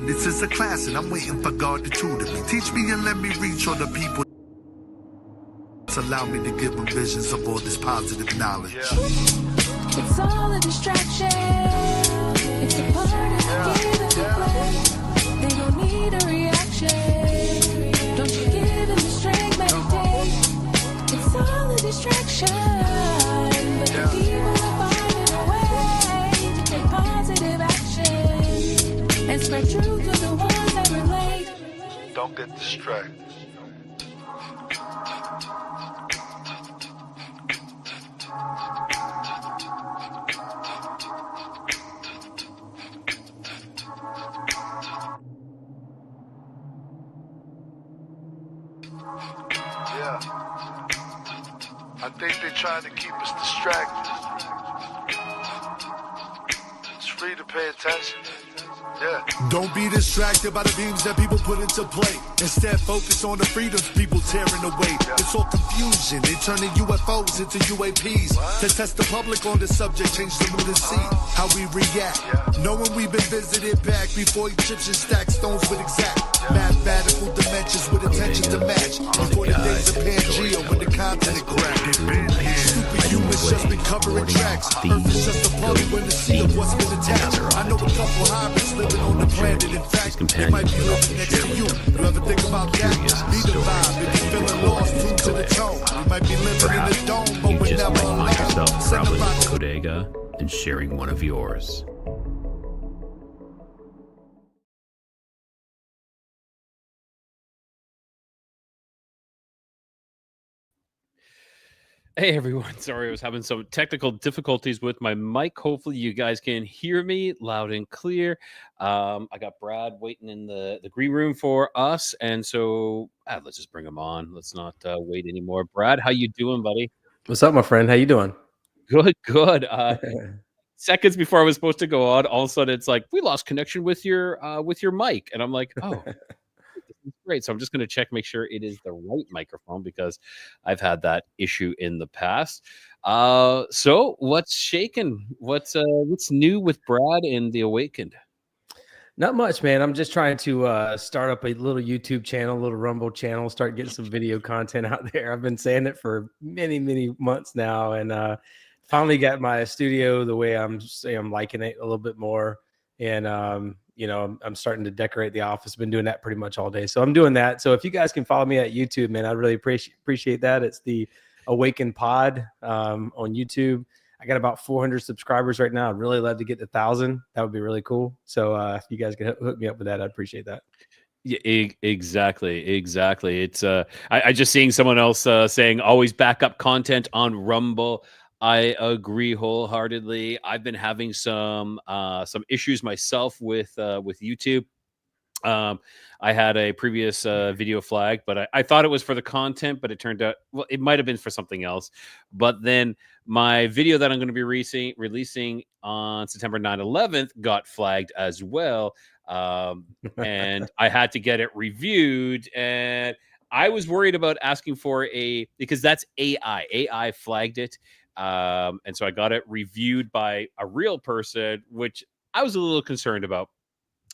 This is a class and I'm waiting for God to tutor me. Teach me and let me reach all the people. Allow me to give them visions of all this positive knowledge. It's all a distraction. It's a part of the game that we play. They don't need a reaction. Don't you give them the strength, meditate. It's all a distraction. But the people are finding a way to take positive action and spread truth to the ones that relate. Don't get distracted. I think they're trying to keep us distracted. It's free to pay attention. Yeah. Don't be distracted by the beams that people put into play. Instead, focus on the freedoms people tearing away. It's all confusion. They turning UFOs into UAPs. To test the public on the subject, change the mood and see how we react. Knowing we've been visited back before Egyptians stacked stones with exact mathematical dimensions with attention to match. Before the days of Pangea when the continent cracked. Stupid humans just been covering tracks. Earth is just a puddle when the sea of what's been attached. I know a couple hybrids living on the planet. In fact, they might be living next to you. You ever think about that? Be the vibe. If you're feeling lost, tune to the tone. You might be living in the dome, but we're never alone. Yourself Rye the Codega and sharing one of yours. Hey everyone, sorry I was having some technical difficulties with my mic. Hopefully you guys can hear me loud and clear. I got Brad waiting in the green room for us, and so let's just bring him on. Let's not wait anymore. Brad, how you doing, buddy? What's up, my friend? How you doing? Good. Seconds before I was supposed to go on, all of a sudden it's like, we lost connection with your mic, and I'm like, oh. Great. So I'm just going to check, make sure it is the right microphone because I've had that issue in the past. So what's shaking? What's new with Brad and the Awakened? Not much, man. I'm just trying to start up a little YouTube channel, a little Rumble channel, start getting some video content out there. I've been saying it for many, many months now, and finally got my studio the way I'm liking it a little bit more. And I'm starting to decorate the office. Been doing that pretty much all day. So I'm doing that. So if you guys can follow me at YouTube, man, I'd really appreciate that. It's the Awaken Pod on YouTube. I got about 400 subscribers right now. I'd really love to get to 1,000. That would be really cool. So if you guys can hook me up with that, I'd appreciate that. Yeah, exactly. It's I just seeing someone else saying always back up content on Rumble. I agree wholeheartedly. I've been having some issues myself with YouTube. I had a previous video flag, but I thought it was for the content, but it turned out, well, it might have been for something else. But then my video that I'm going to be releasing on September 9/11 got flagged as well. And I had to get it reviewed, and I was worried about asking for because that's AI. AI flagged it. And so I got it reviewed by a real person, which I was a little concerned about,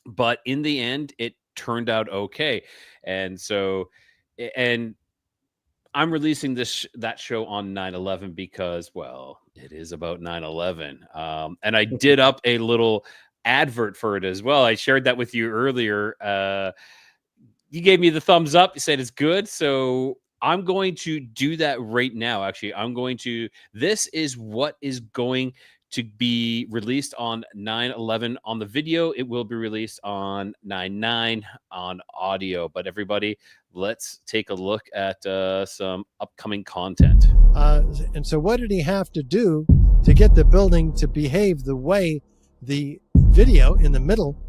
but in the end, it turned out okay. And so, and I'm releasing that show on 9/11 because, well, it is about 9/11. And I did up a little advert for it as well. I shared that with you earlier. You gave me the thumbs up. You said it's good. So I'm going to do that right now. Actually, this is what is going to be released on 9/11 on the video. It will be released on 9/9 on audio. But everybody, let's take a look at some upcoming content. And so what did he have to do to get the building to behave the way the video in the middle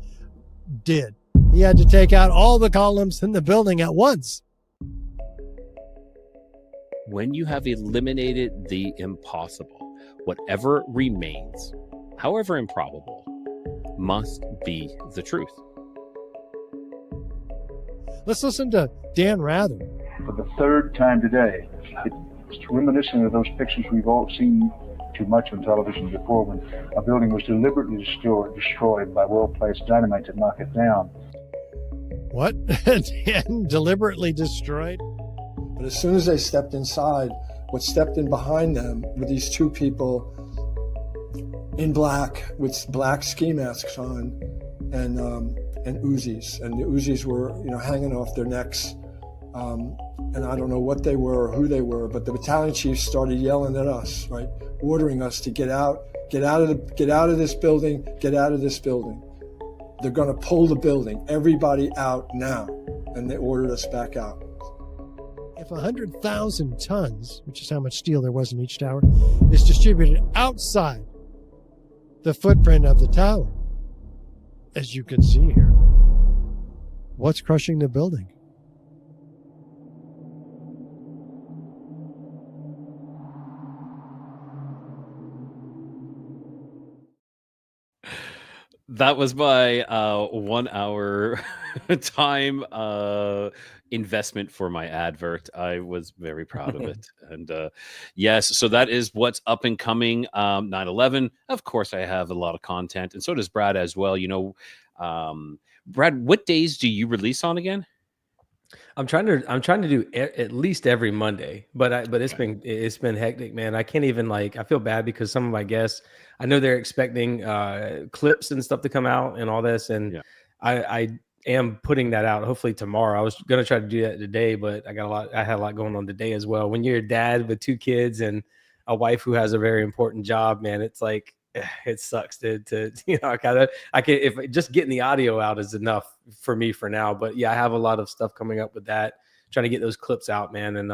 did? He had to take out all the columns in the building at once. When you have eliminated the impossible, whatever remains, however improbable, must be the truth. Let's listen to Dan Rather. For the third time today, it's reminiscent of those pictures we've all seen too much on television before, when a building was deliberately destroyed by well-placed dynamite to knock it down. What? And deliberately destroyed? But as soon as they stepped inside, what stepped in behind them were these two people in black with black ski masks on and Uzis. And the Uzis were, hanging off their necks. And I don't know what they were or who they were, but the battalion chiefs started yelling at us, right? Ordering us to get out of this building, get out of this building. They're going to pull the building, everybody out now. And they ordered us back out. If 100,000 tons, which is how much steel there was in each tower, is distributed outside the footprint of the tower, as you can see here, what's crushing the building? That was my 1 hour time investment for my advert. I was very proud of it. And yes, so that is what's up and coming. 9/11. Of course, I have a lot of content, and so does Brad as well. Brad, what days do you release on again? I'm trying to do at least every Monday, but it's been hectic, man. I can't even I feel bad because some of my guests, I know they're expecting clips and stuff to come out and all this, and Yeah. I am putting that out hopefully tomorrow. I was gonna try to do that today, but I had a lot going on today as well. When you're a dad with 2 kids and a wife who has a very important job, man, it's like it sucks to I can, if just getting the audio out is enough for me for now. But yeah, I have a lot of stuff coming up with that, trying to get those clips out, man. And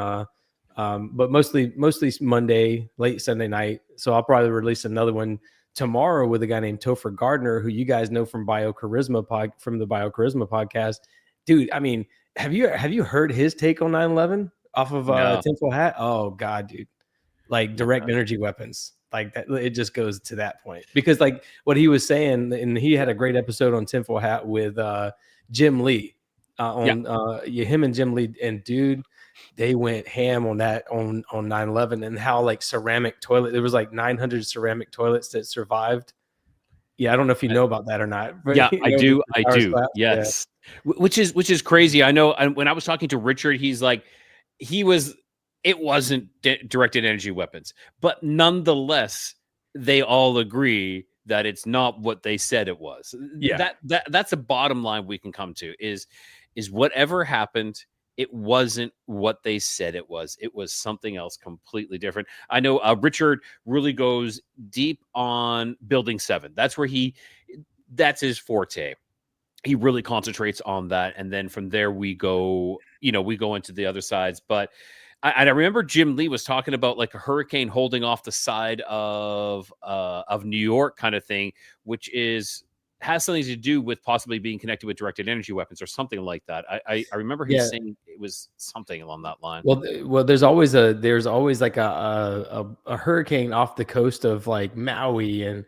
but mostly Monday, late Sunday night. So I'll probably release another one tomorrow with a guy named Topher Gardner, who you guys know from the Biocharisma podcast. Dude, I mean, have you heard his take on 9/11 off of Tinfoil Hat? Oh God, dude. Like direct energy weapons. Like that, it just goes to that point because like what he was saying, and he had a great episode on Tinfoil Hat with Jim Lee him and Jim Lee, and dude, they went ham on that on 9/11 and how like ceramic toilet, there was like 900 ceramic toilets that survived. Yeah, I don't know if you know about that or not. But, Yeah, I do. Slap. Yes. Yeah. Which is crazy. I know. And when I was talking to Richard, he's like, it wasn't directed energy weapons, but nonetheless, they all agree that it's not what they said it was. Yeah. That's a bottom line we can come to is whatever happened, it wasn't what they said it was. It was something else completely different. I know Richard really goes deep on Building 7. That's his forte. He really concentrates on that. And then from there we go into the other sides. But I remember Jim Lee was talking about like a hurricane holding off the side of New York kind of thing, which has something to do with possibly being connected with directed energy weapons or something like that. I remember him saying it was something along that line. Well, there's always like a hurricane off the coast of like Maui and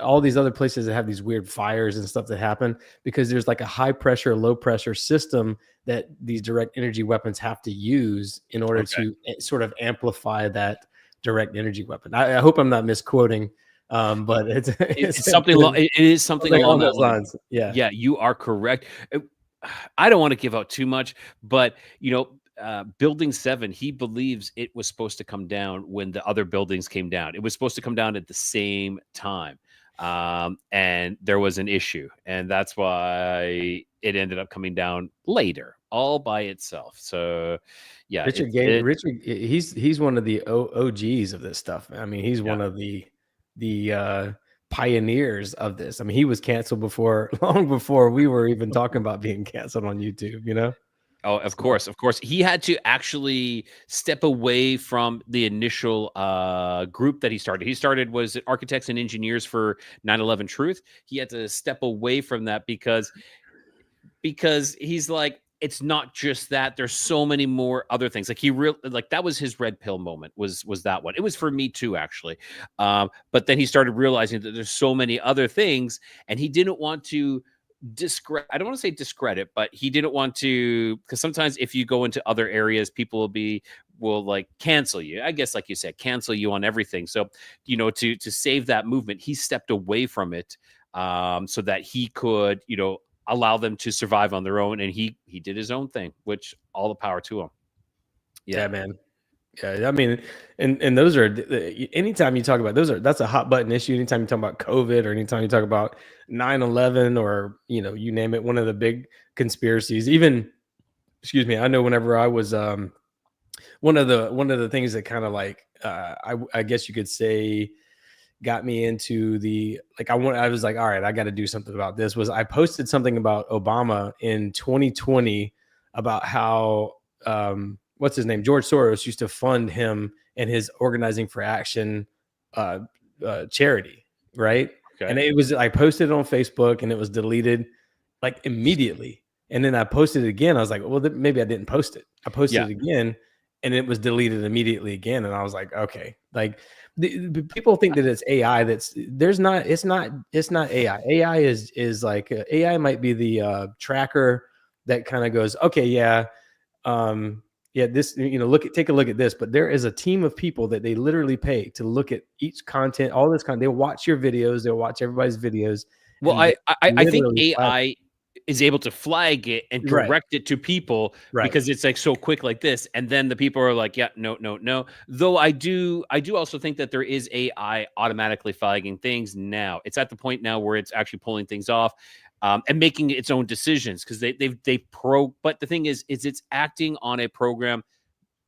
all these other places that have these weird fires and stuff that happen because there's like a high pressure, low pressure system that these direct energy weapons have to use in order to sort of amplify that direct energy weapon. I hope I'm not misquoting, but it's something. It is something along those lines. Yeah, you are correct. I don't want to give out too much, but Building 7, he believes it was supposed to come down when the other buildings came down. It was supposed to come down at the same time. And there was an issue, and that's why it ended up coming down later, all by itself. So, yeah, Richard, he's one of the OGs of this stuff. I mean, he's one of the pioneers of this. I mean, he was canceled long before we were even talking about being canceled on YouTube. Oh, of course. He had to actually step away from the initial group that he started. He started was Architects and Engineers for 9/11 Truth. He had to step away from that because he's like, it's not just that. There's so many more other things. Like that was his red pill moment. Was that one? It was for me too, actually. But then he started realizing that there's so many other things, and he didn't want to I don't want to say discredit, but he didn't want to, because sometimes if you go into other areas, people will like cancel you. I guess, like you said, cancel you on everything. So, to save that movement, he stepped away from it so that he could, allow them to survive on their own. And he did his own thing, which all the power to him. Yeah, man. Yeah, I mean, and those are, anytime you talk about that's a hot button issue. Anytime you talk about COVID, or anytime you talk about 9/11, or you name it, one of the big conspiracies. Even, excuse me, I know whenever I was one of the things that kind of like I guess you could say got me into I was like, all right, I got to do something about this. Was I posted something about Obama in 2020 about how what's his name, George Soros, used to fund him and his Organizing for Action charity, right? Okay. And I posted it on Facebook, and it was deleted like immediately. And then I posted it again. I was like, well, maybe I didn't post it. I posted it again, and it was deleted immediately again. And I was like, okay, like the people think that it's AI. It's not AI. AI is like AI might be the tracker that kind of goes, okay, yeah. This, take a look at this, but there is a team of people that they literally pay to look at each content, all this content. They watch your videos, they'll watch everybody's videos. Well, I think AI is able to flag it and direct it to people because it's like so quick like this. And then the people are like, yeah, no. Though I do also think that there is AI automatically flagging things now. It's at the point now where it's actually pulling things off. And making its own decisions, because but the thing is it's acting on a program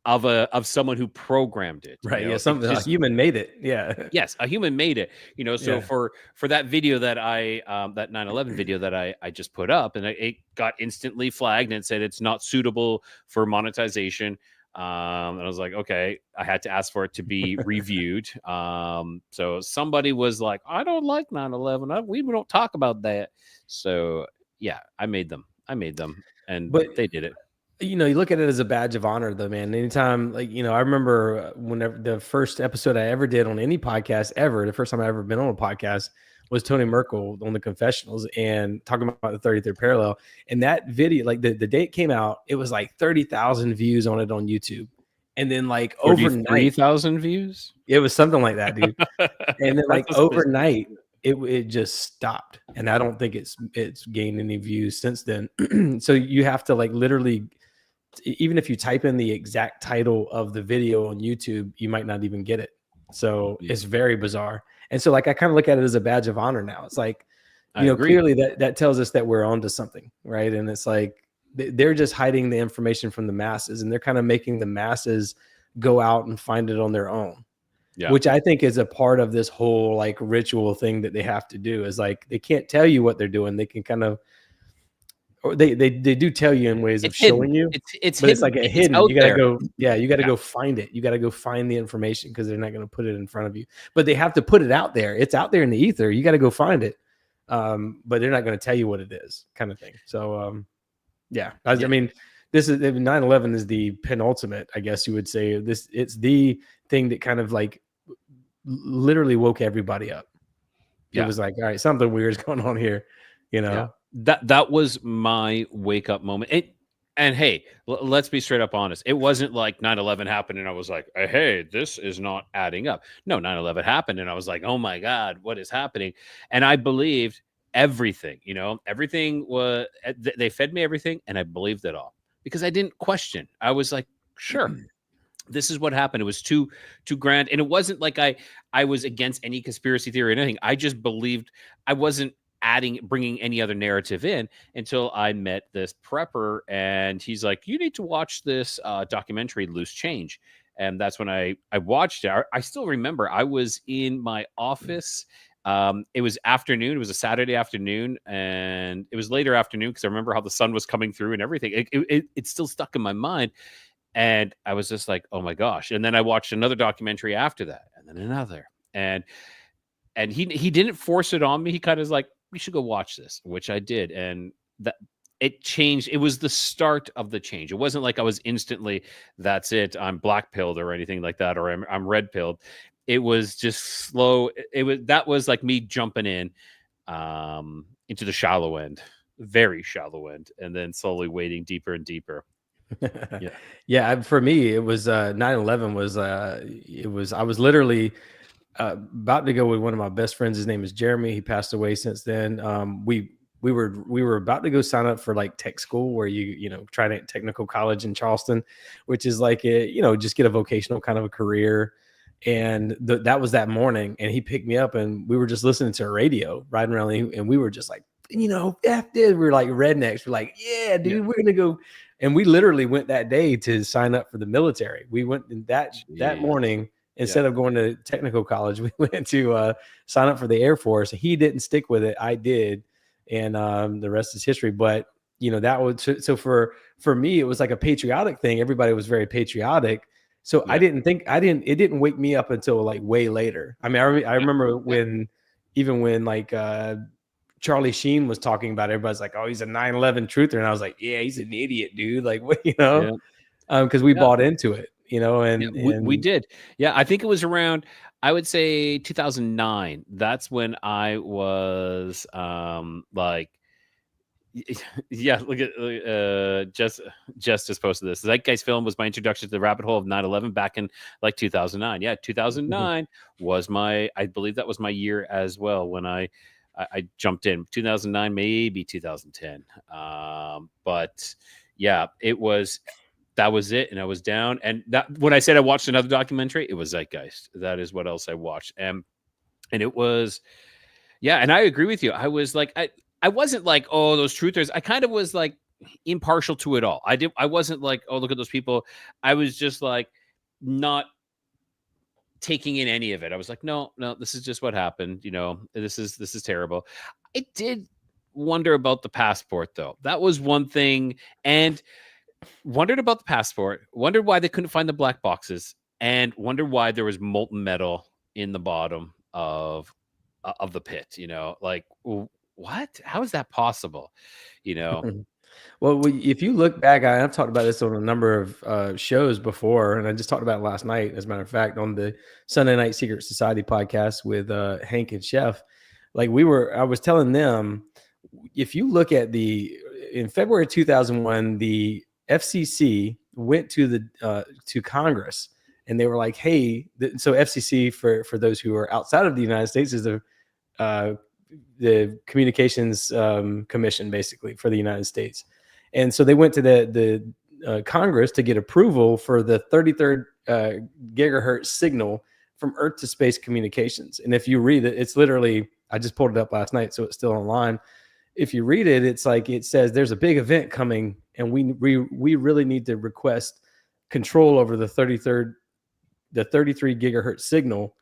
of someone who programmed it, right? Yeah, a human made it. Yeah, yes, a human made it. So for that video that that 9/11 video that I just put up, and it got instantly flagged and said it's not suitable for monetization. And I was like, okay, I had to ask for it to be reviewed. So somebody was like, I don't like 9/11. We don't talk about that. So yeah, I made them, but they did it. You look at it as a badge of honor, though, man. Anytime, I remember whenever the first episode I ever did on any podcast ever, the first time I ever been on a podcast was Tony Merkel on the Confessionals and talking about the 33rd parallel. And that video, like the day it came out, it was like 30,000 views on it on YouTube. And then like overnight, 3,000 views. It was something like that, dude. And then like overnight, it just stopped. And I don't think it's gained any views since then. So you have to like literally, even if you type in the exact title of the video on YouTube, you might not even get it. So it's very bizarre. And so like I kind of look at it as a badge of honor now. It's like, clearly that tells us that we're onto something, right? And it's like they're just hiding the information from the masses, and they're kind of making the masses go out and find it on their own. Yeah. Which I think is a part of this whole like ritual thing that they have to do, is like they can't tell you what they're doing. They can kind of, or they do tell you in ways of showing you. It's but it's like a hidden. You gotta go. Yeah, you gotta go find it. You gotta go find the information, because they're not going to put it in front of you. But they have to put it out there. It's out there in the ether. You got to go find it. But they're not going to tell you what it is, kind of thing. So I mean, this is 9/11 is the penultimate, I guess you would say. It's the thing that kind of like literally woke everybody up. It was like, all right, something weird is going on here, Yeah. That was my wake up moment. And hey, let's be straight up honest. It wasn't like 9/11 happened and I was like, hey, this is not adding up. No, 9/11 happened and I was like, oh my God, what is happening? And I believed everything, everything was, they fed me everything, and I believed it all because I didn't question. I was like, sure, this is what happened. It was too grand. And it wasn't like I was against any conspiracy theory or anything. I just believed. I wasn't bringing any other narrative in until I met this prepper, and he's like, you need to watch this documentary, Loose Change. And that's when I watched it. I still remember I was in my office. It was afternoon. It was a Saturday afternoon, and it was later afternoon because I remember how the sun was coming through and everything. It's still stuck in my mind. And I was just like, oh my gosh. And then I watched another documentary after that, and then another. And he didn't force it on me. He kind of was like, we should go watch this, which I did. And that it changed. It was the start of the change. It wasn't like I was instantly, that's it, I'm black pilled or anything like that, or I'm red pilled. It was just slow. That was like me jumping in into the shallow end, very shallow end, and then slowly wading deeper and deeper. Yeah. For me, it was 9/11 was I was literally about to go with one of my best friends. His name is Jeremy. He passed away since then. We we were about to go sign up for like tech school, where you know, try to technical college in Charleston, which is like just get a vocational kind of a career. And that was that morning, and he picked me up, and we were just listening to a radio riding around, and we were just like, F this. We were like rednecks. We're like, yeah, dude, we're gonna go. And we literally went that day to sign up for the military. We went that morning. Instead of going to technical college, we went to sign up for the Air Force. He didn't stick with it. I did. And the rest is history. But, that was, so for me, it was like a patriotic thing. Everybody was very patriotic. So it didn't wake me up until like way later. I mean, I remember when like Charlie Sheen was talking about it, everybody's like, oh, he's a 9/11 truther. And I was like, yeah, he's an idiot, dude. Like, what, because we bought into it. And we did. Yeah, I think it was around, I would say 2009. That's when I was like, yeah, look at Justice posted this. The Zeitgeist film was my introduction to the rabbit hole of 9/11 back in like 2009. Yeah, 2009 was I believe that was my year as well when I jumped in. 2009, maybe 2010. But yeah, that was it. And I was down. And that when I said I watched another documentary, it was Zeitgeist. That is what else I watched. And it was, yeah. And I agree with you. I was like, I wasn't like, oh, those truthers. I kind of was like impartial to it all. I wasn't like, oh, look at those people. I was just like not taking in any of it. I was like, no, this is just what happened. This is terrible. I did wonder about the passport though. That was one thing. And wondered about the passport, wondered why they couldn't find the black boxes, and wondered why there was molten metal in the bottom of the pit. Like, what? How is that possible? Well, if you look back, I've talked about this on a number of shows before, and I just talked about it last night, as a matter of fact, on the Sunday Night Secret Society podcast with Hank and Chef. Like I was telling them, if you look at in February 2001, the FCC went to Congress, and they were like, hey, so FCC, for those who are outside of the United States, is the Communications Commission, basically, for the United States. And so they went to the Congress to get approval for the 33rd gigahertz signal from Earth to space communications. And if you read it, it's literally, I just pulled it up last night, so it's still online. If you read it, it's like, it says there's a big event coming, and we really need to request control over the 33 gigahertz signal,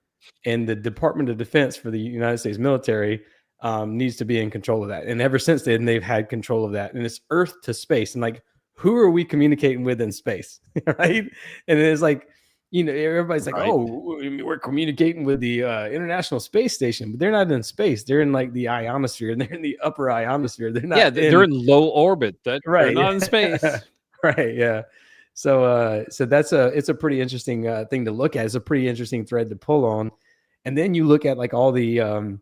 and the Department of Defense for the United States military needs to be in control of that. And ever since then, they've had control of that. And it's Earth to space. And like, who are we communicating with in space? Right. And it's like, everybody's like, oh, we're communicating with the International Space Station, but they're not in space. They're in like the ionosphere, and they're in the upper ionosphere. They're not. Yeah, they're in low orbit. They're not in space. Right. Yeah. So it's a pretty interesting thing to look at. It's a pretty interesting thread to pull on. And then you look at like all the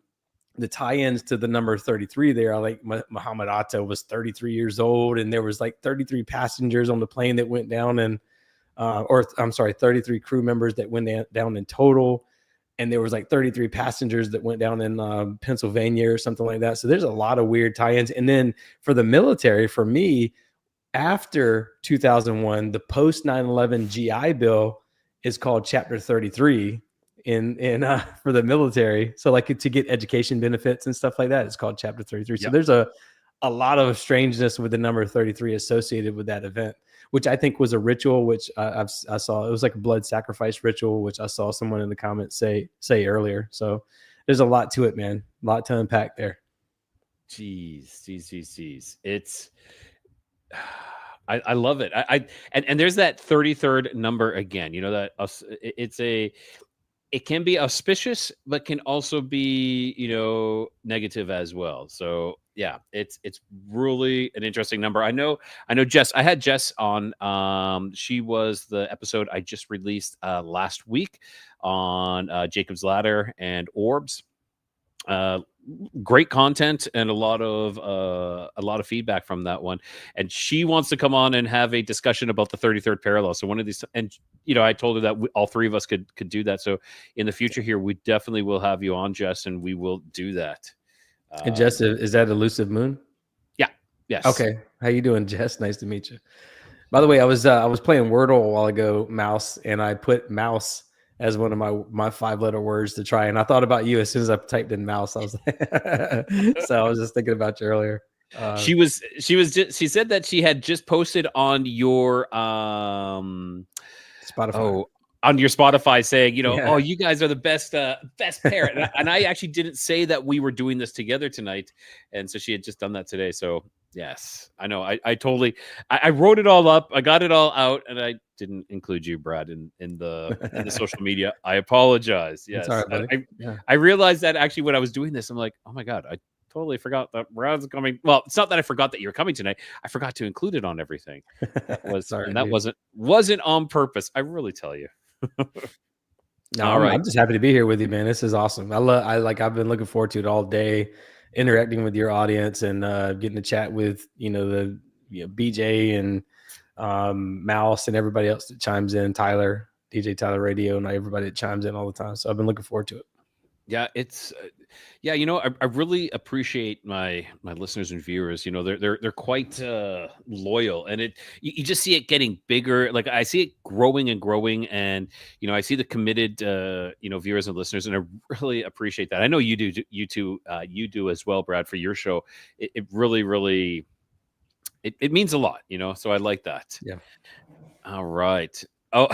tie-ins to the number 33 there. Like Muhammad Atta was 33 years old, and there was like 33 passengers on the plane that went down, and 33 crew members that went down in total. And there was like 33 passengers that went down in Pennsylvania or something like that. So there's a lot of weird tie-ins. And then for the military, for me, after 2001, the post 9/11 GI Bill is called Chapter 33 in for the military. So like to get education benefits and stuff like that, it's called Chapter 33. So there's a lot of strangeness with the number 33 associated with that event, which I think was a ritual, which I saw. It was like a blood sacrifice ritual, which I saw someone in the comments say earlier. So there's a lot to it, man. A lot to unpack there. Jeez. It's, I love it. And there's that 33rd number again. That it can be auspicious, but can also be, negative as well. So yeah, it's really an interesting number. I know Jess, I had Jess on, she was the episode I just released last week on Jacob's Ladder and Orbs. Great content and a lot of feedback from that one. And she wants to come on and have a discussion about the 33rd parallel. So one of these, and I told her that all three of us could do that. So in the future here, we definitely will have you on, Jess, and we will do that. And Jess, is that elusive moon? Yes. Okay. How you doing, Jess? Nice to meet you. By the way, I was playing Wordle a while ago, mouse, and I put mouse as one of my 5-letter words to try. And I thought about you as soon as I typed in mouse. I was so I was just thinking about you earlier. She said that she had just posted on your Spotify. On your Spotify saying, Yeah. oh, you guys are the best pair. And I actually didn't say that we were doing this together tonight. And so she had just done that today. So yes, I know. I totally, I wrote it all up. I got it all out, and I didn't include you, Brad, in the social media. I apologize. Yes. It's all right, buddy. I realized that actually when I was doing this, I'm like, oh my God, I totally forgot that Brad's coming. Well, it's not that I forgot that you're coming tonight. I forgot to include it on everything. That was, Sorry, and that dude. wasn't on purpose. I really tell you. No, All right. I'm just happy to be here with you, man. This is awesome. I've been looking forward to it all day, interacting with your audience and getting to chat with BJ and Mouse and everybody else that chimes in, Tyler, DJ Tyler Radio, and everybody that chimes in all the time. So I've been looking forward to it. Yeah, it's I really appreciate my listeners and viewers. They're quite loyal, and you just see it getting bigger. Like I see it growing and growing, and I see the committed viewers and listeners, and I really appreciate that. I know you do. You do as well, Brad, for your show. It really it means a lot. So I like that. Yeah. All right. Oh.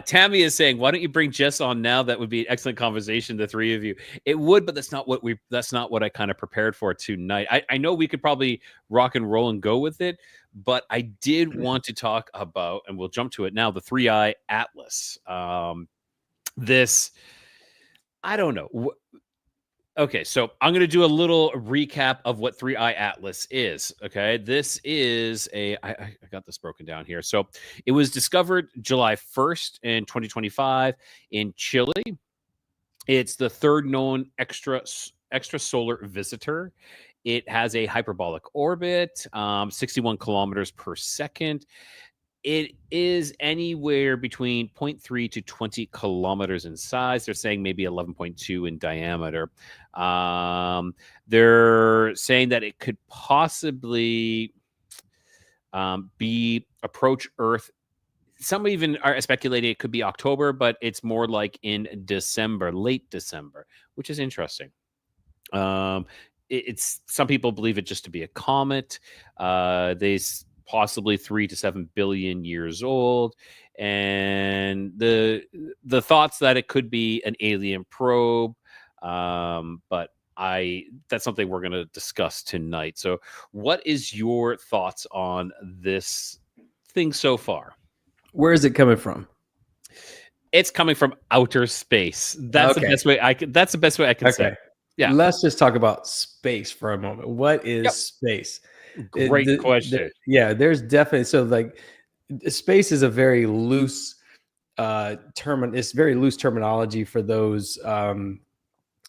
Tammy is saying, why don't you bring Jess on now? That would be an excellent conversation, the three of you. It would, but that's not what I kind of prepared for tonight. I know we could probably rock and roll and go with it, but I did want to talk about, and we'll jump to it now, the 3i Atlas. This, I don't know. Okay, so I'm going to do a little recap of what 3i Atlas is. Okay, this is I got this broken down here. So it was discovered July 1st in 2025 in Chile. It's the third known extrasolar visitor. It has a hyperbolic orbit, 61 kilometers per second. It is anywhere between 0.3 to 20 kilometers in size. They're saying maybe 11.2 in diameter. They're saying that it could possibly approach Earth. Some even are speculating it could be October, but it's more like in December, late December, which is interesting. It's some people believe it just to be a comet. Possibly 3 to 7 billion years old, and the thoughts that it could be an alien probe, but that's something we're going to discuss tonight. So what is your thoughts on this thing so far? Where is it coming from? It's coming from outer space. That's the best way I can say. Yeah. Let's just talk about space for a moment. What is space? Great question. There's definitely, so like space is a very loose term. It's very loose terminology for those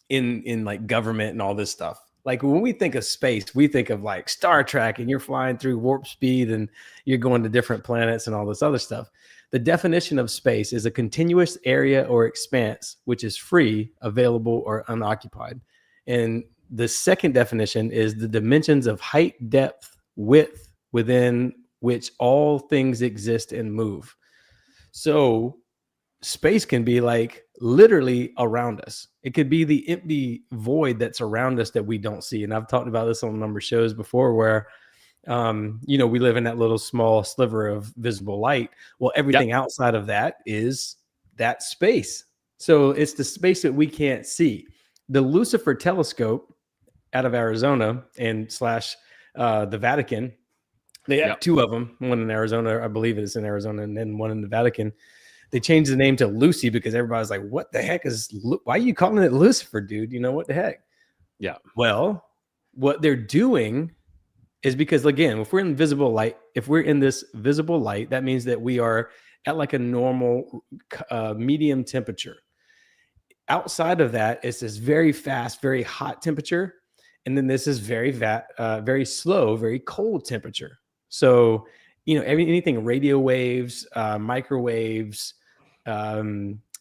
in like government and all this stuff. Like when we think of space, we think of like Star Trek and you're flying through warp speed and you're going to different planets and all this other stuff. The definition of space is a continuous area or expanse which is free, available, or unoccupied. And the second definition is the dimensions of height, depth, width within which all things exist and move. So space can be like literally around us. It could be the empty void that's around us that we don't see. And I've talked about this on a number of shows before where, we live in that little small sliver of visible light. Well, everything outside of that is that space. So it's the space that we can't see. The Lucifer telescope out of Arizona and / the Vatican, they have two of them, one in Arizona, I believe it's in Arizona, and then one in the Vatican. They changed the name to Lucy because everybody's like, what the heck why are you calling it Lucifer, dude? What the heck? Yeah. Well, what they're doing is because, again, if we're in this visible light, that means that we are at like a normal medium temperature. Outside of that, it's this very fast, very hot temperature. And then this is very slow, very cold temperature. So, anything radio waves, microwaves,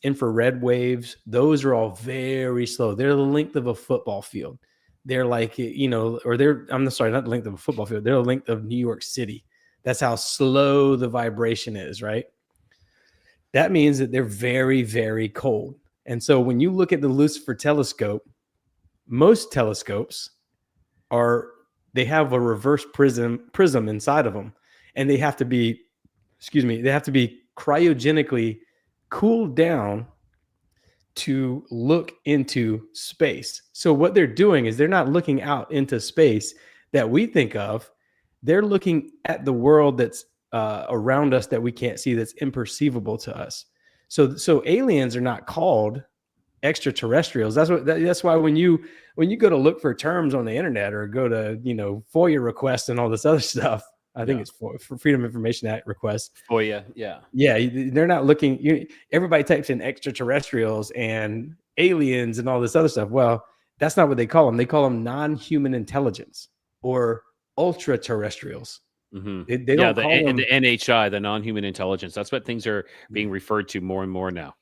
infrared waves, those are all very slow. They're the length of a football field. they're like, or I'm sorry, not the length of a football field. They're the length of New York City. That's how slow the vibration is, right? That means that they're very, very cold. And so when you look at the Lucifer telescope, most telescopes they have a reverse prism inside of them, and they have to be cryogenically cooled down to look into space. So what they're doing is they're not looking out into space that we think of. They're looking at the world that's around us that we can't see, that's imperceivable to us. So aliens are not called extraterrestrials. That's why when you go to look for terms on the internet or go to FOIA requests and all this other stuff, I think it's for Freedom of Information Act requests. FOIA, yeah, they're not looking. Everybody types in extraterrestrials and aliens and all this other stuff. Well, that's not what they call them. They call them non-human intelligence or ultra terrestrials. Mm-hmm. They don't call them the NHI, the non-human intelligence. That's what things are being referred to more and more now.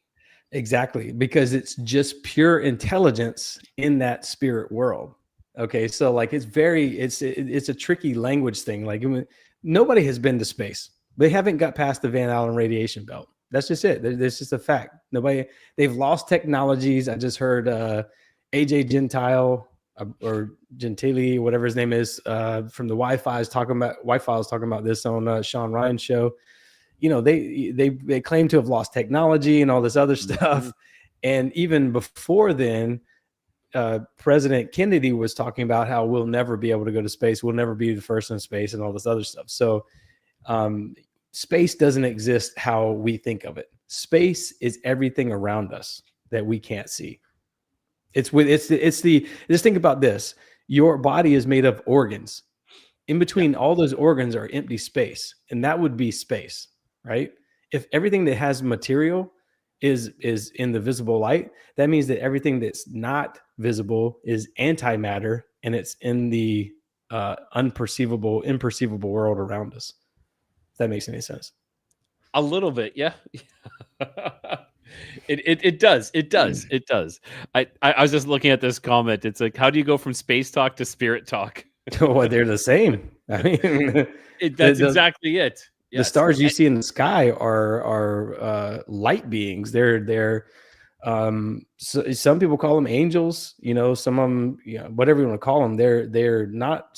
Exactly, because it's just pure intelligence in that spirit world. Okay, so like it's a tricky language thing. Like nobody has been to space. They haven't got past the Van Allen radiation belt. That's just it. That's just a fact. They've lost technologies. I just heard AJ Gentile or Gentili, whatever his name is, from the Wi-Fi is talking about this on Sean Ryan's show. They claim to have lost technology and all this other stuff. Mm-hmm. And even before then, President Kennedy was talking about how we'll never be able to go to space. We'll never be the first in space and all this other stuff. So space doesn't exist how we think of it. Space is everything around us that we can't see. Just think about this. Your body is made of organs. In between all those organs are empty space, and that would be space, right? If everything that has material is in the visible light, that means that everything that's not visible is antimatter, and it's in the imperceivable world around us. If that makes any sense. A little bit, yeah. It does. I was just looking at this comment. It's like, how do you go from space talk to spirit talk? Well, they're the same. I mean, that's exactly it. Yes. The stars you see in the sky are light beings. They're so some people call them angels. Some of them, whatever you want to call them. They're not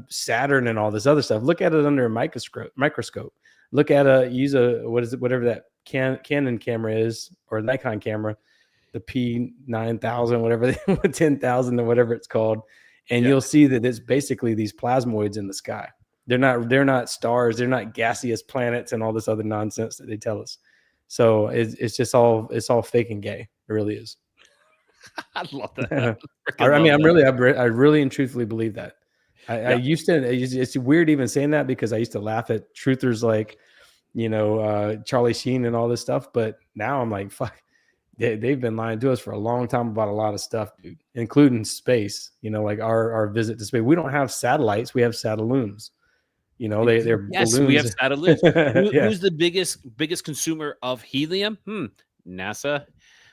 Saturn and all this other stuff. Look at it under a microscope. Look at whatever that Canon camera is, or Nikon camera, the P9000, whatever, 10,000 or whatever it's called. And you'll see that it's basically these plasmoids in the sky. They're not stars. They're not gaseous planets and all this other nonsense that they tell us. So it's all fake and gay. It really is. I love that. I really and truthfully believe that. I used to. It's weird even saying that, because I used to laugh at truthers like, Charlie Sheen and all this stuff. But now I'm like, fuck. They've been lying to us for a long time about a lot of stuff, dude, including space. Like our visit to space. We don't have satellites. We have satelloons. They're balloons. We have satellites. Who's the biggest consumer of helium? NASA.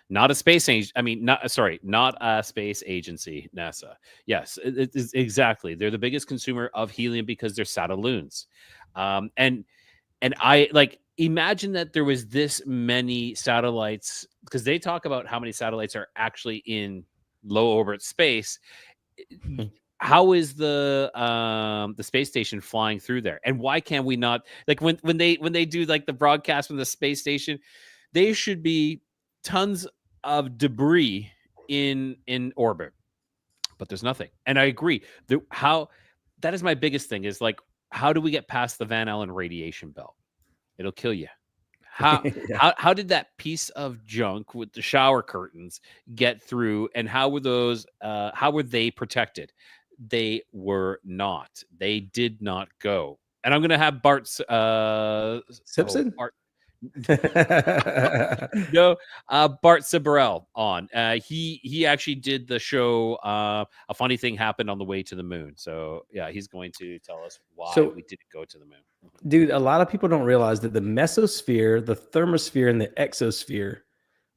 Not a space age. I mean, not a space agency. NASA. Yes, it's exactly. They're the biggest consumer of helium because they're satelloons. And I like, imagine that there was this many satellites, because they talk about how many satellites are actually in low orbit space. How is the space station flying through there? And why can we not, like, when they do like the broadcast from the space station, they should be tons of debris in orbit, but there's nothing. And I agree. That is my biggest thing, is like, how do we get past the Van Allen radiation belt? It'll kill you. How did that piece of junk with the shower curtains get through, and how were they protected? They were not. They did not go. And I'm going to have Bart Simpson. Bart Sibrel on. He actually did the show. A funny thing happened on the way to the moon. So yeah, he's going to tell us why we didn't go to the moon. Dude, a lot of people don't realize that the mesosphere, the thermosphere, and the exosphere,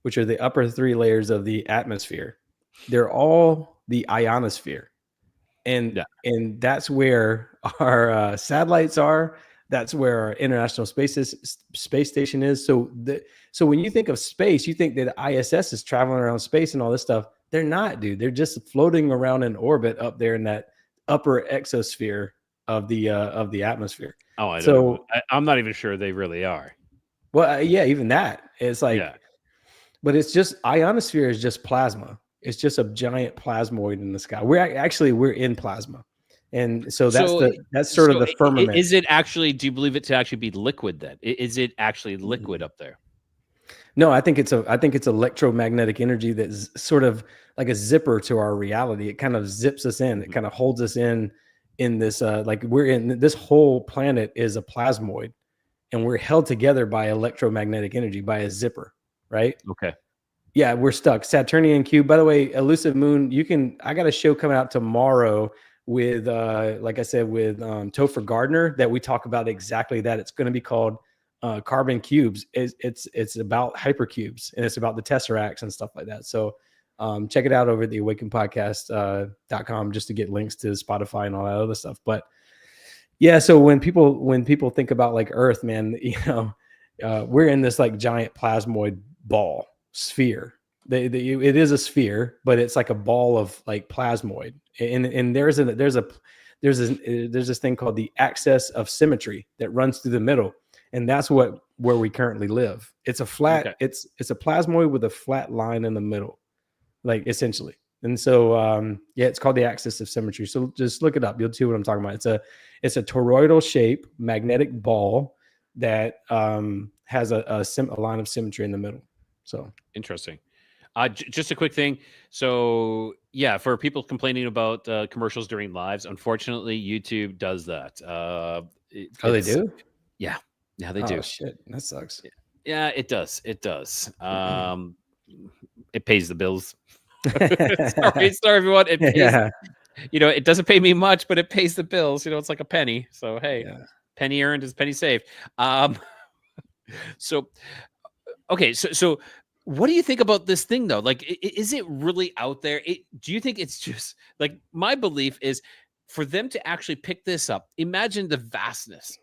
which are the upper three layers of the atmosphere, they're all the ionosphere. And that's where our satellites are. That's where our International Space Station is. So when you think of space, you think that ISS is traveling around space and all this stuff. They're not, dude. They're just floating around in orbit up there in that upper exosphere of the atmosphere. Oh, I don't know. I'm not even sure they really are. Well, yeah, even that. It's like, but it's just ionosphere is just plasma. It's just a giant plasmoid in the sky. We're in plasma. And so that's sort of the firmament. Is it actually, do you believe it to actually be liquid then? Is it actually liquid up there? No, I think it's electromagnetic energy that's sort of like a zipper to our reality. It kind of zips us in. It kind of holds us in this, like we're in this whole planet is a plasmoid, and we're held together by electromagnetic energy, by a zipper, right? Okay. Yeah, we're stuck. Saturnian cube. By the way, Elusive Moon, I got a show coming out tomorrow with, like I said, with Topher Gardner, that we talk about exactly that. It's going to be called Carbon Cubes. It's about hypercubes, and it's about the tesseracts and stuff like that. So check it out over at the awakenpodcast.com just to get links to Spotify and all that other stuff. But yeah, so when people think about like Earth, man, we're in this like giant plasmoid ball sphere. It is a sphere, but it's like a ball of like plasmoid. And there's this thing called the axis of symmetry that runs through the middle, and that's where we currently live. It's a flat. It's a plasmoid with a flat line in the middle, like essentially. And so it's called the axis of symmetry. So just look it up. You'll see what I'm talking about. It's a toroidal shape magnetic ball that has a line of symmetry in the middle. So interesting. Just a quick thing. So yeah, for people complaining about commercials during lives, unfortunately, YouTube does that. They do? Yeah, they do. Shit, that sucks. Yeah, it does. It does. It pays the bills. sorry, everyone. It pays, it doesn't pay me much, but it pays the bills. It's like a penny. So hey, penny earned is penny saved. So what do you think about this thing though? Like, is it really out there? Do you think it's just like, my belief is for them to actually pick this up? Imagine the vastness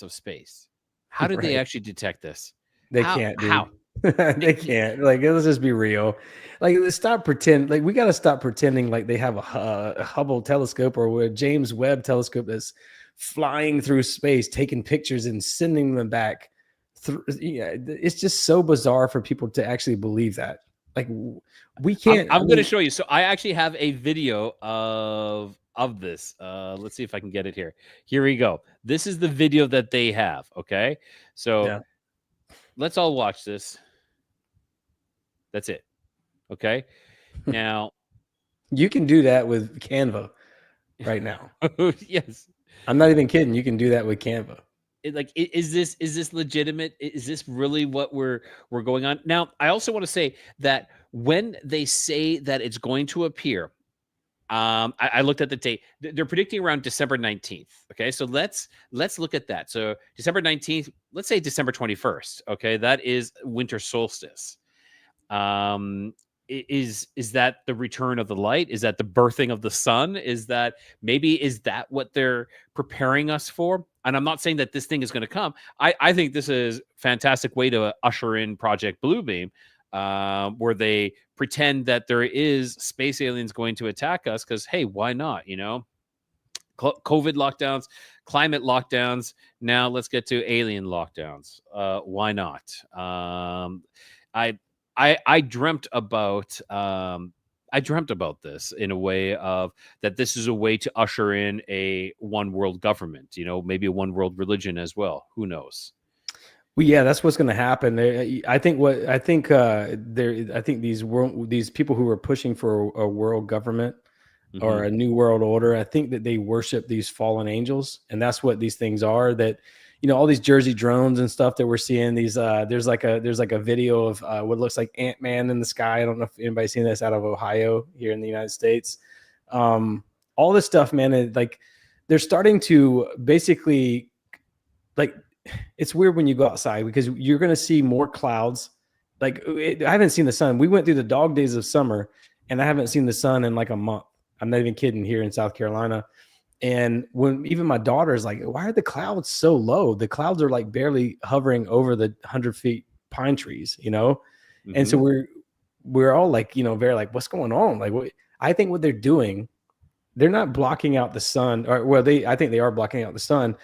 of space. How did they actually detect this? They can't. How? They can't. Like, let's just be real. Like, let's stop pretend. Like, we got to stop pretending like they have a Hubble telescope or a James Webb telescope that's flying through space, taking pictures and sending them back. It's just so bizarre for people to actually believe that. Like, we can't. I'm going to show you. So I actually have a video of this. Let's see if I can get it here. Here we go. This is the video that they have. Okay, so let's all watch this. That's it. Okay, now you can do that with Canva right now. Yes, I'm not even kidding. You can do that with Canva. Is this legitimate? Is this really what we're going on? Now, I also want to say that when they say that it's going to appear, I looked at the date. They're predicting around December 19th. Okay, so let's look at that. So December 19th, let's say December 21st. Okay, that is winter solstice. Is that the return of the light? Is that the birthing of the sun? Is that what they're preparing us for? And I'm not saying that this thing is going to come. I think this is a fantastic way to usher in Project Bluebeam, where they pretend that there is space aliens going to attack us because, hey, why not? COVID lockdowns, climate lockdowns. Now let's get to alien lockdowns. Why not? I dreamt about this in a way of that. This is a way to usher in a one world government, maybe a one world religion as well. Who knows? Well, yeah, that's what's going to happen. I think these people who are pushing for a world government or a new world order, I think that they worship these fallen angels, and that's what these things are. That all these Jersey drones and stuff that we're seeing. These there's like a video of what looks like Ant-Man in the sky. I don't know if anybody's seen this out of Ohio here in the United States. All this stuff, man. Like, they're starting to basically, like, it's weird when you go outside because you're going to see more clouds. Like, I haven't seen the sun. We went through the dog days of summer, and I haven't seen the sun in like a month. I'm not even kidding, here in South Carolina. And when even my daughter's like, why are the clouds so low? The clouds are like barely hovering over the 100 feet pine trees, you know? And so we're all like, you know, very like, what's going on? Like, I think what they're doing, they're not blocking out the sun, or well, I think they are blocking out the sun.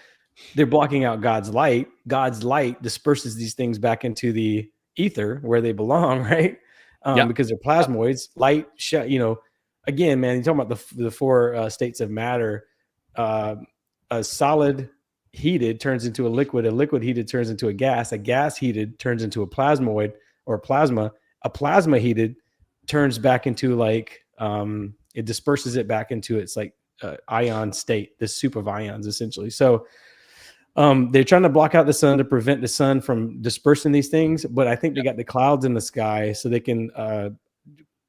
They're blocking out God's light. God's light disperses these things back into the ether where they belong, right? Because they're plasmoids. Light, you know, again, man, you're talking about the four states of matter. A solid heated turns into a liquid heated turns into a gas heated turns into a plasmoid or plasma heated turns back into like it disperses it back into its like ion state, this soup of ions essentially. So they're trying to block out the sun to prevent the sun from dispersing these things, but I think they got the clouds in the sky so they can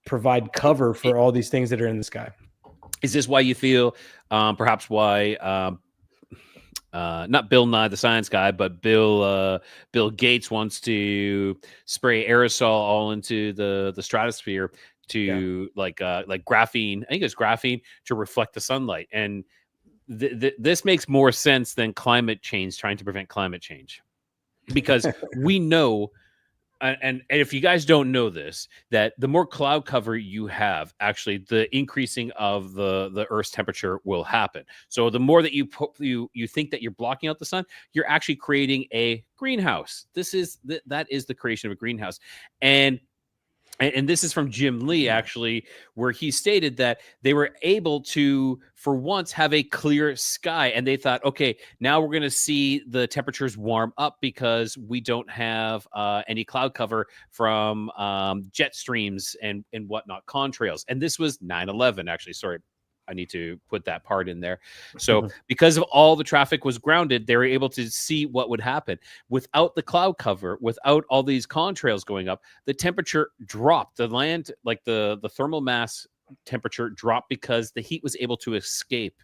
provide cover for all these things that are in the sky. Is this why you feel perhaps why not Bill Nye the Science Guy, but Bill Gates wants to spray aerosol all into the stratosphere to like graphene? I think it's graphene to reflect the sunlight, and this makes more sense than climate change, trying to prevent climate change, because we know. And if you guys don't know this, that the more cloud cover you have, actually, the increasing of the Earth's temperature will happen. So the more that you think that you're blocking out the sun, you're actually creating a greenhouse. That is the creation of a greenhouse. And this is from Jim Lee, actually, where he stated that they were able to, for once, have a clear sky. And they thought, okay, now we're going to see the temperatures warm up because we don't have any cloud cover from jet streams and whatnot, contrails. And this was 9/11, actually. Sorry, I need to put that part in there. So because of all the traffic was grounded, they were able to see what would happen. Without the cloud cover, without all these contrails going up, the temperature dropped. The land, like the thermal mass temperature dropped because the heat was able to escape.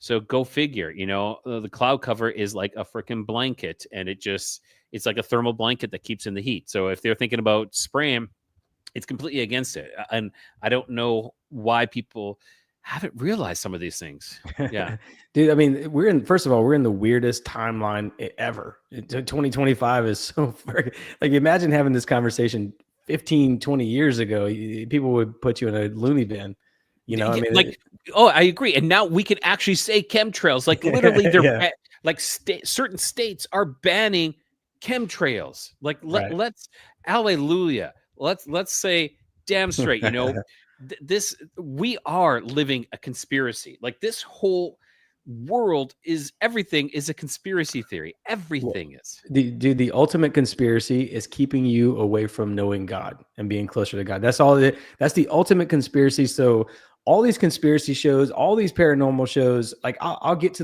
So go figure, you know, the cloud cover is like a freaking blanket, and it's like a thermal blanket that keeps in the heat. So if they're thinking about spraying, it's completely against it. And I don't know why people haven't realized some of these things. Yeah. Dude, I mean, first of all, we're in the weirdest timeline ever. 2025 is so like, imagine having this conversation 15, 20 years ago. People would put you in a loony bin, you know? I mean, like, I agree. And now we can actually say chemtrails, like literally they're like certain states are banning chemtrails. Like let's hallelujah. Let's say damn straight, you know, we are living a conspiracy. Like this whole world everything is a conspiracy theory. Everything is. The ultimate conspiracy is keeping you away from knowing God and being closer to God. That's all. That's the ultimate conspiracy. So all these conspiracy shows, all these paranormal shows, like I'll cut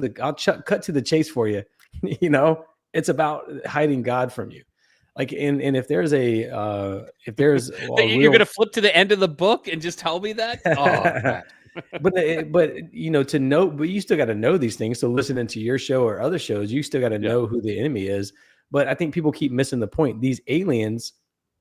to the chase for you. You know, it's about hiding God from you. Like, and if there's you're going to flip to the end of the book and just tell me that. but you know, to know, but you still got to know these things. So listening to your show or other shows, you still got to know who the enemy is. But I think people keep missing the point. These aliens,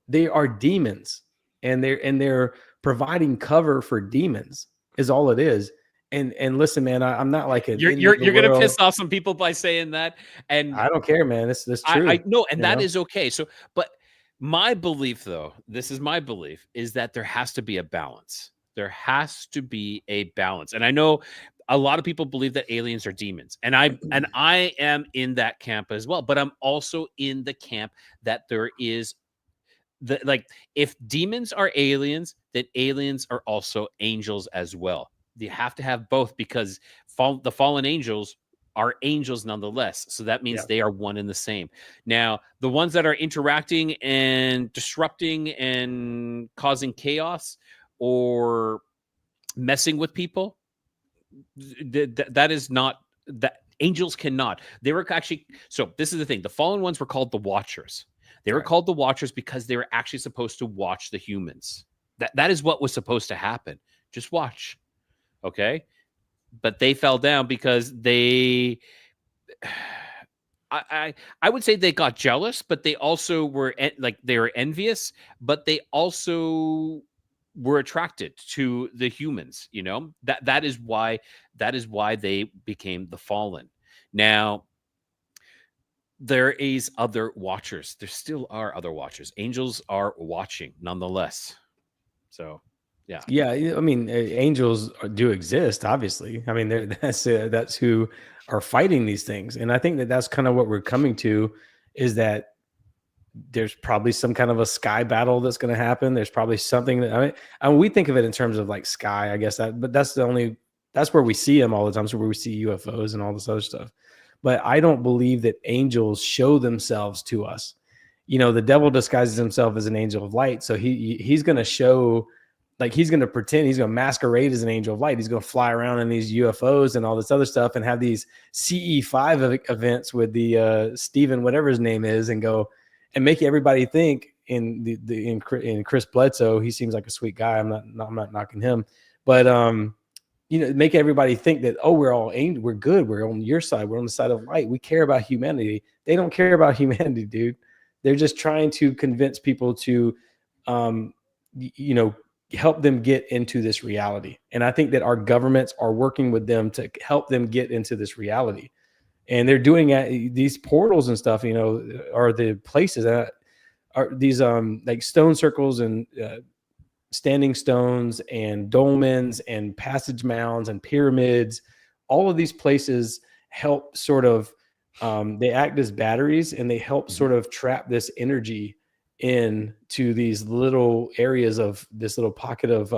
they are demons, and they're providing cover for demons is all it is. And listen, man, I'm not like you're gonna piss off some people by saying that, and I don't care, man. That's true. I know, and that is okay. So, but my belief, though, this is my belief, is that there has to be a balance. There has to be a balance, and I know a lot of people believe that aliens are demons, and I am in that camp as well. But I'm also in the camp that there is if demons are aliens, then aliens are also angels as well. You have to have both, because the fallen angels are angels nonetheless. So that means they are one and the same. Now, the ones that are interacting and disrupting and causing chaos or messing with people, that is not that. Angels cannot. They were actually, so this is the thing. The fallen ones were called the Watchers. They were called the Watchers because they were actually supposed to watch the humans. That is what was supposed to happen. Just watch. Okay, but they fell down because I would say they got jealous, but they also were they were envious, but they also were attracted to the humans. That is why they became the fallen. Now, there is other watchers. There still are other watchers. Angels are watching nonetheless. So, yeah. Yeah, I mean, angels do exist. Obviously, I mean, that's who are fighting these things, and I think that's kind of what we're coming to, is that there's probably some kind of a sky battle that's going to happen. There's probably something that I mean, we think of it in terms of like sky, I guess but that's where we see them all the time. So where we see UFOs and all this other stuff. But I don't believe that angels show themselves to us. The devil disguises himself as an angel of light. So he's going to show, like, he's going to pretend, he's going to masquerade as an angel of light. He's going to fly around in these UFOs and all this other stuff and have these CE5 events with the Stephen, whatever his name is, and go and make everybody think in Chris Bledsoe, he seems like a sweet guy. I'm not knocking him, but make everybody think that, oh, we're good. We're on your side. We're on the side of light. We care about humanity. They don't care about humanity, dude. They're just trying to convince people to, help them get into this reality. And I think that our governments are working with them to help them get into this reality. And they're doing these portals and stuff, are the places that are these like stone circles and standing stones and dolmens and passage mounds and pyramids. All of these places help sort of, they act as batteries, and they help sort of trap this energy into these little areas of this little pocket of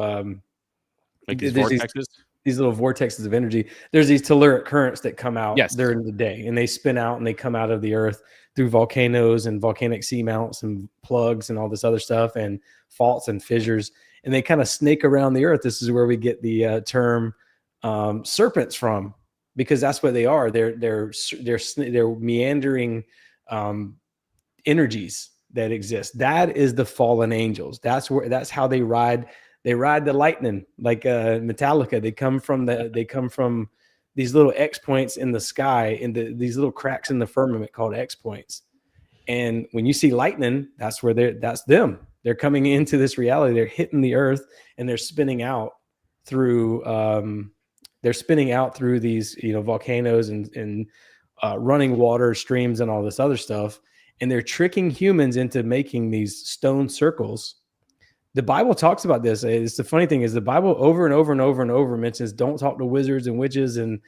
like these vortexes. These little vortexes of energy. There's these telluric currents that come out during the day, and they spin out and they come out of the earth through volcanoes and volcanic seamounts and plugs and all this other stuff, and faults and fissures, and they kind of snake around the earth. This is where we get the term serpents from, because that's what they are. They're meandering energies that exist. That is the fallen angels. That's how they ride. They ride the lightning like Metallica. They come from these little X points in the sky, these little cracks in the firmament called X points. And when you see lightning, that's them. They're coming into this reality. They're hitting the earth, and they're spinning out through these volcanoes and running water streams and all this other stuff. And they're tricking humans into making these stone circles. The Bible talks about this. It's the funny thing is the Bible over and over and over and over mentions don't talk to wizards and witches and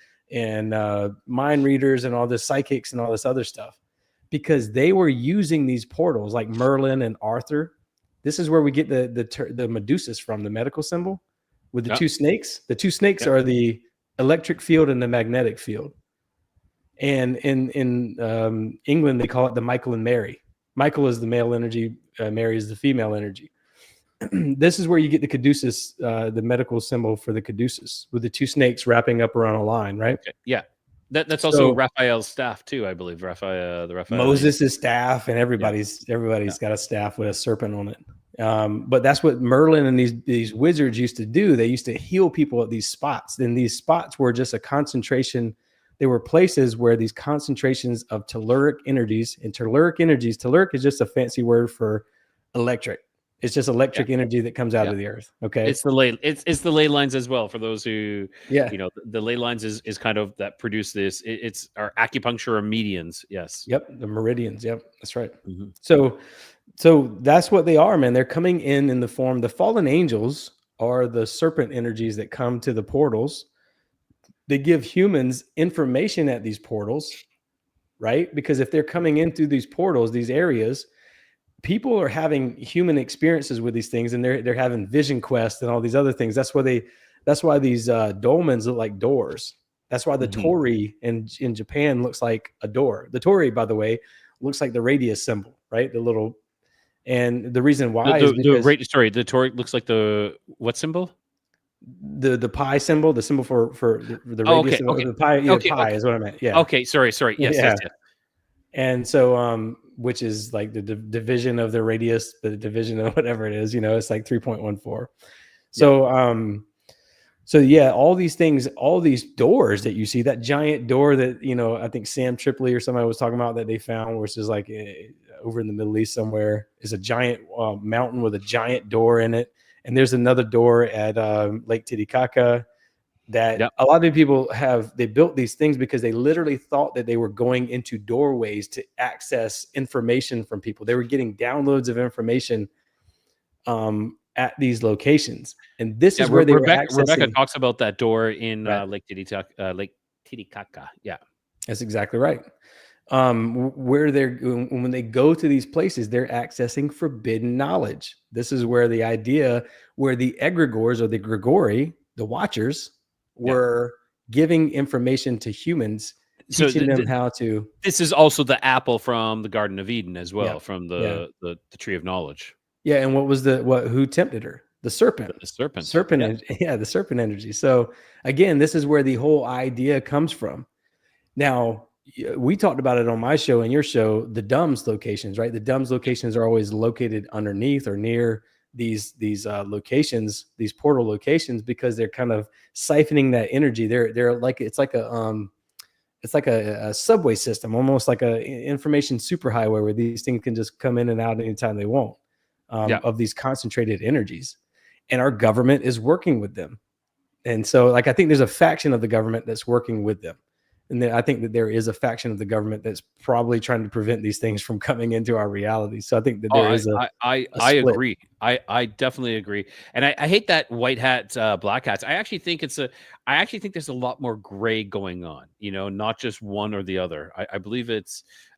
mind readers and all this psychics and all this other stuff, because they were using these portals like Merlin and Arthur. This is where we get the Medusas from, the medical symbol with the two snakes. The two snakes are the electric field and the magnetic field. And in England, they call it the Michael and Mary. Michael is the male energy. Mary is the female energy. This is where you get the caduceus, the medical symbol for the caduceus, with the two snakes wrapping up around a line, right? Okay. Yeah. That's also Raphael's staff too, I believe. Raphael. Moses' staff, and everybody's got a staff with a serpent on it. But that's what Merlin and these wizards used to do. They used to heal people at these spots. And these spots were just a concentration. They were places where these concentrations of telluric energies, telluric is just a fancy word for electric. It's just electric energy that comes out of the earth. Okay. It's the ley lines as well. For those who, the ley lines is kind of that produce this. It's our acupuncture or medians. Yes. Yep. The meridians. Yep. That's right. Mm-hmm. So that's what they are, man. They're coming in the form. The fallen angels are the serpent energies that come to the portals. They give humans information at these portals, right? Because if they're coming in through these portals, these areas, people are having human experiences with these things, and they're having vision quests and all these other things. That's why these dolmens look like doors. That's why the Torii in Japan looks like a door. The Torii, by the way, looks like the radius symbol, right? The little, and the reason why is because the Torii looks like the what symbol? The pi symbol, the symbol for the radius. Okay. The pi, pi is what I meant. Yeah. Okay. Sorry. Yes. And so, which is like the division of the radius, the division of whatever it is, it's like 3.14. So, all these things, all these doors that you see, that giant door that, I think Sam Tripoli or somebody was talking about that they found, which is like over in the Middle East somewhere, is a giant mountain with a giant door in it. And there's another door at Lake Titicaca that Yep. a lot of people they built these things because they literally thought that they were going into doorways to access information from people. They were getting downloads of information at these locations. And this is where they were accessing. Rebecca talks about that door in Right. Lake Titicaca. Yeah. That's exactly right. Where when they go to these places, they're accessing forbidden knowledge. This is where the idea, where the egregores or the Grigori, the watchers, were giving information to humans, teaching them how to. This is also the apple from the Garden of Eden as well, from the tree of knowledge. Yeah, and who tempted her? The serpent. The serpent. The serpent energy. So again, this is where the whole idea comes from. Now, we talked about it on my show and your show, the DUMS locations, right? The DUMS locations are always located underneath or near these locations, these portal locations, because they're kind of siphoning that energy. They're like, it's like a subway system, almost like a information superhighway where these things can just come in and out anytime they want, of these concentrated energies. And our government is working with them. And so I think there's a faction of the government that's working with them. And then I think that there is a faction of the government that's probably trying to prevent these things from coming into our reality. So I think that there is I agree. I definitely agree. And I hate that white hats, black hats. I actually think there's a lot more gray going on, not just one or the other. I believe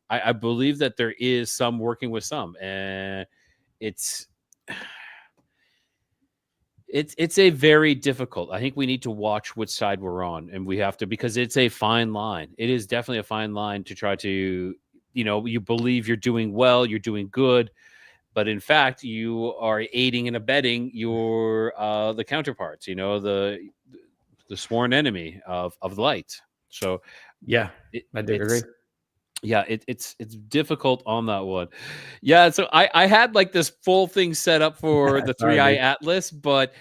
I believe that there is some working with some, and it's a very difficult. I think we need to watch which side we're on, and we have to, because it's a fine line. It is definitely a fine line to try to, you believe you're doing well, you're doing good, but in fact you are aiding and abetting your the counterparts, the sworn enemy of the light. So I do agree. Yeah, it's difficult on that one. Yeah, so I had like this full thing set up for the 3i Atlas, but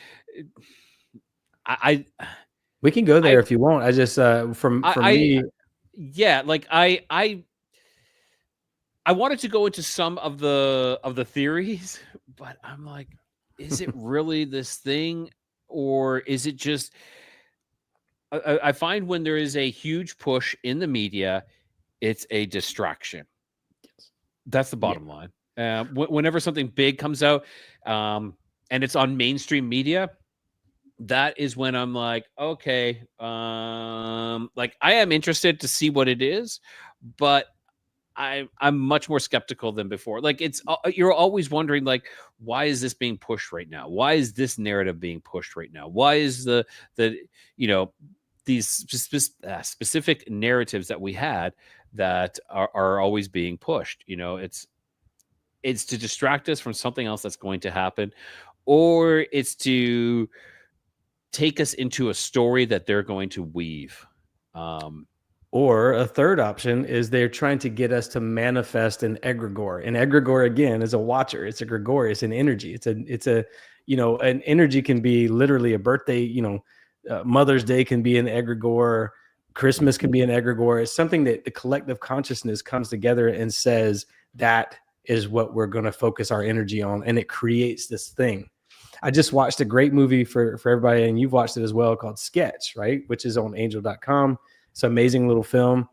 we can go there if you want. I just me, yeah, like I wanted to go into some of the theories, but I'm like, is it really this thing, or is it just? I find when there is a huge push in the media, it's a distraction. Yes. That's the bottom line. Whenever something big comes out, and it's on mainstream media, that is when I'm like, okay, like I am interested to see what it is, but I'm much more skeptical than before. Like you're always wondering, like, why is this being pushed right now? Why is this narrative being pushed right now? Why is these specific narratives that we had that are always being pushed? It's to distract us from something else that's going to happen, or it's to take us into a story that they're going to weave. Or a third option is they're trying to get us to manifest an egregore. An egregore, again, is a watcher. It's a gregorious, an energy. It's a an energy can be literally a birthday. Mother's Day can be an egregore. Christmas can be an egregore. It's something that the collective consciousness comes together and says that is what we're going to focus our energy on, and it creates this thing. I just watched a great movie for everybody, and you've watched it as well, called Sketch, right? Which is on angel.com. It's an amazing little film.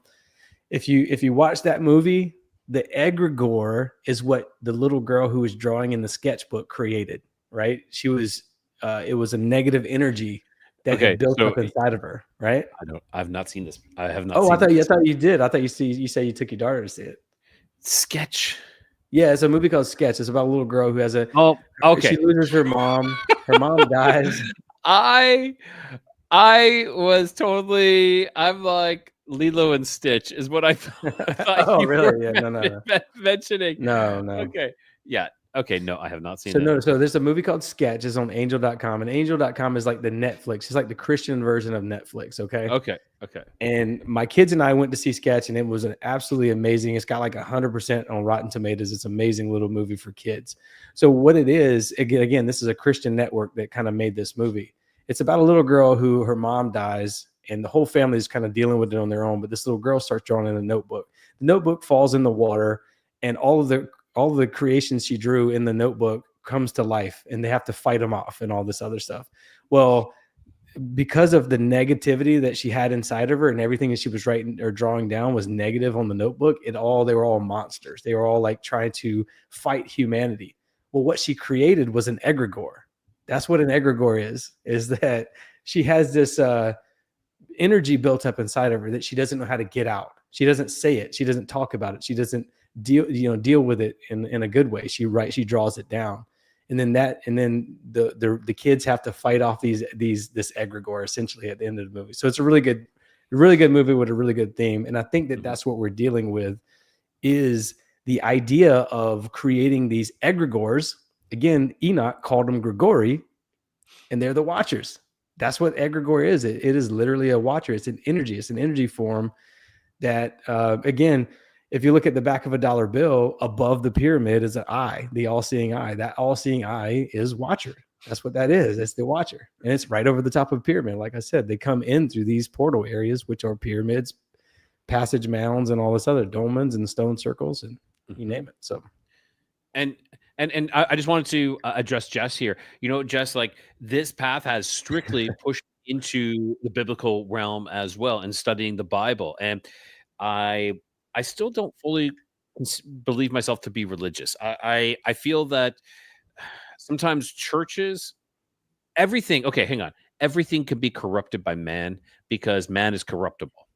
If you watch that movie, the egregore is what the little girl who was drawing in the sketchbook created, right? She was it was a negative energy that had built up inside of her, right? I've not seen this. I have not. Oh, seen I thought you did. I thought you say you took your daughter to see it. Sketch. Yeah, it's a movie called Sketch. It's about a little girl who has she loses her mom. Her mom dies. I was totally. I'm like Lilo and Stitch is what I thought. Oh, really? Yeah, no. Mentioning. No. Okay. Yeah. Okay. No, I have not seen it. So there's a movie called Sketch. It's on angel.com, and angel.com is like the Netflix. It's like the Christian version of Netflix. Okay. And my kids and I went to see Sketch, and it was an absolutely amazing. It's got like 100% on Rotten Tomatoes. It's an amazing little movie for kids. So what it is, again, this is a Christian network that kind of made this movie. It's about a little girl who her mom dies, and the whole family is kind of dealing with it on their own. But this little girl starts drawing in a notebook. The notebook falls in the water, and all of the creations she drew in the notebook comes to life and they have to fight him off and all this other stuff. Well, because of the negativity that she had inside of her and everything that she was writing or drawing down was negative on the notebook, they were all monsters. They were all like trying to fight humanity. Well, what she created was an egregore. That's what an egregore is that she has this energy built up inside of her that she doesn't know how to get out. She doesn't say it. She doesn't talk about it. She doesn't deal with it in a good way. She draws it down. And then the kids have to fight off this egregore essentially at the end of the movie. So it's a really good movie with a really good theme. And I think that that's what we're dealing with is the idea of creating these egregores. Again, Enoch called them Grigori, and they're the watchers. That's what egregore is. It is literally a watcher. It's an energy. It's an energy form that, again, if you look at the back of a dollar bill, above the pyramid is an eye, the all-seeing eye. That all-seeing eye is watcher. That's what that is. It's the watcher. And it's right over the top of a pyramid. Like I said, they come in through these portal areas, which are pyramids, passage mounds, and all this other dolmens and stone circles, and you name it. So, and I just wanted to address Jess here. Jess, like this path has strictly pushed into the biblical realm as well and studying the Bible. And I still don't fully believe myself to be religious. I feel that sometimes churches, everything can be corrupted by man because man is corruptible.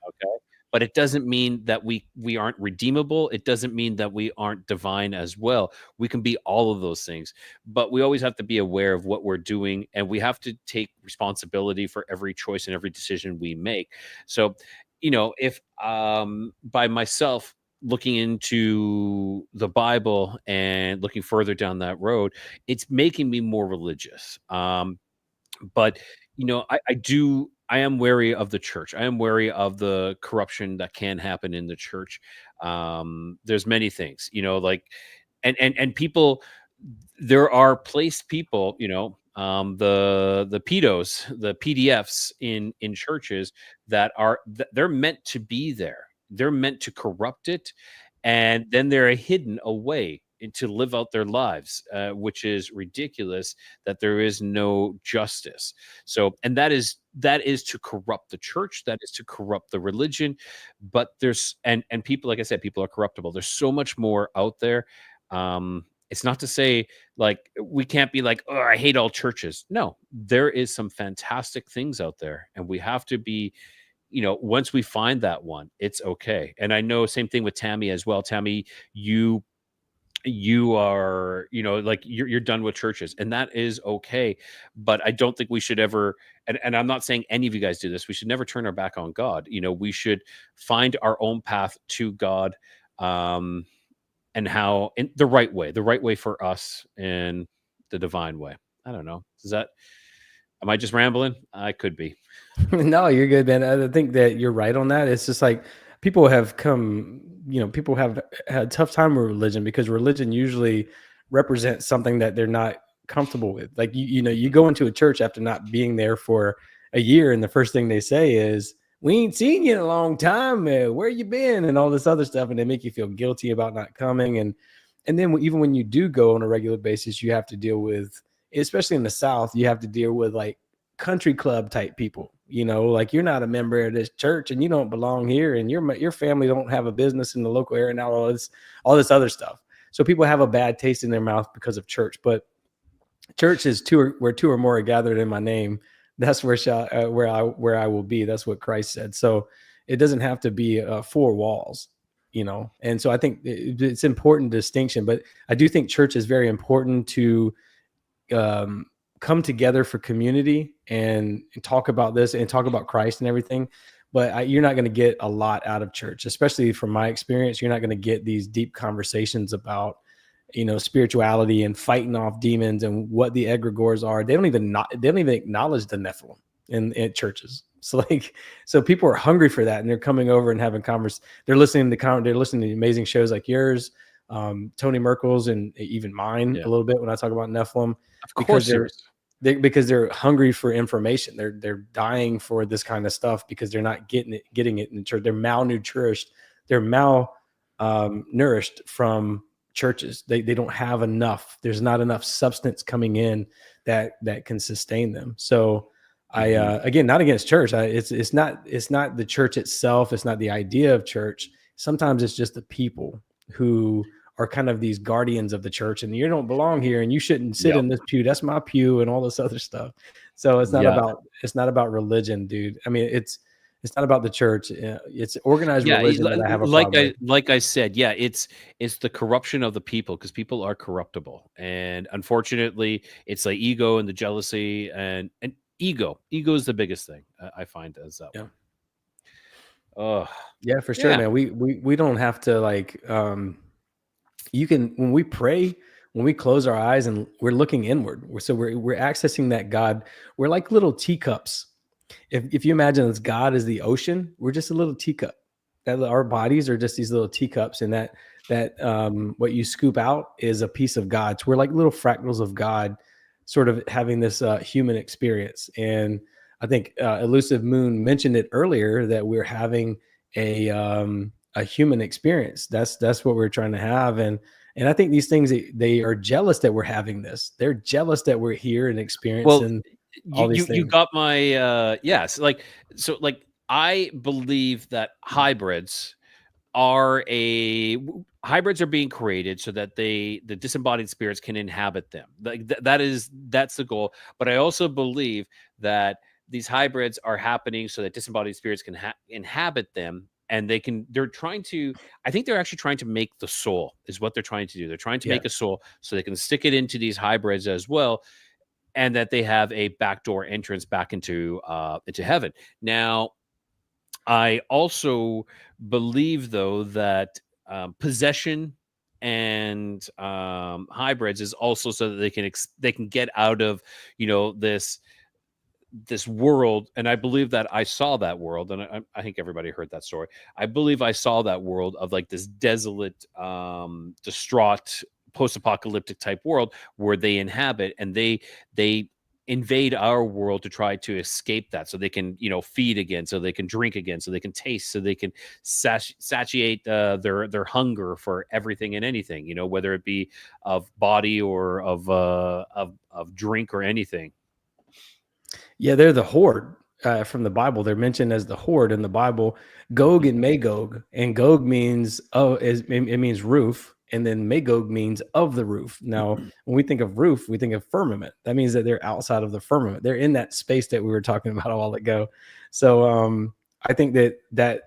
Okay. But it doesn't mean that we aren't redeemable. It doesn't mean that we aren't divine as well. We can be all of those things, but we always have to be aware of what we're doing, and we have to take responsibility for every choice and every decision we make. So, if by myself looking into the Bible and looking further down that road, it's making me more religious. But I am wary of the church. I am wary of the corruption that can happen in the church. There's many things, and people, there are placed people, the pedos, the PDFs in churches they're meant to be there. They're meant to corrupt it, and then they're hidden away to live out their lives, which is ridiculous. That there is no justice. So, and that is to corrupt the church. That is to corrupt the religion. But there's and people, like I said, people are corruptible. There's so much more out there. It's not to say like we can't be like, oh, I hate all churches. No, there is some fantastic things out there, and we have to be, once we find that one, it's okay. And I know same thing with Tammy as well. Tammy, you are, like you're done with churches, and that is okay. But I don't think we should ever, and I'm not saying any of you guys do this, we should never turn our back on God. We should find our own path to God. And how in the right way for us in the divine way. I don't know. Am I just rambling? I could be. No, you're good, man. I think that you're right on that. It's just like people have had a tough time with religion because religion usually represents something that they're not comfortable with. Like, you go into a church after not being there for a year, and the first thing they say is, we ain't seen you in a long time. Where you been? And all this other stuff. And they make you feel guilty about not coming. And then even when you do go on a regular basis, you have to deal with, especially in the South, you have to deal with like country club type people, like you're not a member of this church and you don't belong here. And your family don't have a business in the local area now, all this other stuff. So people have a bad taste in their mouth because of church. But church is where two or more are gathered in my name. That's where I will be. That's what Christ said. So it doesn't have to be 4 walls, And so I think it's important distinction. But I do think church is very important to come together for community and talk about this and talk about Christ and everything. But you're not going to get a lot out of church, especially from my experience. You're not going to get these deep conversations about spirituality and fighting off demons and what the egregores are. They don't even acknowledge the Nephilim in churches. So people are hungry for that, and they're coming over and having conversations. They're listening to amazing shows like yours, Tony Merkel's, and even mine a little bit when I talk about Nephilim. Of course, because they're hungry for information. They're dying for this kind of stuff because they're not getting it in church. They're malnourished. They're malnourished from churches. They don't have enough. There's not enough substance coming in that can sustain them. So I again, not against church. It's not the church itself. It's not the idea of church. Sometimes it's just the people who are kind of these guardians of the church, and you don't belong here, and you shouldn't sit in this pew. That's my pew, and all this other stuff. So it's not about religion, dude. I mean, it's not about the church. It's organized religion that I have a problem with. Like I said, it's the corruption of the people, because people are corruptible, and unfortunately, it's like ego and the jealousy and ego. Ego is the biggest thing I find as that. Yeah, for sure, man. We don't have to like. You can, when we pray, when we close our eyes and we're looking inward, so we're accessing that God. We're like little teacups. If you imagine this God is the ocean, we're just a little teacup. That our bodies are just these little teacups, and that what you scoop out is a piece of God. So we're like little fractals of God, sort of having this human experience. And I think Elusive Moon mentioned it earlier that we're having a human experience. That's what we're trying to have. And I think these things, they are jealous that we're having this. They're jealous that we're here and experiencing all these things. You got my yes. So I believe that hybrids are being created so that the disembodied spirits can inhabit them. That's the goal. But I also believe that these hybrids are happening so that disembodied spirits can inhabit them. And I think they're actually trying to make the soul is what they're trying to do. They're trying to make a soul so they can stick it into these hybrids as well, and that they have a backdoor entrance back into heaven. Now, I also believe, though, that possession and hybrids is also so that they can get out of this world. And I believe that I saw that world, and I think everybody heard that story. I believe I saw that world of like this desolate, distraught, post-apocalyptic type world where they inhabit, and they invade our world to try to escape that, so they can feed again, so they can drink again, so they can taste, so they can satiate their hunger for everything and anything, whether it be of body or of drink or anything. Yeah, they're the horde from the Bible. They're mentioned as the horde in the Bible. Gog and Magog, and Gog means it means roof, and then Magog means of the roof. Now, when we think of roof, we think of firmament. That means that they're outside of the firmament. They're in that space that we were talking about a while ago. So I think that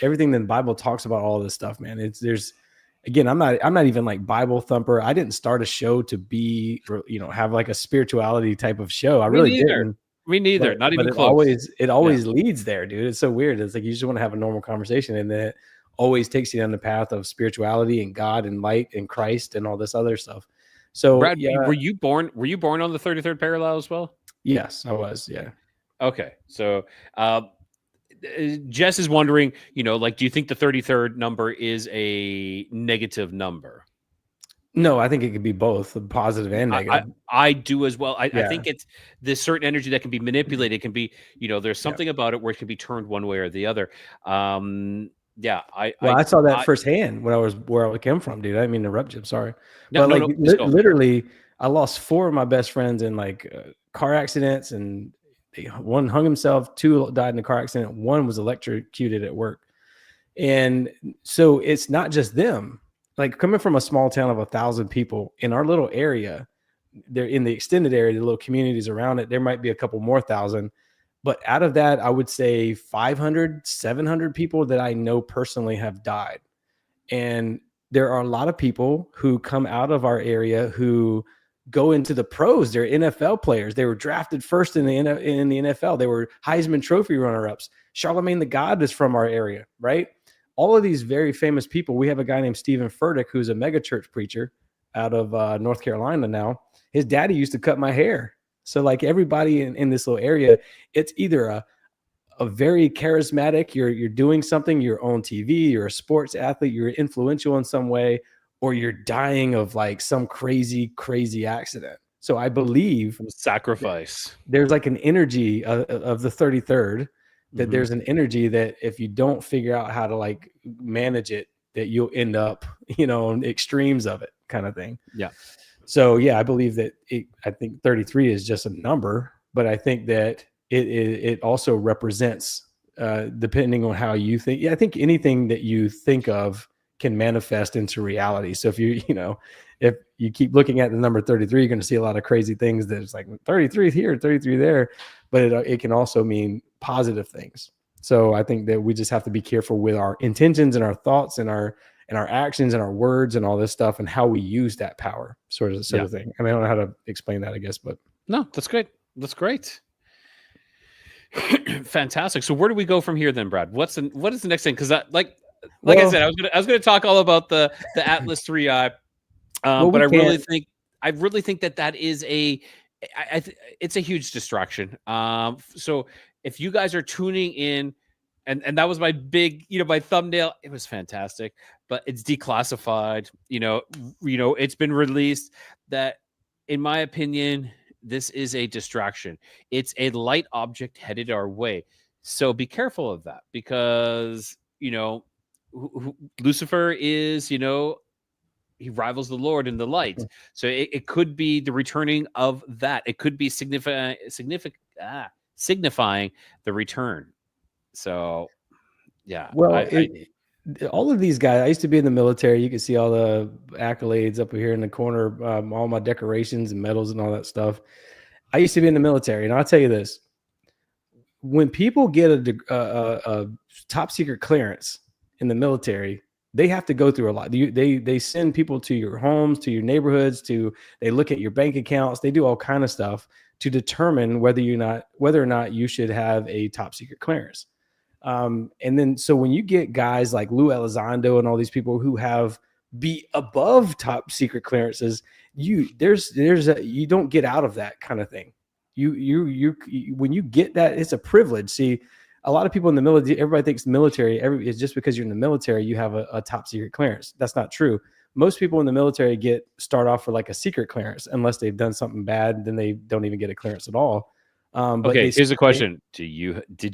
everything that the Bible talks about, all this stuff, man. Again, I'm not even like Bible thumper. I didn't start a show to be, have like a spirituality type of show. I really didn't. Me neither. Not even close. It always leads there, dude. It's so weird. It's like you just want to have a normal conversation, and then it always takes you down the path of spirituality and God and light and Christ and all this other stuff. So, Brad, were you born on the 33rd parallel as well? Yes, I was. Yeah. Okay. So, Jess is wondering, do you think the 33rd number is a negative number? No, I think it could be both positive and negative. I do as well. I think it's this certain energy that can be manipulated. It can be, there's something about it where it can be turned one way or the other. I saw that firsthand where I came from, dude. I didn't mean to interrupt you. I'm sorry. No, literally, I lost 4 of my best friends in like car accidents, and one hung himself, 2 died in a car accident, 1 was electrocuted at work. And so it's not just them. Like coming from a small town of 1,000 people in our little area, they're in the extended area, the little communities around it, there might be a couple more thousand. But out of that, I would say 500, 700 people that I know personally have died. And there are a lot of people who come out of our area who go into the pros. They're NFL players. They were drafted first in the NFL. They were Heisman Trophy runner-ups. Charlemagne the God is from our area, right? All of these very famous people. We have a guy named Stephen Furtick, who's a mega church preacher out of North Carolina now. His daddy used to cut my hair. So like everybody in this little area, it's either a very charismatic, you're doing something, you're on TV, you're a sports athlete, you're influential in some way, or you're dying of like some crazy accident. So I believe sacrifice. There's like an energy of the 33rd, that there's an energy that if you don't figure out how to like manage it, that you'll end up, on extremes of it kind of thing. Yeah. So yeah, I believe that I think 33 is just a number, but I think that it also represents, depending on how you think. Yeah, I think anything that you think of can manifest into reality. So if if you keep looking at the number 33, you're going to see a lot of crazy things that's like 33 here, 33 there, but it can also mean positive things. So I think that we just have to be careful with our intentions and our thoughts and our actions and our words and all this stuff and how we use that power sort of thing. I mean, I don't know how to explain that, I guess, but no, that's great. That's great. Fantastic. So where do we go from here then, Brad? What is the next thing? Because I said, I was gonna talk all about the Atlas 3i, but I really think that is it's a huge distraction. So if you guys are tuning in, and that was my big, my thumbnail, it was fantastic, but it's declassified. It's been released. That, in my opinion, this is a distraction. It's a light object headed our way. So be careful of that, because Lucifer is, he rivals the Lord in the light. So it could be the returning of that. It could be signifying the return. So, yeah. Well, all of these guys, I used to be in the military. You can see all the accolades up here in the corner, all my decorations and medals and all that stuff. I used to be in the military, and I'll tell you this: when people get a top secret clearance in the military, they have to go through a lot. They send people to your homes, to your neighborhoods, they look at your bank accounts, they do all kind of stuff to determine whether or not you should have a top secret clearance. And then, so when you get guys like Lou Elizondo and all these people who be above top secret clearances, you don't get out of that kind of thing. You when you get that, it's a privilege. See, a lot of people in the military, everybody thinks the military, it's just because you're in the military, you have a top secret clearance. That's not true. Most people in the military start off with like a secret clearance, unless they've done something bad, then they don't even get a clearance at all. But here's a question. Did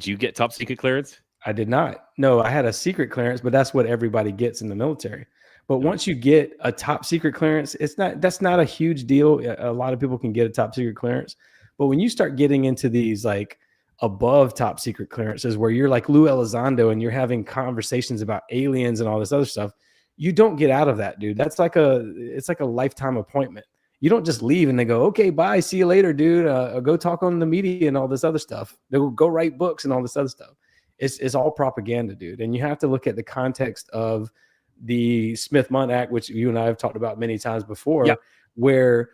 you get top secret clearance? I did not. No, I had a secret clearance, but that's what everybody gets in the military. But once you get a top secret clearance, that's not a huge deal. A lot of people can get a top secret clearance. But when you start getting into these like above top secret clearances, where you're like Lou Elizondo and you're having conversations about aliens and all this other stuff, you don't get out of that, dude. It's like a lifetime appointment. You don't just leave and they go, okay, bye, see you later, dude. Go talk on the media and all this other stuff. They'll go write books and all this other stuff. It's all propaganda, dude. And you have to look at the context of the Smith-Mundt Act, which you and I have talked about many times before, where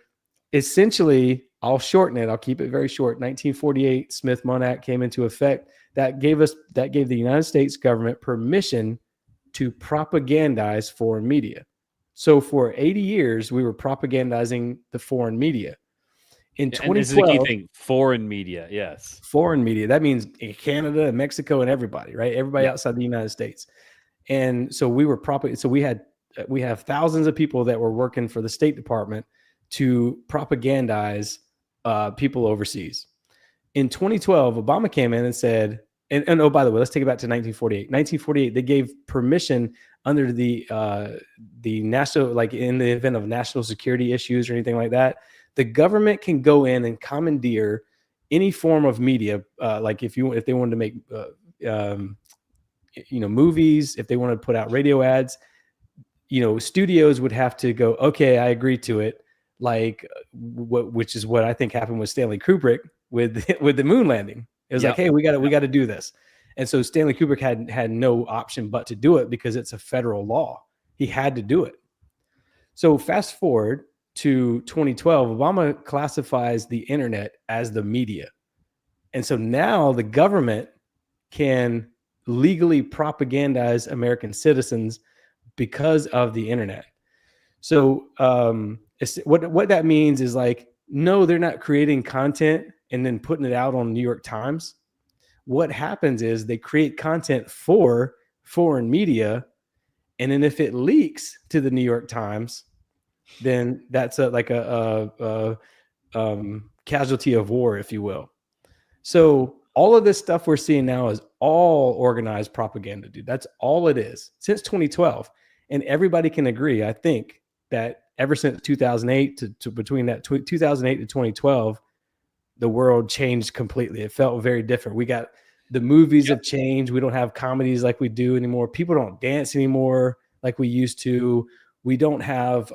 essentially, I'll shorten it. I'll keep it very short. 1948 Smith-Mundt Act came into effect. That gave the United States government permission to propagandize foreign media. So for 80 years, we were propagandizing the foreign media. In 2012, this is a key thing, foreign media, yes. Foreign media. That means Canada, Mexico, and everybody, right? Everybody outside the United States. And so we were so we have thousands of people that were working for the State Department to propagandize people overseas. In 2012, Obama came in and said, and oh, by the way, let's take it back to 1948. 1948, they gave permission under the national, like in the event of national security issues or anything like that, the government can go in and commandeer any form of media, like if they wanted to make movies, if they wanted to put out radio ads, studios would have to go, okay, I agree to it. Like which is what I think happened with Stanley Kubrick with the moon landing. It was like, hey, we got to do this. And so Stanley Kubrick had no option but to do it because it's a federal law. He had to do it. So fast forward to 2012, Obama classifies the internet as the media. And so now the government can legally propagandize American citizens because of the internet. So what that means is like, no, they're not creating content and then putting it out on New York Times. What happens is they create content for foreign media. And then if it leaks to the New York Times, then that's a casualty of war, if you will. So all of this stuff we're seeing now is all organized propaganda, dude. That's all it is since 2012. And everybody can agree, I think, that ever since 2008 to between that 2008 to 2012, the world changed completely. It felt very different. We got the movies have changed. We don't have comedies like we do anymore. People don't dance anymore like we used to. We don't have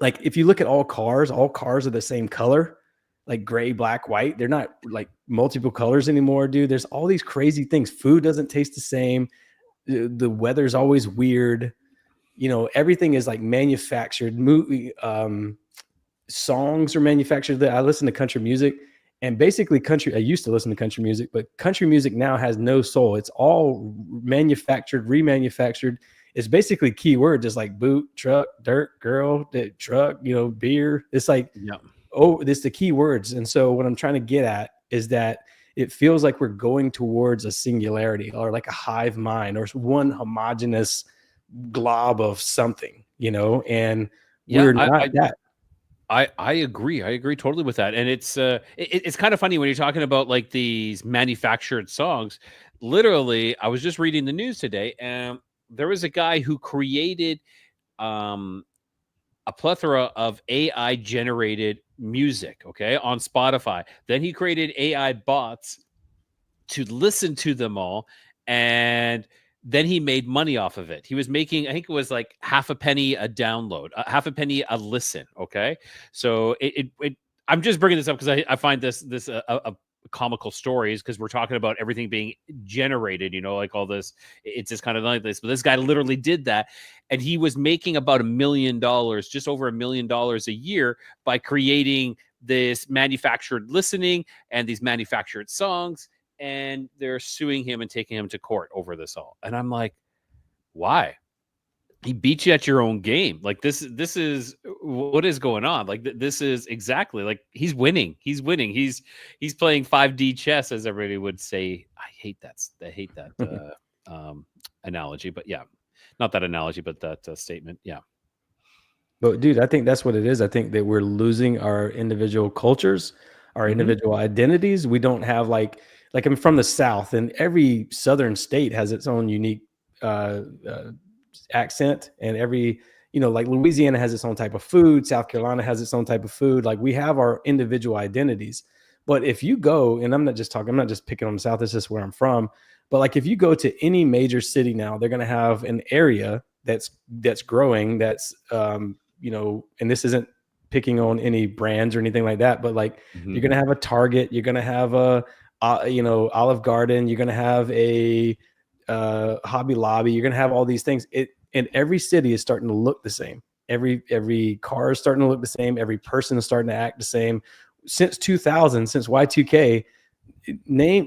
like if you look at all cars are the same color, like gray, black, white. They're not like multiple colors anymore, dude. There's all these crazy things. Food doesn't taste the same. The weather's always weird. You know, everything is like manufactured. Songs are manufactured. I listen to country music, and basically I used to listen to country music, but country music now has no soul. It's all manufactured, remanufactured. It's basically keyword, just like boot, truck, dirt, girl, truck, you know, beer. It's like, it's the keywords. And so what I'm trying to get at is that it feels like we're going towards a singularity or like a hive mind or one homogenous glob of something, you know, and we're not that. I agree. I agree totally with that. And it's kind of funny when you're talking about like these manufactured songs. Literally, I was just reading the news today, and there was a guy who created a plethora of AI generated music, okay, on Spotify. Then he created AI bots to listen to them all, and then he made money off of it. He was making, I think it was like half a penny a download, half a penny a listen. Okay, so I'm just bringing this up because I find this a comical stories because we're talking about everything being generated. You know, like all this. It's just kind of like this. But this guy literally did that, and he was making about $1 million, just over $1 million a year by creating this manufactured listening and these manufactured songs. And they're suing him and taking him to court over this all. And I'm like, why? He beat you at your own game. Like this is what is going on. Like this is exactly like he's winning. He's winning. He's playing 5D chess, as everybody would say. I hate that analogy, but yeah, not that analogy, but that statement. Yeah. But dude, I think that's what it is. I think that we're losing our individual cultures, our individual identities. We don't have like I'm from the South, and every Southern state has its own unique accent, and every, you know, like Louisiana has its own type of food. South Carolina has its own type of food. Like we have our individual identities. But if you go, and I'm not just picking on the South, it's just where I'm from. But like if you go to any major city now, they're going to have an area that's growing. That's, you know, and this isn't picking on any brands or anything like that, but like you're going to have a Target, you're going to have a, you know, Olive Garden, you're going to have a Hobby Lobby, you're going to have all these things. And every city is starting to look the same. Every car is starting to look the same. Every person is starting to act the same. Since 2000, since Y2K,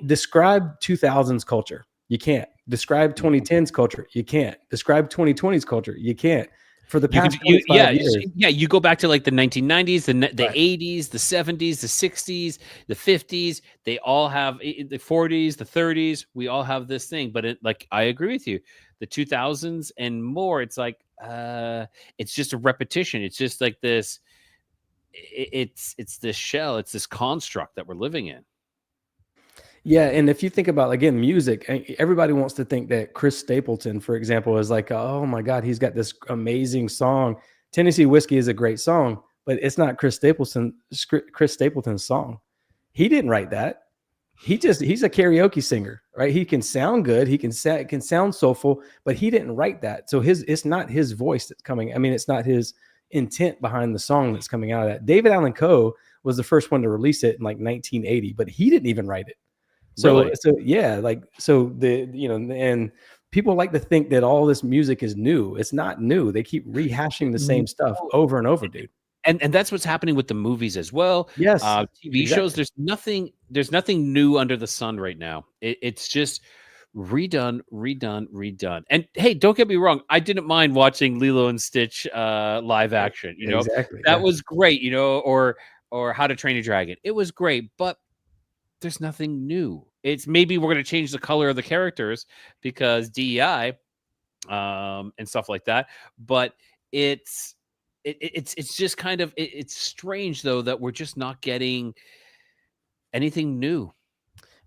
describe 2000s culture. You can't. Describe 2010s culture. You can't. Describe 2020s culture. You can't. For the past 25 years. Yeah, you go back to like the 1990s, the 80s, the 70s, the 60s, the 50s. They all have the 40s, the 30s. We all have this thing. But like I agree with you. The 2000s and more, it's like it's just a repetition. It's just like this. It's this shell. It's this construct that we're living in. Yeah, and if you think about, again, music, everybody wants to think that Chris Stapleton, for example, is like, oh my God, he's got this amazing song. Tennessee Whiskey is a great song, but it's not Chris Stapleton's song. He didn't write that. He's a karaoke singer, right? He can sound good. He can sound soulful, but he didn't write that. So it's not his voice that's coming. I mean, it's not his intent behind the song that's coming out of that. David Allan Coe was the first one to release it in like 1980, but he didn't even write it. So, really? And people like to think that all this music is new. It's not new. They keep rehashing the same stuff over and over, dude. And that's what's happening with the movies as well. Yes, TV shows. There's nothing new under the sun right now. It's just redone. And hey, don't get me wrong. I didn't mind watching Lilo and Stitch live action. You know, that was great. You know, or How to Train a Dragon. It was great, but there's nothing new. It's maybe we're going to change the color of the characters because DEI and stuff like that. But it's just kind of it's strange though that we're just not getting anything new.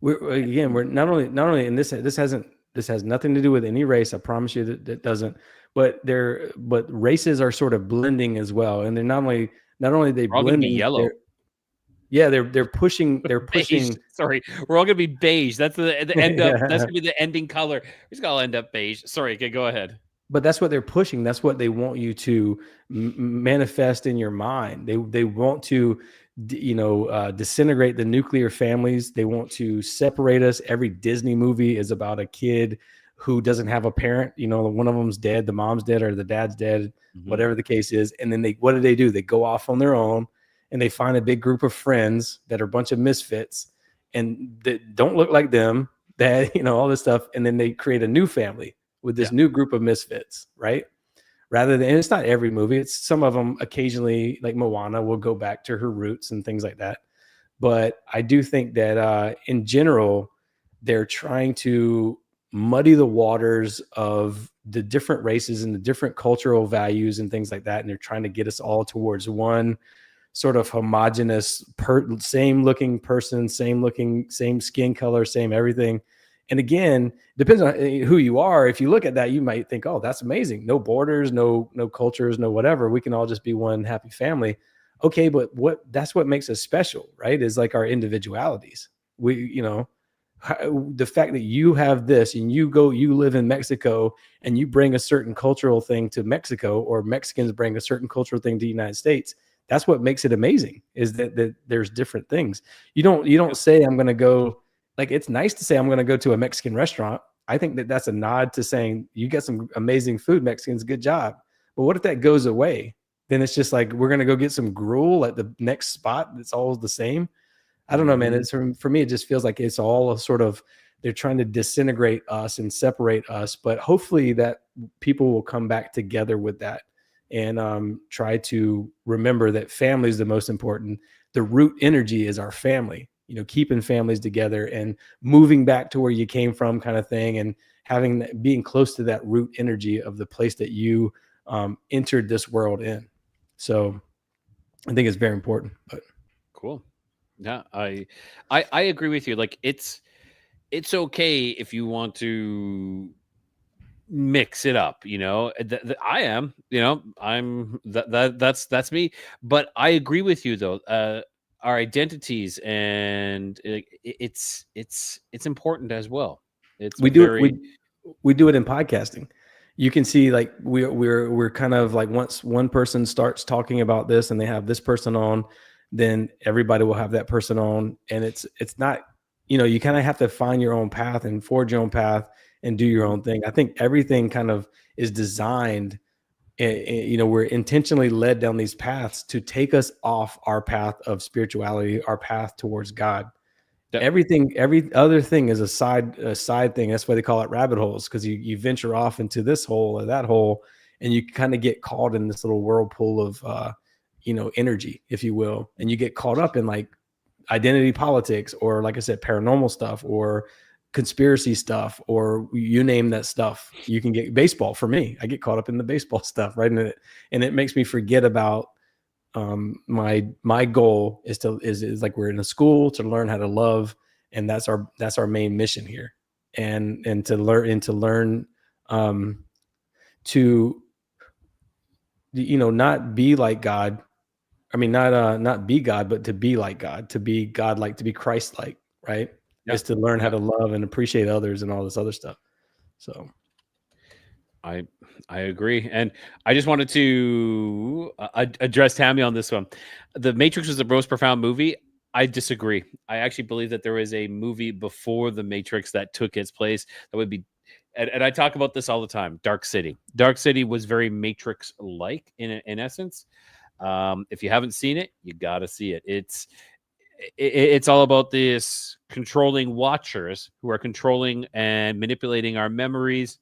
We're not only, and this has nothing to do with any race. I promise you that it doesn't. but races are sort of blending as well, and they're not only they We're all gonna be blending, yellow. they're pushing Beige. Sorry, we're all gonna be beige. That's the end up. That's gonna be the ending color. We're just gonna end up beige. Sorry, okay, go ahead. But that's what they're pushing. That's what they want you to manifest in your mind. They want to, disintegrate the nuclear families. They want to separate us. Every Disney movie is about a kid who doesn't have a parent. One of them's dead, the mom's dead, or the dad's dead, whatever the case is. And then what do? They go off on their own, and they find a big group of friends that are a bunch of misfits and that don't look like them. That all this stuff, and then they create a new family with this new group of misfits, right? Rather than, and it's not every movie, it's some of them occasionally, like Moana will go back to her roots and things like that. But I do think that in general, they're trying to muddy the waters of the different races and the different cultural values and things like that. And they're trying to get us all towards one sort of homogenous, same looking person, same skin color, same everything. And again, depends on who you are. If you look at that, you might think, oh, that's amazing. No borders, no cultures, no whatever. We can all just be one happy family. Okay, but that's what makes us special, right? Is like our individualities. The fact that you have this and you live in Mexico and you bring a certain cultural thing to Mexico, or Mexicans bring a certain cultural thing to the United States. That's what makes it amazing, is that there's different things. You don't say, I'm going to go. Like, it's nice to say I'm going to go to a Mexican restaurant. I think that that's a nod to saying you get some amazing food, Mexicans, good job. But what if that goes away? Then it's just like, we're going to go get some gruel at the next spot that's all the same. I don't know, man. It's for me, it just feels like it's all a sort of, they're trying to disintegrate us and separate us. But hopefully that people will come back together with that and try to remember that family is the most important. The root energy is our family. Keeping families together and moving back to where you came from, kind of thing, and being close to that root energy of the place that you entered this world in. So I think it's very important. But cool. Yeah, I agree with you. Like, it's okay if you want to mix it up, I am, I'm that's me. But I agree with you though. Our identities, and it's important as well. We do it in podcasting. You can see, like, we're kind of like, once one person starts talking about this and they have this person on, then everybody will have that person on. And it's not, you kind of have to find your own path and forge your own path and do your own thing. I think everything kind of is designed. We're intentionally led down these paths to take us off our path of spirituality, our path towards God. Yep. Every other thing is a side thing. That's why they call it rabbit holes, because you venture off into this hole or that hole, and you kind of get caught in this little whirlpool of energy, if you will, and you get caught up in like identity politics, or, like I said, paranormal stuff, or conspiracy stuff, or you name that stuff. You can get baseball. For me, I get caught up in the baseball stuff, right? And it makes me forget about my goal is like, we're in a school to learn how to love, and that's our main mission here, and to learn to not be like God. I mean, not be God, but to be like God, to be God-like, to be Christ-like, right? Yeah. Is to learn how to love and appreciate others and all this other stuff. So I agree. And I just wanted to address Tammy on this one. The Matrix was the most profound movie. I disagree. I actually believe that there is a movie before the Matrix that took its place. That would be, and I talk about this all the time, Dark City. Dark City was very Matrix-like in essence. If you haven't seen it, you got to see it. It's all about this controlling watchers who are controlling and manipulating our memories,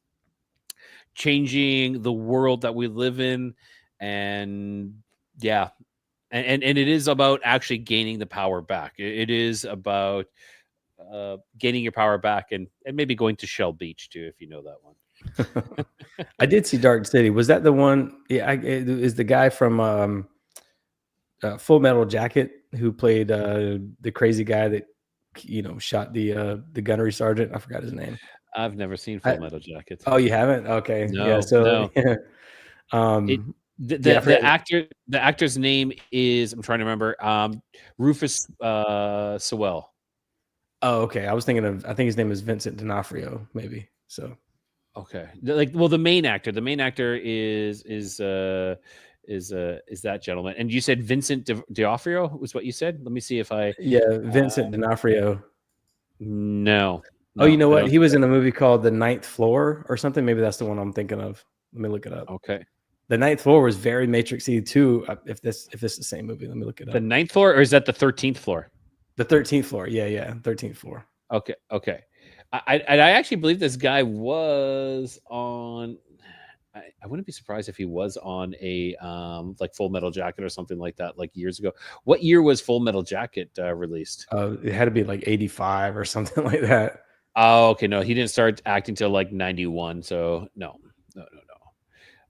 changing the world that we live in. And yeah, and it is about actually gaining the power back. It is about gaining your power back, and maybe going to Shell Beach too, if you know that one. I did see Dark City. Was that the one? Yeah, it is the guy from Full Metal Jacket who played the crazy guy that shot the gunnery sergeant. I forgot his name. I've never seen I, Full Metal Jacket. oh, you haven't? Okay, yeah. No, So, no. It the, yeah, I the forget. the actor's name is, I'm trying to remember, Rufus Sewell. Oh, okay. I think his name is Vincent D'Onofrio, maybe. So, Okay, the main actor is that gentleman. And you said Vincent D'Onofrio was what you said. Let me see if I yeah, Vincent D'Onofrio. no. Oh, you know I what? don't He see was that. in a movie called The Ninth Floor or something. Maybe that's the one I'm thinking of. Let me look it up. Okay, The Ninth Floor was very Matrixy too. If this is the same movie, let me look it the up. 9th floor, or is that the 13th floor? The 13th floor. Yeah, 13th floor. Okay. I actually believe this guy was on. I wouldn't be surprised if he was on a like Full Metal Jacket or something like that, like years ago. What year was Full Metal Jacket released? It had to be like 85 or something like that. Oh, okay. No, he didn't start acting till like 91. So no.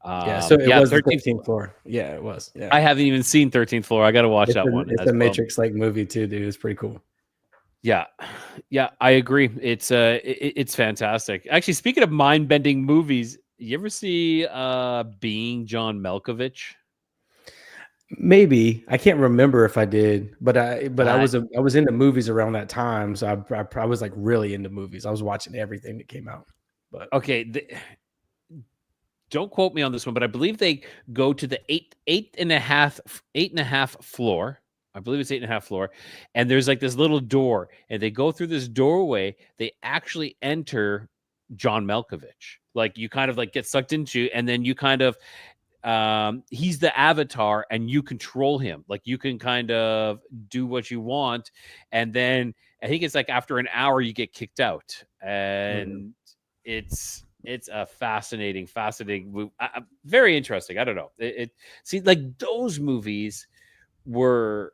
Yeah, so it Yeah, was the 13th 13th floor. Yeah, it was. Yeah, I haven't even seen 13th floor. I got to watch that one it's as a well. Matrix like movie too, dude. It's pretty cool. Yeah, I agree. It's fantastic. Actually, speaking of mind bending movies, you ever see Being John Malkovich? Maybe I can't remember if I did, but I Uh, was into movies around that time, so I was like really into movies. I was watching everything that came out. But okay, don't quote me on this one, but I believe they go to the eight and a half floor. I believe it's 8.5 floor, and there's like this little door, and they go through this doorway. They actually enter John Malkovich. Like you kind of like get sucked into, and then you kind of he's the avatar, and you control him. Like you can kind of do what you want, and then I think it's like after an hour you get kicked out, and it's a fascinating movie. Very interesting. I don't know. See, like those movies were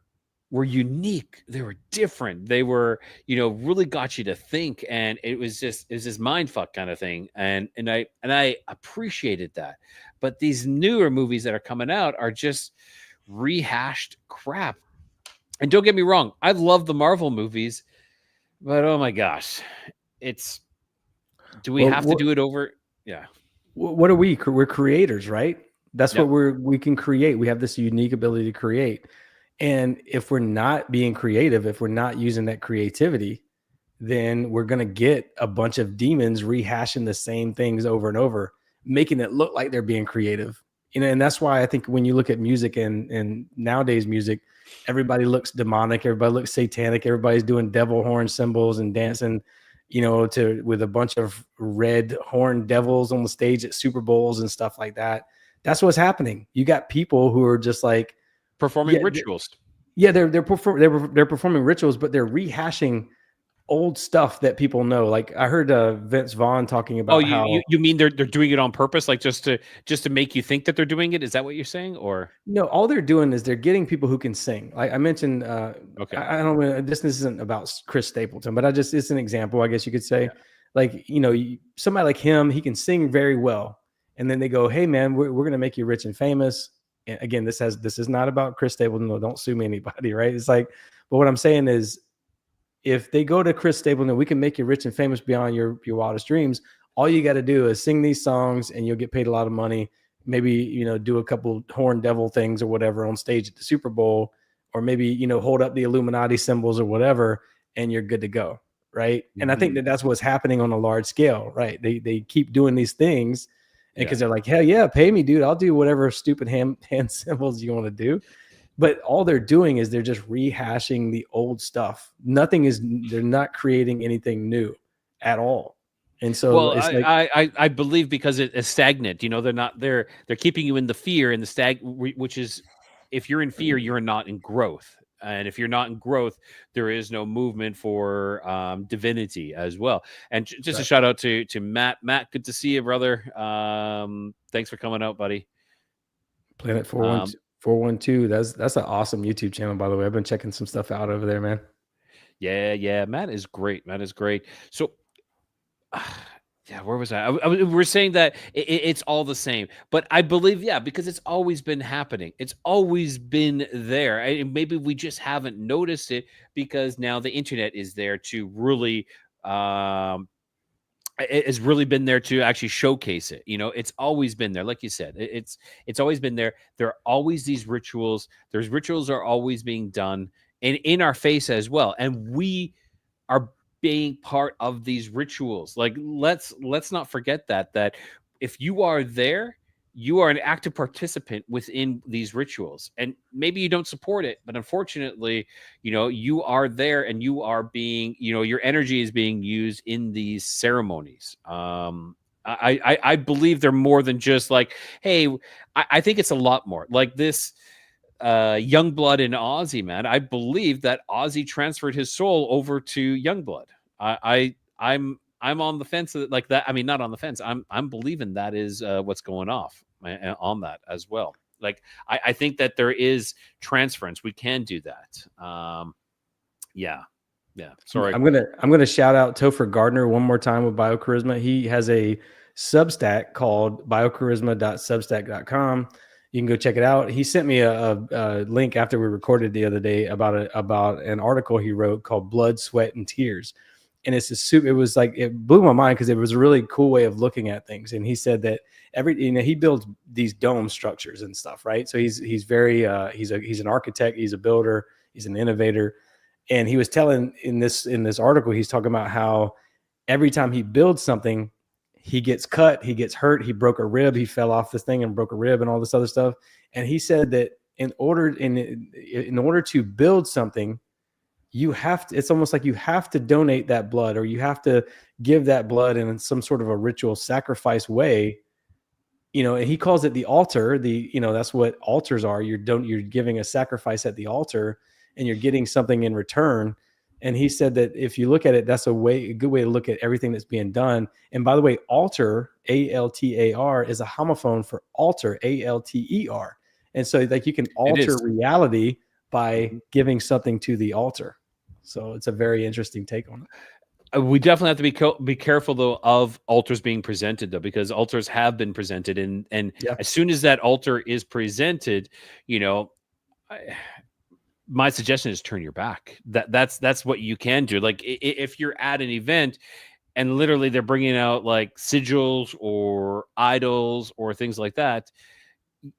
unique. They were different. They were, really got you to think, and it was this mind fuck kind of thing. And I appreciated that. But these newer movies that are coming out are just rehashed crap. And don't get me wrong, I love the Marvel movies, but oh my gosh, do we have to do it over? Yeah. What are we? We're creators, right? That's Yep. what we can create. We have this unique ability to create. And if we're not being creative, if we're not using that creativity, then we're going to get a bunch of demons rehashing the same things over and over, making it look like they're being creative. And that's why I think when you look at music and nowadays music, everybody looks demonic, everybody looks satanic, everybody's doing devil horn symbols and dancing, with a bunch of red horn devils on the stage at Super Bowls and stuff like that. That's what's happening. You got people who are just like performing rituals. They're performing rituals, but they're rehashing old stuff that people know. Like I heard Vince Vaughn talking about how you mean they're doing it on purpose, like just to make you think that they're doing it? Is that what you're saying? Or no, all they're doing is they're getting people who can sing. Like I mentioned, okay, I don't know. This isn't about Chris Stapleton, but it's an example, I guess you could say. Yeah. Like somebody like him, he can sing very well, and then they go, "Hey man, we're going to make you rich and famous." And again, this is not about Chris Stapleton. No, don't sue me, anybody, right? It's like, but what I'm saying is, if they go to Chris Stapleton, we can make you rich and famous beyond your wildest dreams. All you got to do is sing these songs, and you'll get paid a lot of money. Maybe do a couple horn devil things or whatever on stage at the Super Bowl, or maybe hold up the Illuminati symbols or whatever, and you're good to go, right? And I think that's what's happening on a large scale, right? They keep doing these things. And because they're like, hell yeah, pay me, dude. I'll do whatever stupid hand symbols you want to do. But all they're doing is they're just rehashing the old stuff. They're not creating anything new at all. And so it's I believe because it is stagnant. They're keeping you in the fear and the which is, if you're in fear, you're not in growth. And if you're not in growth, there is no movement for divinity as well. And just a shout out to Matt. Matt, good to see you, brother. Thanks for coming out, buddy. Planet 412. That's an awesome YouTube channel, by the way. I've been checking some stuff out over there, man. Yeah. Matt is great. So, where was I? We're saying that it's all the same, but I believe, because it's always been happening. It's always been there. Maybe we just haven't noticed it because now the internet is there to really has really been there to actually showcase it. It's always been there. Like you said, it's always been there. There are always these rituals. There's rituals are always being done and in our face as well. And we are being part of these rituals. Like let's not forget that if you are there, you are an active participant within these rituals. And maybe you don't support it, but unfortunately, you are there and you are being, your energy is being used in these ceremonies. I believe they're more than just like, hey, I think it's a lot more like this. Youngblood in Ozzy, man. I believe that Ozzy transferred his soul over to Youngblood. I'm on the fence like that. I mean, not on the fence. I'm believing that is what's going off on that as well. Like I think that there is transference. We can do that. Yeah. Sorry. I'm gonna shout out Topher Gardner one more time with BioCharisma. He has a Substack called biocharisma.substack.com. You can go check it out. He sent me a link after we recorded the other day about an article he wrote called Blood, Sweat, and Tears. And it was like, it blew my mind because it was a really cool way of looking at things. And he said that he builds these dome structures and stuff, right? So he's very, he's an architect, he's a builder, he's an innovator. And he was telling in this article, he's talking about how every time he builds something, he gets cut, he gets hurt, he broke a rib, he fell off this thing and broke a rib and all this other stuff. And he said that in order to build something, it's almost like you have to donate that blood, or you have to give that blood in some sort of a ritual sacrifice way. And he calls it the altar. That's what altars are. You're giving a sacrifice at the altar and you're getting something in return. And he said that if you look at it, that's a good way to look at everything that's being done. And by the way, altar, ALTAR, is a homophone for alter, ALTER. And so like you can alter reality by giving something to the altar. So it's a very interesting take on it. We definitely have to be careful though of altars being presented though, because altars have been presented, and as soon as that altar is presented, my suggestion is turn your back. That's what you can do. Like if you're at an event and literally they're bringing out like sigils or idols or things like that,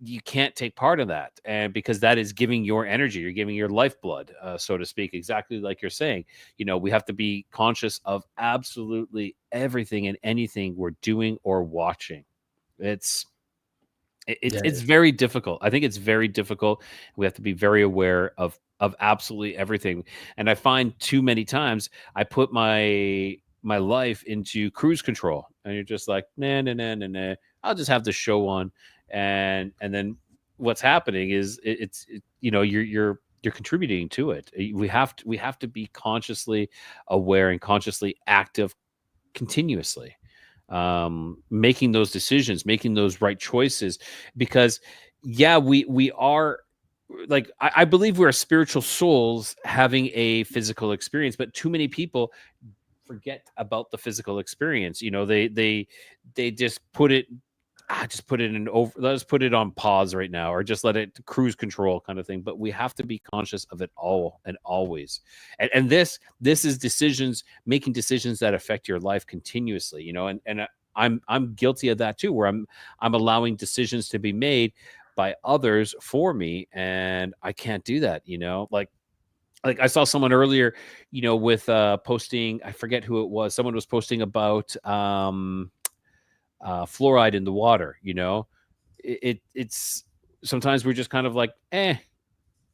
you can't take part in that. And because that is giving your energy, you're giving your lifeblood, so to speak, exactly like you're saying. We have to be conscious of absolutely everything and anything we're doing or watching. It's very difficult. I think it's very difficult. We have to be very aware of absolutely everything. And I find too many times I put my life into cruise control, and you're just like, nah. I'll just have the show on, and then what's happening is you're contributing to it. We have to be consciously aware and consciously active continuously. Making those decisions, making those right choices, because we are like, I believe we're spiritual souls having a physical experience, but too many people forget about the physical experience. They just put it let's put it on pause right now, or just let it cruise control kind of thing. But we have to be conscious of it all and always. And this is making decisions that affect your life continuously, and I'm guilty of that too, where I'm allowing decisions to be made by others for me, and I can't do that, like I saw someone earlier, with posting, I forget who it was. Someone was posting about fluoride in the water. It's sometimes we're just kind of like,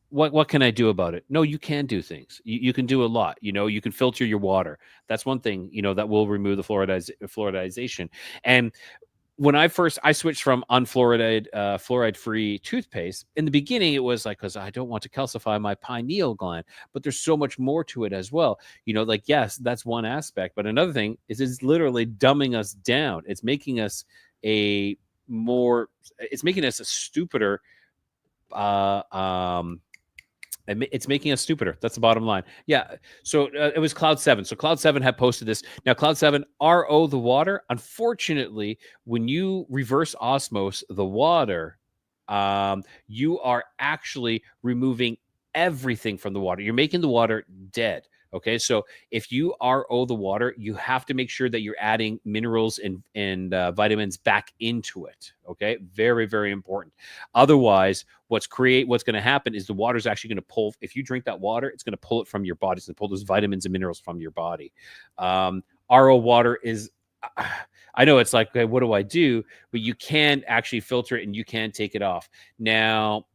what can I do about it? No, you can do things. You can do a lot. You can filter your water. That's one thing, that will remove the fluoridization. And when I switched from unfluoridated, fluoride-free toothpaste, in the beginning, it was like, because I don't want to calcify my pineal gland, but there's so much more to it as well. Yes, that's one aspect, but another thing is it's literally dumbing us down. It's making us a stupider, it's making us stupider. That's the bottom line. Yeah. So it was Cloud 7. So Cloud 7 had posted this. Now, Cloud 7, RO the water. Unfortunately, when you reverse osmose the water, you are actually removing everything from the water. You're making the water dead. Okay, so if you RO the water, you have to make sure that you're adding minerals and vitamins back into it. Okay, very, very important. Otherwise, what's going to happen is the water is actually going to pull. If you drink that water, it's going to pull it from your body. It's going to pull those vitamins and minerals from your body. RO water is. I know it's like, okay, what do I do? But you can actually filter it and you can take it off. Now,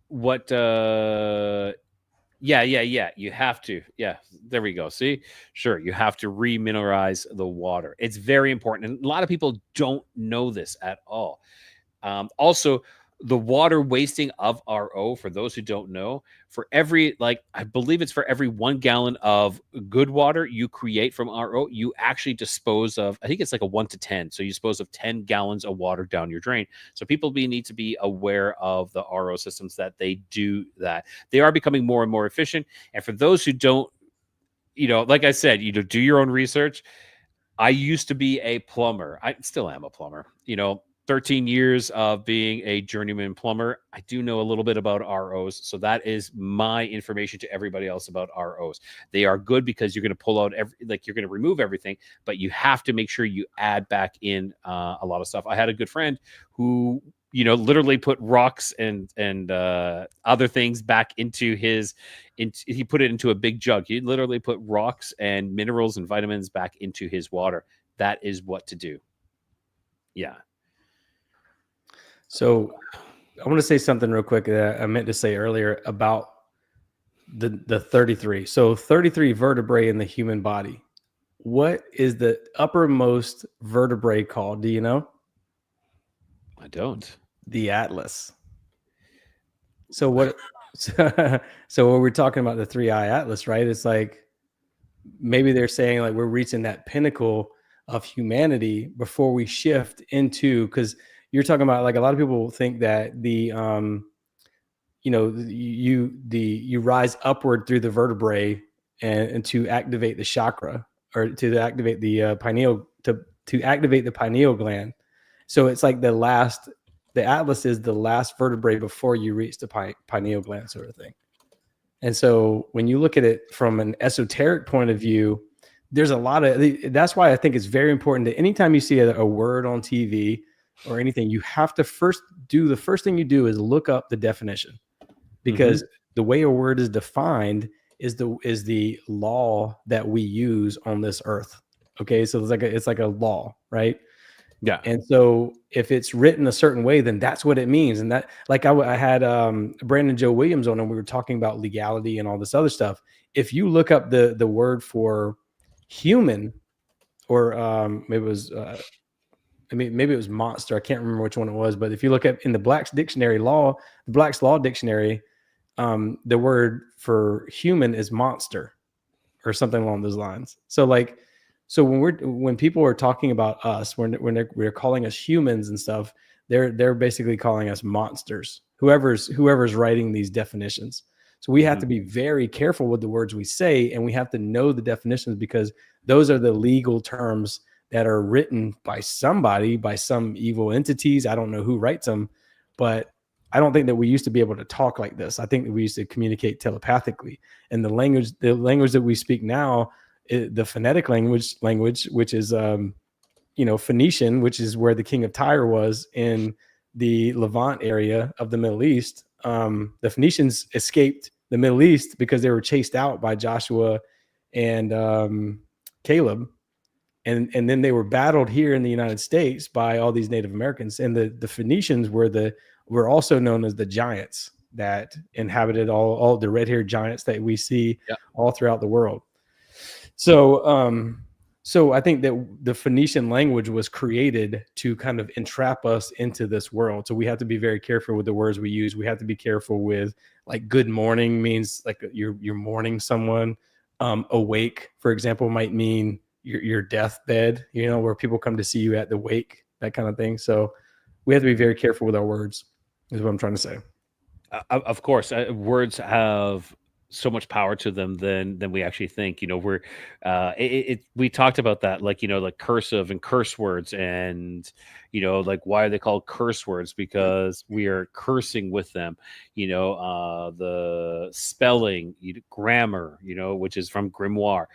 what? Yeah. You have to. Yeah, there we go. See, sure, you have to remineralize the water. It's very important, and a lot of people don't know this at all. Also, the water wasting of RO, for those who don't know, for every, like, I believe it's for every 1 gallon of good water you create from RO, you actually dispose of, I think it's like a 1 to 10. So you dispose of 10 gallons of water down your drain. So people need to be aware of the RO systems, that they do that. They are becoming more and more efficient. And for those who don't, like I said, do your own research. I used to be a plumber. I still am a plumber. 13 years of being a journeyman plumber. I do know a little bit about ROs. So that is my information to everybody else about ROs. They are good because you're going to pull out you're going to remove everything, but you have to make sure you add back in a lot of stuff. I had a good friend who, literally put rocks and other things back into he put it into a big jug. He literally put rocks and minerals and vitamins back into his water. That is what to do. Yeah. So I want to say something real quick that I meant to say earlier about the 33. So 33 vertebrae in the human body. What is the uppermost vertebrae called? Do you know? I don't. The atlas. So what? So when we're talking about the 3-eye atlas, right? It's like maybe they're saying like we're reaching that pinnacle of humanity before we shift into, because you're talking about, like, a lot of people think that the you rise upward through the vertebrae and to activate the chakra, or to activate the pineal to activate the pineal gland. So it's like the atlas is the last vertebrae before you reach the pineal gland, sort of thing. And so when you look at it from an esoteric point of view, there's a lot of, that's why I think it's very important that anytime you see a word on TV or anything, you have to the first thing you do is look up the definition, because the way a word is defined is the law that we use on this earth. Okay. So it's like a law, right? Yeah. And so if it's written a certain way, then that's what it means. And that, like, I had Brandon Joe Williams on, and we were talking about legality and all this other stuff. If you look up the word for human, or maybe it was monster, I can't remember which one it was, but if you look up in the Black's Law Dictionary, the word for human is monster, or something along those lines. So when people are talking about us, when we're calling us humans and stuff, they're basically calling us monsters. Whoever's writing these definitions. So we have to be very careful with the words we say, and we have to know the definitions, because those are the legal terms that are written by somebody, by some evil entities. I don't know who writes them, but I don't think that we used to be able to talk like this. I think that we used to communicate telepathically, and the language that we speak now, the phonetic language, which is, Phoenician, which is where the king of Tyre was in the Levant area of the Middle East. The Phoenicians escaped the Middle East because they were chased out by Joshua and Caleb. And then they were battled here in the United States by all these Native Americans. And the Phoenicians were also known as the giants that inhabited all the red-haired giants that we see all throughout the world. So I think that the Phoenician language was created to kind of entrap us into this world. So we have to be very careful with the words we use. We have to be careful with, like, good morning means like you're mourning someone. Awake, for example, might mean your deathbed, where people come to see you at the wake, that kind of thing. So we have to be very careful with our words, is what I'm trying to say. Of course, words have so much power to them than we actually think. We're we talked about that, like, like cursive and curse words, and like, why are they called curse words? Because we are cursing with them. The spelling, grammar, which is from grimoire.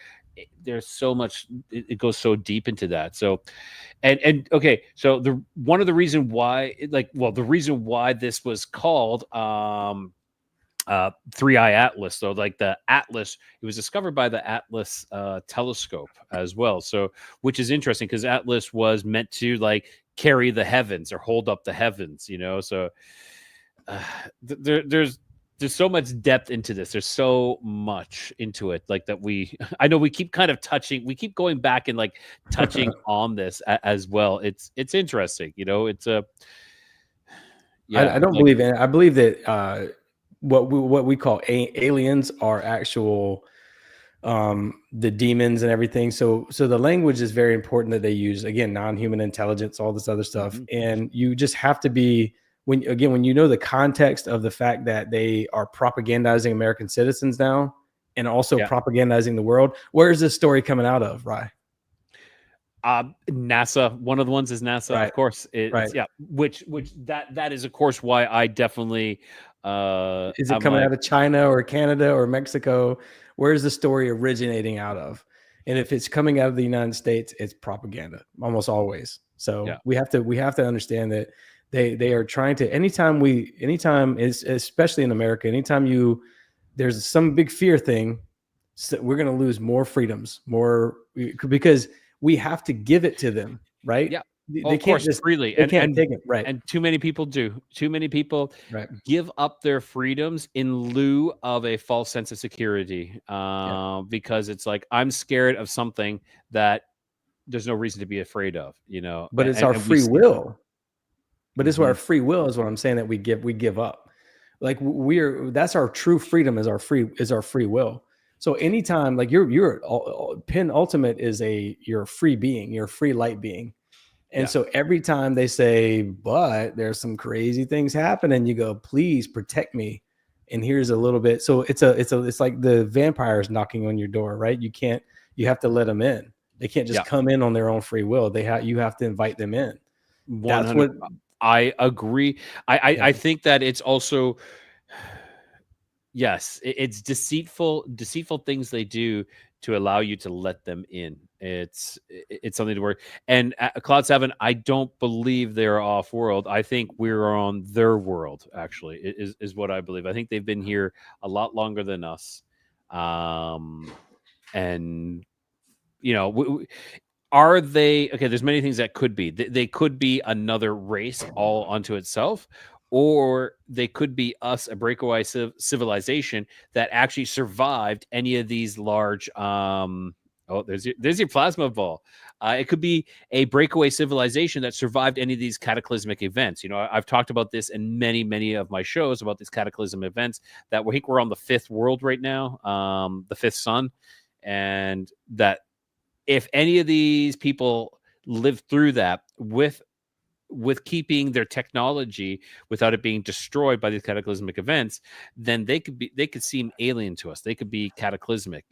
There's so much, it goes so deep into that. So and okay, so the reason why this was called Three-Eye Atlas, though, like the Atlas, it was discovered by the Atlas telescope as well. So, which is interesting, because Atlas was meant to like carry the heavens or hold up the heavens, So there's so much depth into this. There's so much into it, like that I know we keep kind of touching, we keep going back and like touching on this as well. It's interesting, It's a I don't believe in it. I believe that what we call aliens are actual the demons and everything. So the language is very important that they use. Again, non-human intelligence, all this other stuff. Mm-hmm. And you just have to be, when you know the context of the fact that they are propagandizing American citizens now and also propagandizing the world. Where is this story coming out of, Rye? NASA. One of the ones is NASA, right. Of course. Which that is, of course, why I definitely. Is it coming out of China or Canada or Mexico? Where is the story originating out of? And if it's coming out of the United States, it's propaganda almost always. So we have to understand that they are trying to, anytime, especially in America, anytime there's some big fear thing, so we're going to lose more freedoms, because we have to give it to them, right? Yeah. They can't just freely. They can't take it, right? And too many people do. Too many people give up their freedoms in lieu of a false sense of security, because it's like, I'm scared of something that there's no reason to be afraid of, But it's our free will. But it's our free will is what I'm saying, that we give up. Like that's our true freedom, is our free will. So anytime, like your pin ultimate is you're a free being, you're a free light being. And so every time they say, but there's some crazy things happening, you go, please protect me. And here's a little bit. So it's like the vampires knocking on your door, right? You have to let them in. They can't just come in on their own free will. You have to invite them in. That's what I agree. I think that it's also, yes, it's deceitful things they do to allow you to let them in. It's something to work. And Cloud 7, I don't believe they're off world. I think we're on their world, actually, is what I believe. I think they've been here a lot longer than us. And, are they, okay, there's many things that could be. They could be another race all unto itself, or they could be us, a breakaway civilization that actually survived any of these large, there's your plasma ball. It could be a breakaway civilization that survived any of these cataclysmic events. I've talked about this in many, many of my shows about these cataclysm events, that I think we're on the fifth world right now, the fifth sun. And that if any of these people live through that with keeping their technology without it being destroyed by these cataclysmic events, then they could seem alien to us. They could be cataclysmic.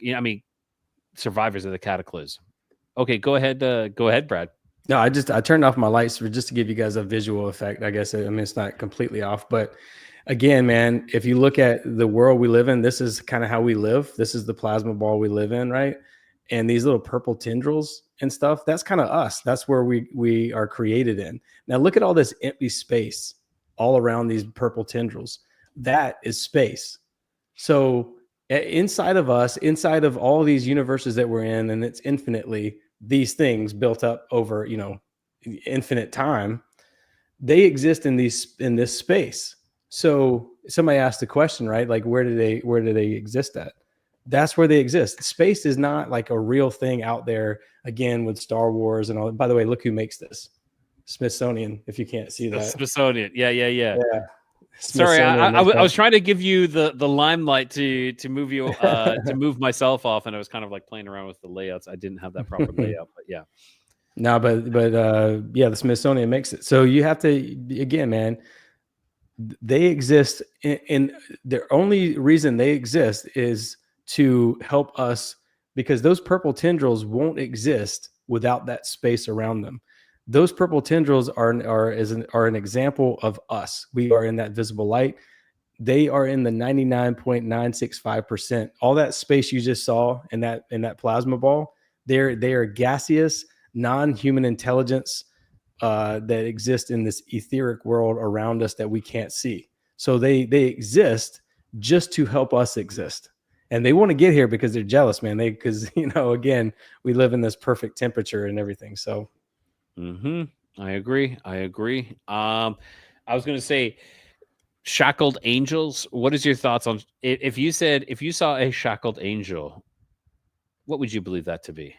Survivors of the cataclysm. Okay, go ahead, Brad. No, I turned off my lights just to give you guys a visual effect. I guess it's not completely off, but again, man, if you look at the world we live in, this is kind of how we live. This is the plasma ball we live in, right? And these little purple tendrils and stuff, that's kind of us. That's where we are created in. Now look at all this empty space all around these purple tendrils. That is space. So inside of us, inside of all these universes that we're in, and it's infinitely these things built up over, infinite time, they exist in this space. So somebody asked the question, right? Like, where do they exist at? That's where they exist. Space is not like a real thing out there, again, with Star Wars and all. By the way, look who makes this. Smithsonian, if you can't see that. Smithsonian. Yeah. Sorry, I was trying to give you the limelight to move you to move myself off, and I was kind of like playing around with the layouts. I didn't have that proper layout, but yeah. No, but the Smithsonian makes it. So you have to, again, man, They exist in the only reason they exist is to help us, because those purple tendrils won't exist without that space around them. Those purple tendrils are an example of us. We are in that visible light. They are in the 99.965%. All that space you just saw in that plasma ball, they are gaseous, non-human intelligence that exist in this etheric world around us that we can't see. So they exist just to help us exist. And they want to get here because they're jealous, man. Because again, we live in this perfect temperature and everything. So I agree. I was going to say, shackled angels. What is your thoughts on if you saw a shackled angel, what would you believe that to be?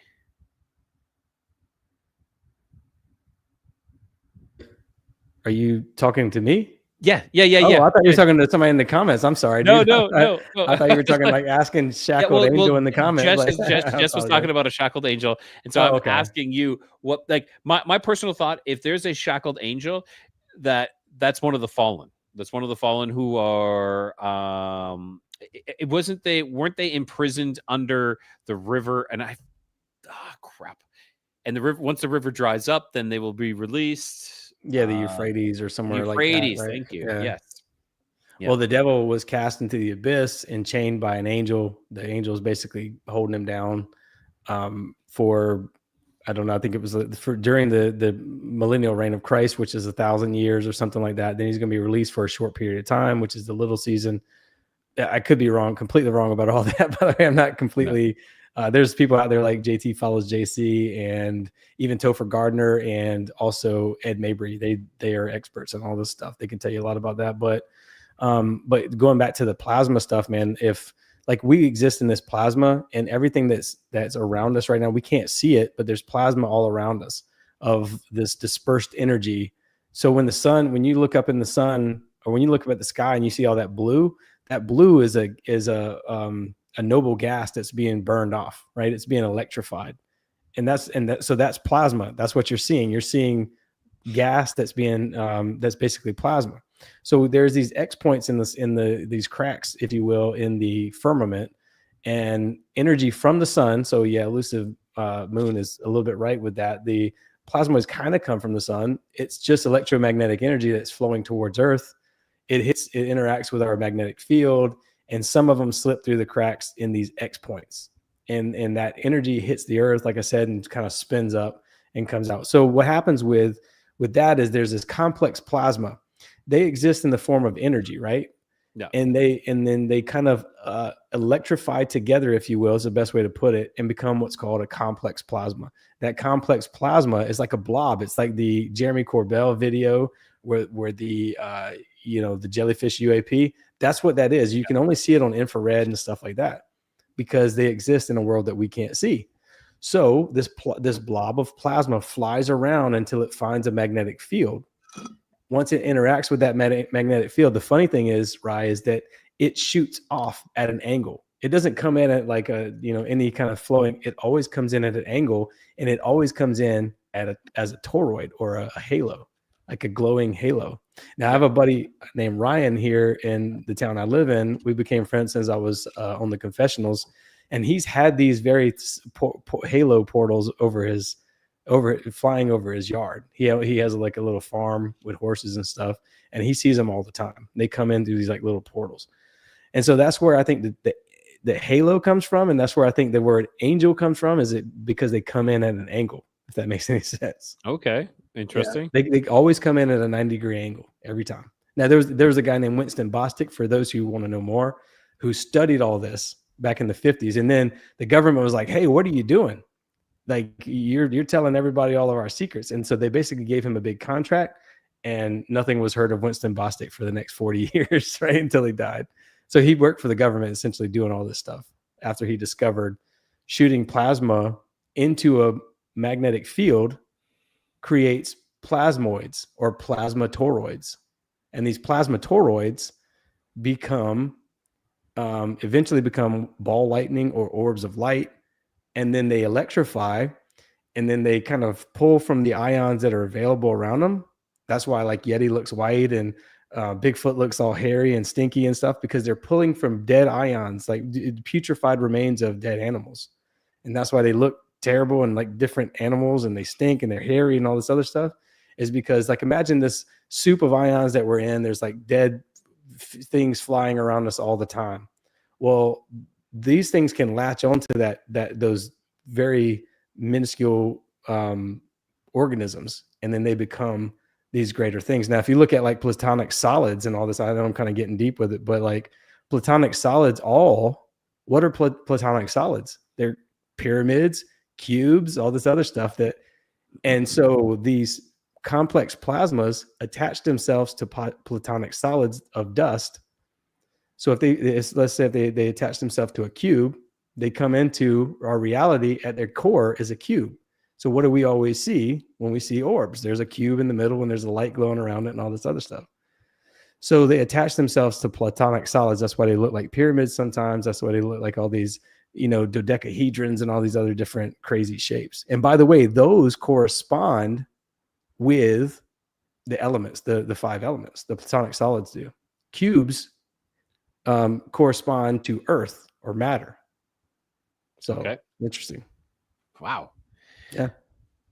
Are you talking to me? Yeah. I thought you were talking to somebody in the comments. I'm sorry. No. I thought you were talking like asking shackled angel in the comments. Jess was talking about a shackled angel, and so I'm asking you what, like, my personal thought. If there's a shackled angel, that's one of the fallen. That's one of the fallen who are. Weren't they imprisoned under the river? And crap. And the river, once the river dries up, then they will be released. Yeah, the Euphrates or somewhere like that. Euphrates, right? Thank you. Yeah. Yes. Yeah. Well, the devil was cast into the abyss and chained by an angel. The angel is basically holding him down for, I don't know, I think it was during the millennial reign of Christ, which is 1,000 years or something like that. Then he's going to be released for a short period of time, which is the little season. I could be completely wrong about all that, but I'm not completely. There's people out there like JT follows JC and even Topher Gardner and also Ed Mabry. They are experts in all this stuff. They can tell you a lot about that. But going back to the plasma stuff, man, if like we exist in this plasma and everything that's around us right now, we can't see it, but there's plasma all around us of this dispersed energy. So when you look up in the sun, or when you look up at the sky and you see all that blue is a noble gas that's being burned off, right? It's being electrified. So that's plasma. That's what you're seeing. You're seeing gas that's being that's basically plasma. So there's these X points in these cracks, if you will, in the firmament, and energy from the sun. So yeah, elusive moon is a little bit right with that. The plasma has kind of come from the sun. It's just electromagnetic energy that's flowing towards Earth. It interacts with our magnetic field, and some of them slip through the cracks in these X points. And that energy hits the Earth, like I said, and kind of spins up and comes out. So what happens with that is there's this complex plasma. They exist in the form of energy, right? Yeah. And then they kind of electrify together, if you will, is the best way to put it, and become what's called a complex plasma. That complex plasma is like a blob. It's like the Jeremy Corbell video where the the jellyfish UAP. That's what that is. You can only see it on infrared and stuff like that because they exist in a world that we can't see. So this blob of plasma flies around until it finds a magnetic field. Once it interacts with that magnetic field, the funny thing is, Rye, is that it shoots off at an angle. It doesn't come in at like any kind of flowing. It always comes in at an angle, and it always comes in as a toroid or a halo, like a glowing halo. Now I have a buddy named Ryan here in the town I live in. We became friends since I was on the confessionals, and he's had these very halo portals flying over his yard. He has like a little farm with horses and stuff, and he sees them all the time. They come in through these like little portals. And so that's where I think the halo comes from, and that's where I think the word angel comes from, is it because they come in at an angle, if that makes any sense. Okay. Interesting. Yeah. They always come in at a 90-degree angle every time. Now there was a guy named Winston Bostic, for those who want to know more, who studied all this back in the 50s. And then the government was like, hey, what are you doing? Like you're telling everybody all of our secrets. And so they basically gave him a big contract, and nothing was heard of Winston Bostic for the next 40 years, right? Until he died. So he worked for the government, essentially doing all this stuff after he discovered shooting plasma into a magnetic field creates plasmoids or plasma toroids. And these plasma toroids eventually become ball lightning or orbs of light. And then they electrify, and then they kind of pull from the ions that are available around them. That's why like Yeti looks white, and Bigfoot looks all hairy and stinky and stuff because they're pulling from dead ions, like putrefied remains of dead animals. And that's why they look terrible and like different animals, and they stink and they're hairy and all this other stuff, is because like imagine this soup of ions that we're in. There's like dead things flying around us all the time. Well, these things can latch onto those very minuscule organisms, and then they become these greater things. Now, if you look at like platonic solids and all this, I know I'm kind of getting deep with it, but like platonic solids, what are platonic solids? They're pyramids, cubes, all this other stuff and so these complex plasmas attach themselves to platonic solids of dust. So let's say if they attach themselves to a cube, they come into our reality at their core is a cube. So what do we always see when we see orbs? There's a cube in the middle and there's a light glowing around it and all this other stuff. So they attach themselves to platonic solids. That's why they look like pyramids sometimes. That's why they look like all these, dodecahedrons and all these other different crazy shapes. And by the way, those correspond with the elements, the 5 elements. The platonic solids do. Cubes correspond to earth or matter. So interesting. Wow. Yeah.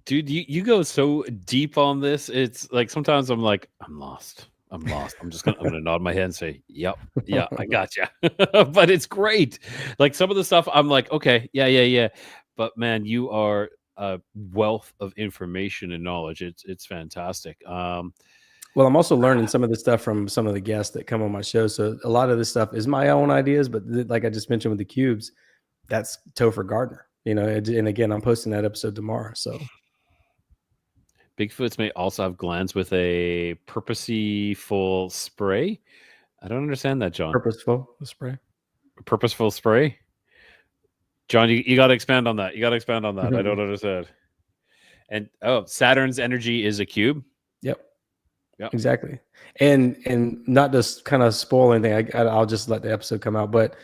Dude, you go so deep on this. It's like sometimes I'm like, I'm lost. I'm gonna nod my head and say, yep, yeah, I got you. But it's great. Like some of the stuff I'm like, okay, yeah. But man, you are a wealth of information and knowledge. It's fantastic. Well, I'm also learning some of the stuff from some of the guests that come on my show. So a lot of this stuff is my own ideas, but like I just mentioned with the cubes, that's Topher Gardner. And again, I'm posting that episode tomorrow. So Bigfoots may also have glands with a purposeful spray. I don't understand that, John. Purposeful spray. John, you got to expand on that. I don't understand. And Saturn's energy is a cube. Yep. Exactly. And not just kind of spoil anything. I'll just let the episode come out. But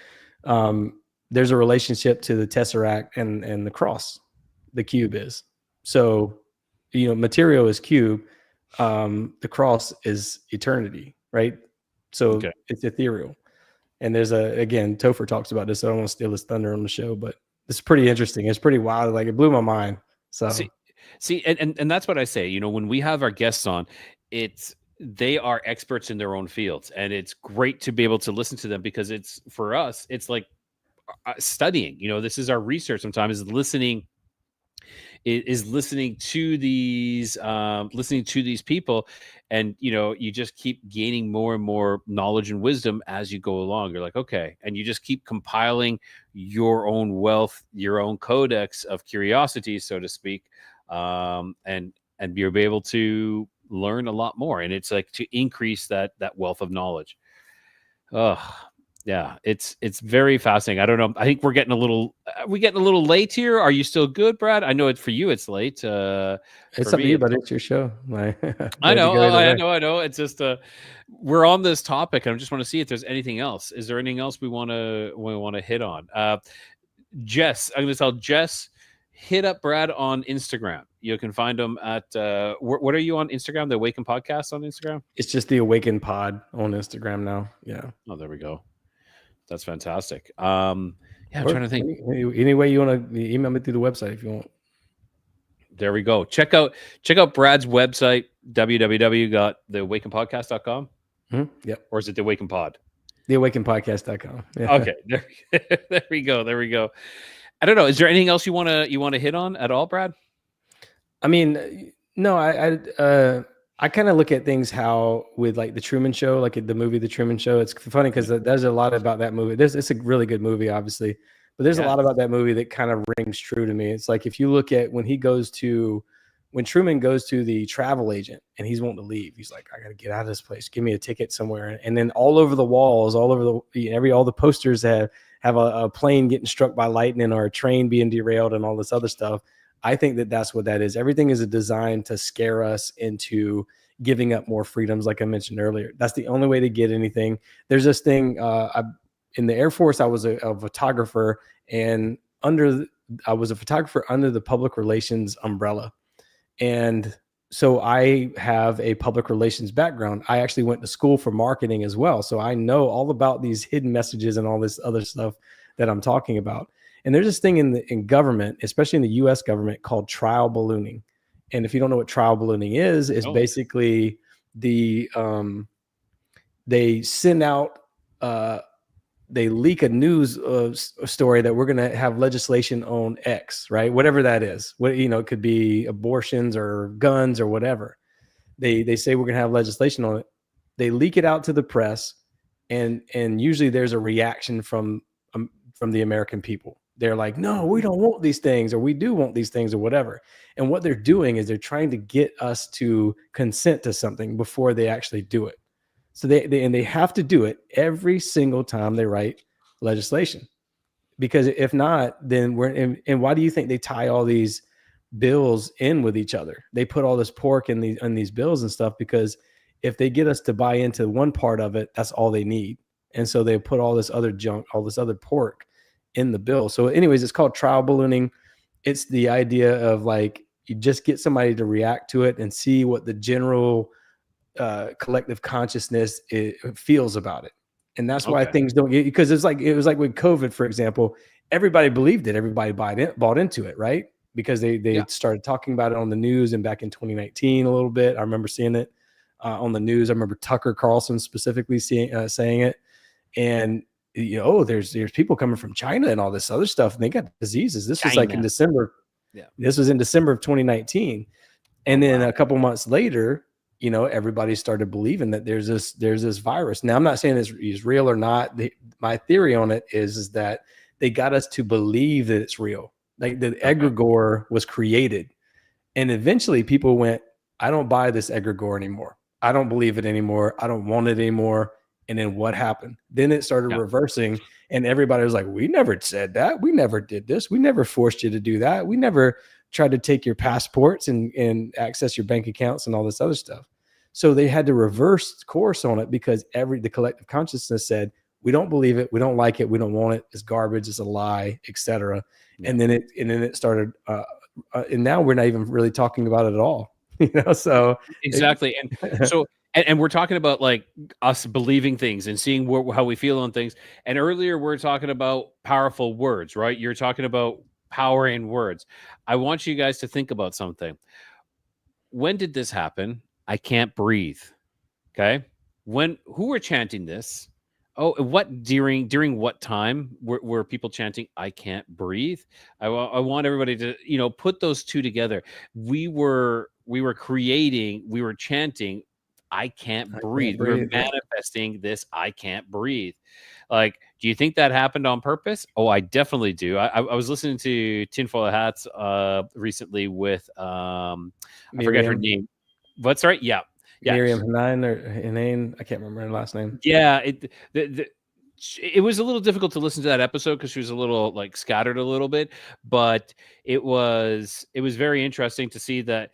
there's a relationship to the tesseract and the cross. The cube is. So, material is cube. The cross is eternity, right? So it's ethereal. And there's again, Topher talks about this. So I don't want to steal his thunder on the show, but it's pretty interesting. It's pretty wild. Like it blew my mind. So see, and that's what I say. When we have our guests on, they are experts in their own fields, and it's great to be able to listen to them because it's for us. It's like studying. This is our research. Sometimes listening to these people, and you just keep gaining more and more knowledge and wisdom as you go along. You're like, okay, and you just keep compiling your own wealth, your own codex of curiosity, so to speak, and you'll be able to learn a lot more, and it's like to increase that wealth of knowledge. Yeah, it's very fascinating. I don't know. I think we're getting a little late here. Are you still good, Brad? I know for you it's late. It's up to you, but it's your show. I know. It's just we're on this topic, and I just want to see if there's anything else. Is there anything else we want to hit on? Jess, I'm going to tell Jess, hit up Brad on Instagram. You can find him at what are you on Instagram? The Awaken Podcast on Instagram? It's just the Awaken Pod on Instagram now. Yeah. Oh, there we go. That's fantastic. I'm trying to think. Any way you want to email me through the website if you want. There we go. Check out Brad's website, www.theawakenpodcast.com. Yep. Or is it the Awaken Pod? Theawakenpodcast.com. Yeah. Okay. There we go. I don't know. Is there anything else you want to hit on at all, Brad? I mean, no, I kind of look at things how with like the Truman Show, like the movie, The Truman Show. It's funny because there's a lot about that movie. It's a really good movie, obviously, but there's a lot about that movie that kind of rings true to me. It's like if you look at when Truman goes to the travel agent and he's wanting to leave, he's like, I got to get out of this place. Give me a ticket somewhere. And then all over the walls, all the posters have a plane getting struck by lightning or a train being derailed and all this other stuff. I think that's what that is. Everything is designed to scare us into giving up more freedoms, like I mentioned earlier. That's the only way to get anything. There's this thing. In the Air Force, I was a photographer, and I was a photographer under the public relations umbrella. And so I have a public relations background. I actually went to school for marketing as well. So I know all about these hidden messages and all this other stuff that I'm talking about. And there's this thing in government, especially in the US government, called trial ballooning. And if you don't know what trial ballooning is, it's basically they send out they leak a news story that we're going to have legislation on X, right? Whatever that is. What, it could be abortions or guns or whatever. They say we're going to have legislation on it. They leak it out to the press, and usually there's a reaction from the American people. They're like, no, we don't want these things, or we do want these things, or whatever. And what they're doing is they're trying to get us to consent to something before they actually do it. So they have to do it every single time they write legislation, because if not, then we're in. And why do you think they tie all these bills in with each other? They put all this pork in these bills and stuff, because if they get us to buy into one part of it, that's all they need. And so they put all this other junk, all this other pork in the bill. So anyways, it's called trial ballooning. It's the idea of like, you just get somebody to react to it and see what the general collective consciousness feels about it. And that's why things don't get, because it was like with COVID, for example, everybody believed it. Everybody bought into it, right? Because they started talking about it on the news, and back in 2019 a little bit. I remember seeing it on the news. I remember Tucker Carlson specifically saying it. And there's people coming from China and all this other stuff, and they got diseases. This was like in December. Yeah. This was in December of 2019. And then a couple months later, everybody started believing that there's this virus. Now, I'm not saying it's real or not. My theory on it is that they got us to believe that it's real. Like the egregore was created, and eventually people went, I don't buy this egregore anymore. I don't believe it anymore. I don't want it anymore. And then what happened? Then it started reversing, and everybody was like, we never said that. We never did this. We never forced you to do that. We never tried to take your passports and access your bank accounts and all this other stuff. So they had to reverse course on it, because the collective consciousness said, we don't believe it. We don't like it. We don't want it. It's garbage. It's a lie, etc. Yeah. And then it started, and now we're not even really talking about it at all. So exactly. And so, and we're talking about like us believing things and seeing how we feel on things. And earlier we're talking about powerful words, right? You're talking about power in words. I want you guys to think about something. When did this happen? I can't breathe. Okay. Who were chanting this? Oh, what during what time were people chanting I can't breathe? I want everybody to, put those two together. We were chanting I can't breathe. We were manifesting this I can't breathe. Like, do you think that happened on purpose? Oh, I definitely do. I was listening to Tinfoil Hats recently with I forget her name. What's right? Yeah. Miriam Hanine, I can't remember her last name. Yeah, it was a little difficult to listen to that episode because she was a little like scattered a little bit, but it was very interesting to see that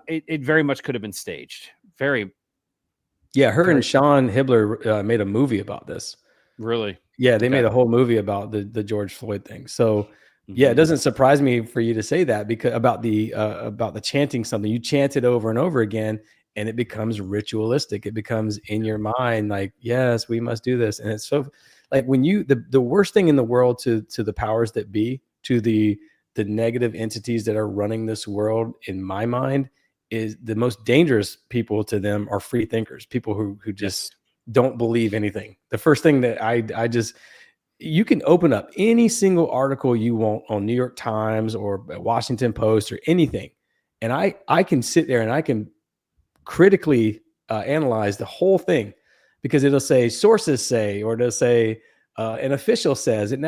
it very much could have been staged. Her and Sean Hibbler made a movie about this. Really? Yeah, they made a whole movie about the George Floyd thing. So yeah, it doesn't surprise me for you to say that, because about the chanting something. You chant it over and over again, and it becomes ritualistic. It becomes in your mind like, yes, we must do this. And it's so like when the worst thing in the world to the powers that be, to the negative entities that are running this world, in my mind, is the most dangerous people to them are free thinkers, people who just don't believe anything. The first thing that I just, you can open up any single article you want on New York Times or Washington Post or anything, and I can sit there and I can critically analyze the whole thing, because it'll say sources say, or it'll say an official says. It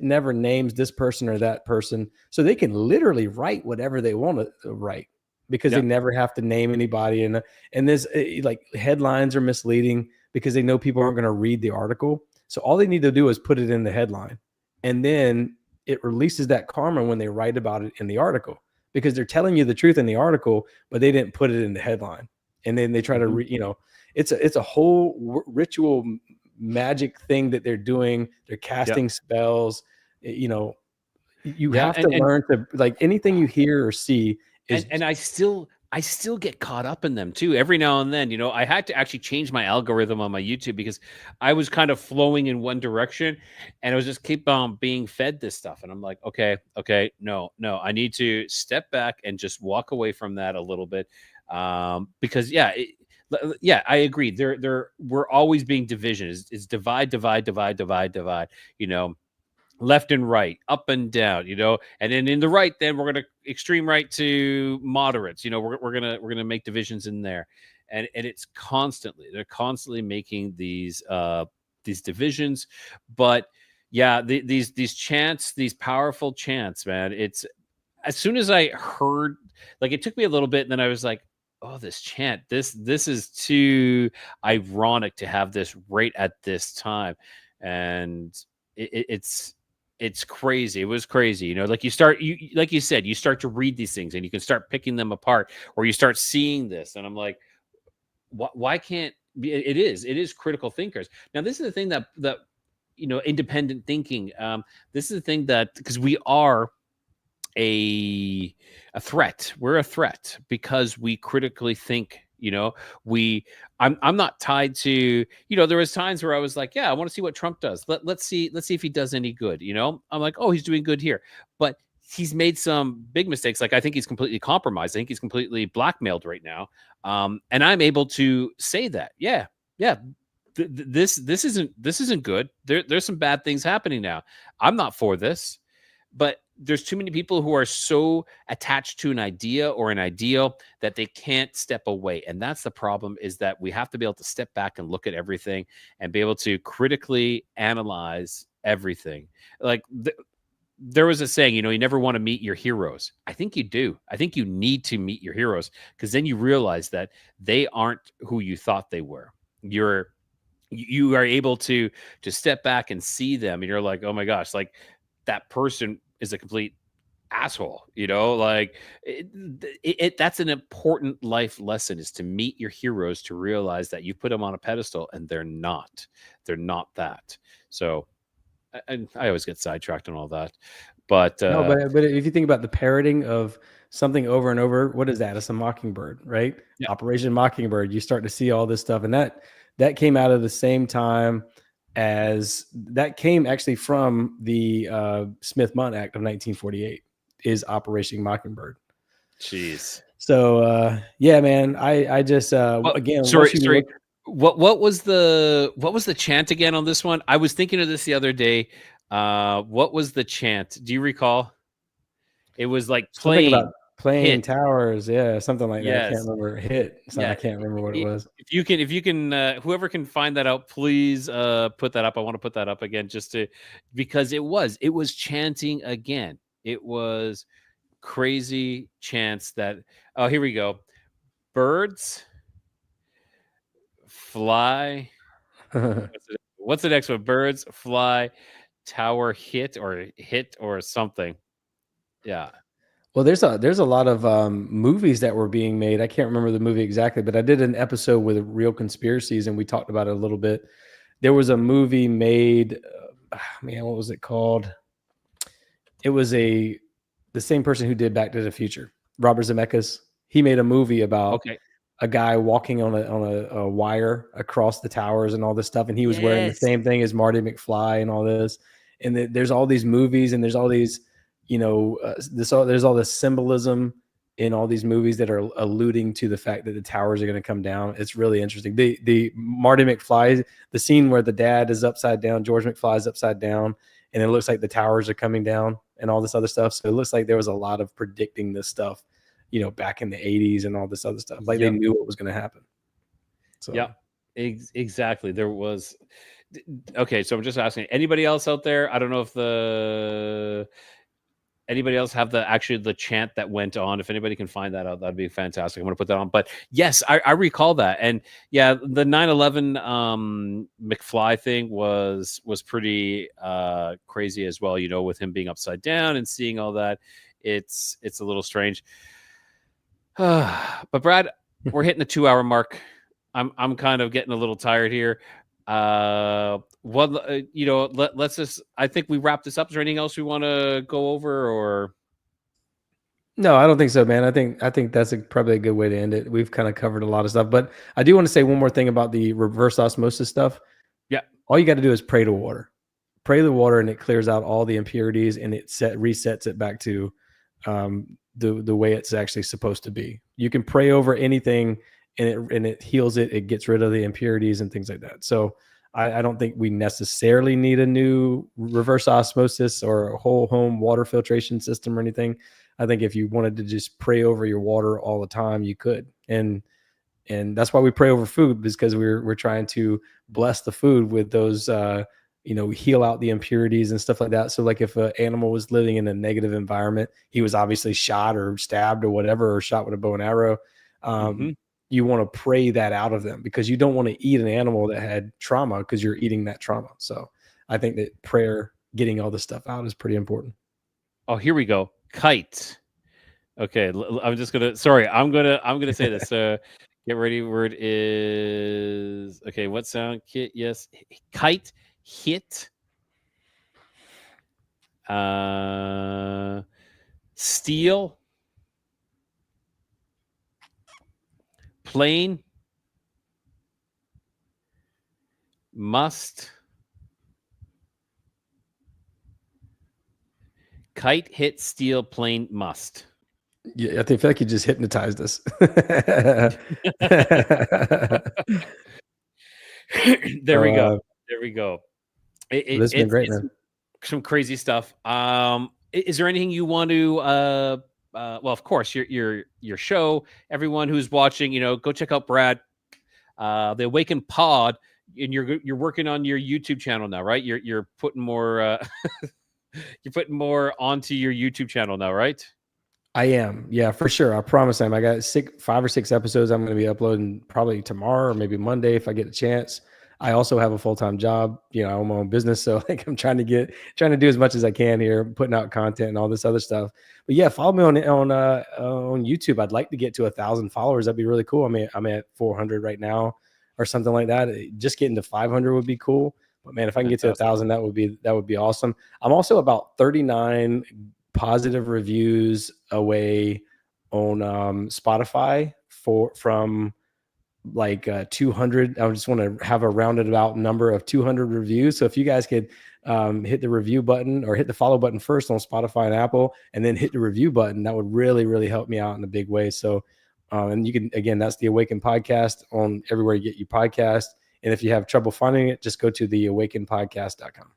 never names this person or that person, so they can literally write whatever they want to write, because they never have to name anybody. And there's like headlines are misleading because they know people aren't going to read the article. So all they need to do is put it in the headline, and then it releases that karma when they write about it in the article, because they're telling you the truth in the article, but they didn't put it in the headline. And then they try to it's a whole ritual magic thing that they're doing. They're casting spells. You have to learn to, like, anything you hear or see is. And I still I still get caught up in them too. Every now and then, you know, I had to actually change my algorithm on my YouTube because I was kind of flowing in one direction and I was just keep on being fed this stuff. And I'm like, okay, no, I need to step back and just walk away from that a little bit. Because yeah, I agree. We're always being division. Is divide, you know, left and right, up and down, you know, and then in the right, then we're gonna extreme right to moderates, you know, we're gonna make divisions in there, and it's they're constantly making these divisions, but yeah, these chants, these powerful chants, man. It's as soon as I heard, like, it took me a little bit, and then I was like, oh, this chant, this is too ironic to have this right at this time, and it's crazy. It was crazy. You know, like like you said, you start to read these things and you can start picking them apart, or you start seeing this. And I'm like, why can't it is critical thinkers. Now, this is the thing that, you know, independent thinking. This is the thing that, because we are a threat. We're a threat because we critically think. You know, I'm not tied to, you know, there was times where I was like, yeah, I want to see what Trump does. Let's see if he does any good. You know, I'm like, oh, he's doing good here, but he's made some big mistakes. Like, I think he's completely compromised. I think he's completely blackmailed right now. And I'm able to say that, yeah, this isn't good. There's some bad things happening now. I'm not for this, but there's too many people who are so attached to an idea or an ideal that they can't step away. And that's the problem, is that we have to be able to step back and look at everything and be able to critically analyze everything. Like there was a saying, you know, you never want to meet your heroes. I think you do. I think you need to meet your heroes, because then you realize that they aren't who you thought they were. You are able to step back and see them, and you're like, oh my gosh, like that person is a complete asshole, you know, like that's an important life lesson, is to meet your heroes, to realize that you put them on a pedestal and they're not that. So I always get sidetracked on all that, but no, but if you think about the parroting of something over and over, what is that? It's a Mockingbird, right? Yeah. Operation Mockingbird. You start to see all this stuff, and that came out of the same time as that came actually from the Smith-Mundt Act of 1948, is Operation Mockingbird. Jeez. So yeah, man, I just again, sorry. What was the chant again on this one? I was thinking of this the other day. What was the chant? Do you recall? It was like playing towers, yeah, something like that. I can't remember. I can't remember what it was. If you can, whoever can find that out, please put that up. I want to put that up again, because it was chanting again. It was crazy chants that. Oh, here we go. Birds fly. What's the next one? Birds fly, tower hit or something. Yeah. Well, there's a lot of movies that were being made. I can't remember the movie exactly, but I did an episode with Real Conspiracies, and we talked about it a little bit. There was a movie made. Man, what was it called? It was the same person who did Back to the Future, Robert Zemeckis. He made a movie about a guy walking on a wire across the towers and all this stuff, and he was wearing the same thing as Marty McFly and all this. And there's all these movies, and there's all these. You know, there's all this symbolism in all these movies that are alluding to the fact that the towers are going to come down. It's really interesting. The Marty McFly, the scene where the dad is upside down, George McFly is upside down, and it looks like the towers are coming down and all this other stuff. So it looks like there was a lot of predicting this stuff, you know, back in the 80s and all this other stuff. Like they knew what was going to happen. So yeah, exactly. There was. Okay, so I'm just asking, anybody else out there? I don't know if anybody else have the chant that went on? If anybody can find that out, that'd be fantastic. I'm going to put that on. But yes, I recall that. And yeah, the 9/11 McFly thing was pretty crazy as well, you know, with him being upside down and seeing all that. It's a little strange. But Brad, we're hitting the 2-hour mark. I'm kind of getting a little tired here. Let's just, I think we wrap this up. Is there anything else we want to go over, or No, I don't think so, man. I think that's probably a good way to end it. We've kind of covered a lot of stuff, but I do want to say one more thing about the reverse osmosis stuff. Yeah. All you got to do is pray to water. Pray to the water, and it clears out all the impurities, and it resets it back to the way it's actually supposed to be. You can pray over anything, and it heals it. It gets rid of the impurities and things like that. So I don't think we necessarily need a new reverse osmosis or a whole home water filtration system or anything. I think if you wanted to just pray over your water all the time, you could. And that's why we pray over food, because we're trying to bless the food with those heal out the impurities and stuff like that. So like if an animal was living in a negative environment, he was obviously shot or stabbed or whatever, or shot with a bow and arrow. You want to pray that out of them, because you don't want to eat an animal that had trauma, because you're eating that trauma. So I think that prayer, getting all this stuff out, is pretty important. Oh, here we go. Kite. Okay, I'm just gonna. Sorry, I'm gonna say this. Get ready. Word is okay. What sound? Kit. Yes. Kite. Hit. Steel. Plane. Must. Kite, hit, steel, plane, must. Yeah, I feel like you just hypnotized us. There we go. There we go. It's been great, man. Some crazy stuff. Is there anything you want to? Well, of course, your show. Everyone who's watching, go check out Brad, the Awaken Pod, and you're working on your YouTube channel now, right? You're putting more. You're putting more onto your YouTube channel now, right? I am. Yeah, for sure. I promise I got 5 or 6 episodes I'm going to be uploading probably tomorrow or maybe Monday if I get a chance. I also have a full-time job. I'm my own business. So like I'm trying to do as much as I can here, putting out content and all this other stuff. But yeah, follow me on YouTube. I'd like to get to 1,000 followers. That'd be really cool. I'm at 400 right now or something like that. Just getting to 500 would be cool. But man, if I can get to 1,000, that would be awesome. I'm also about 39 positive reviews away on Spotify from like 200. I just want to have a rounded about number of 200 reviews. So if you guys could hit the review button or hit the follow button first on Spotify and Apple, and then hit the review button, that would really, really help me out in a big way. So, and you can, again, that's the Awaken Podcast on everywhere you get your podcast. And if you have trouble finding it, just go to theawakenpodcast.com.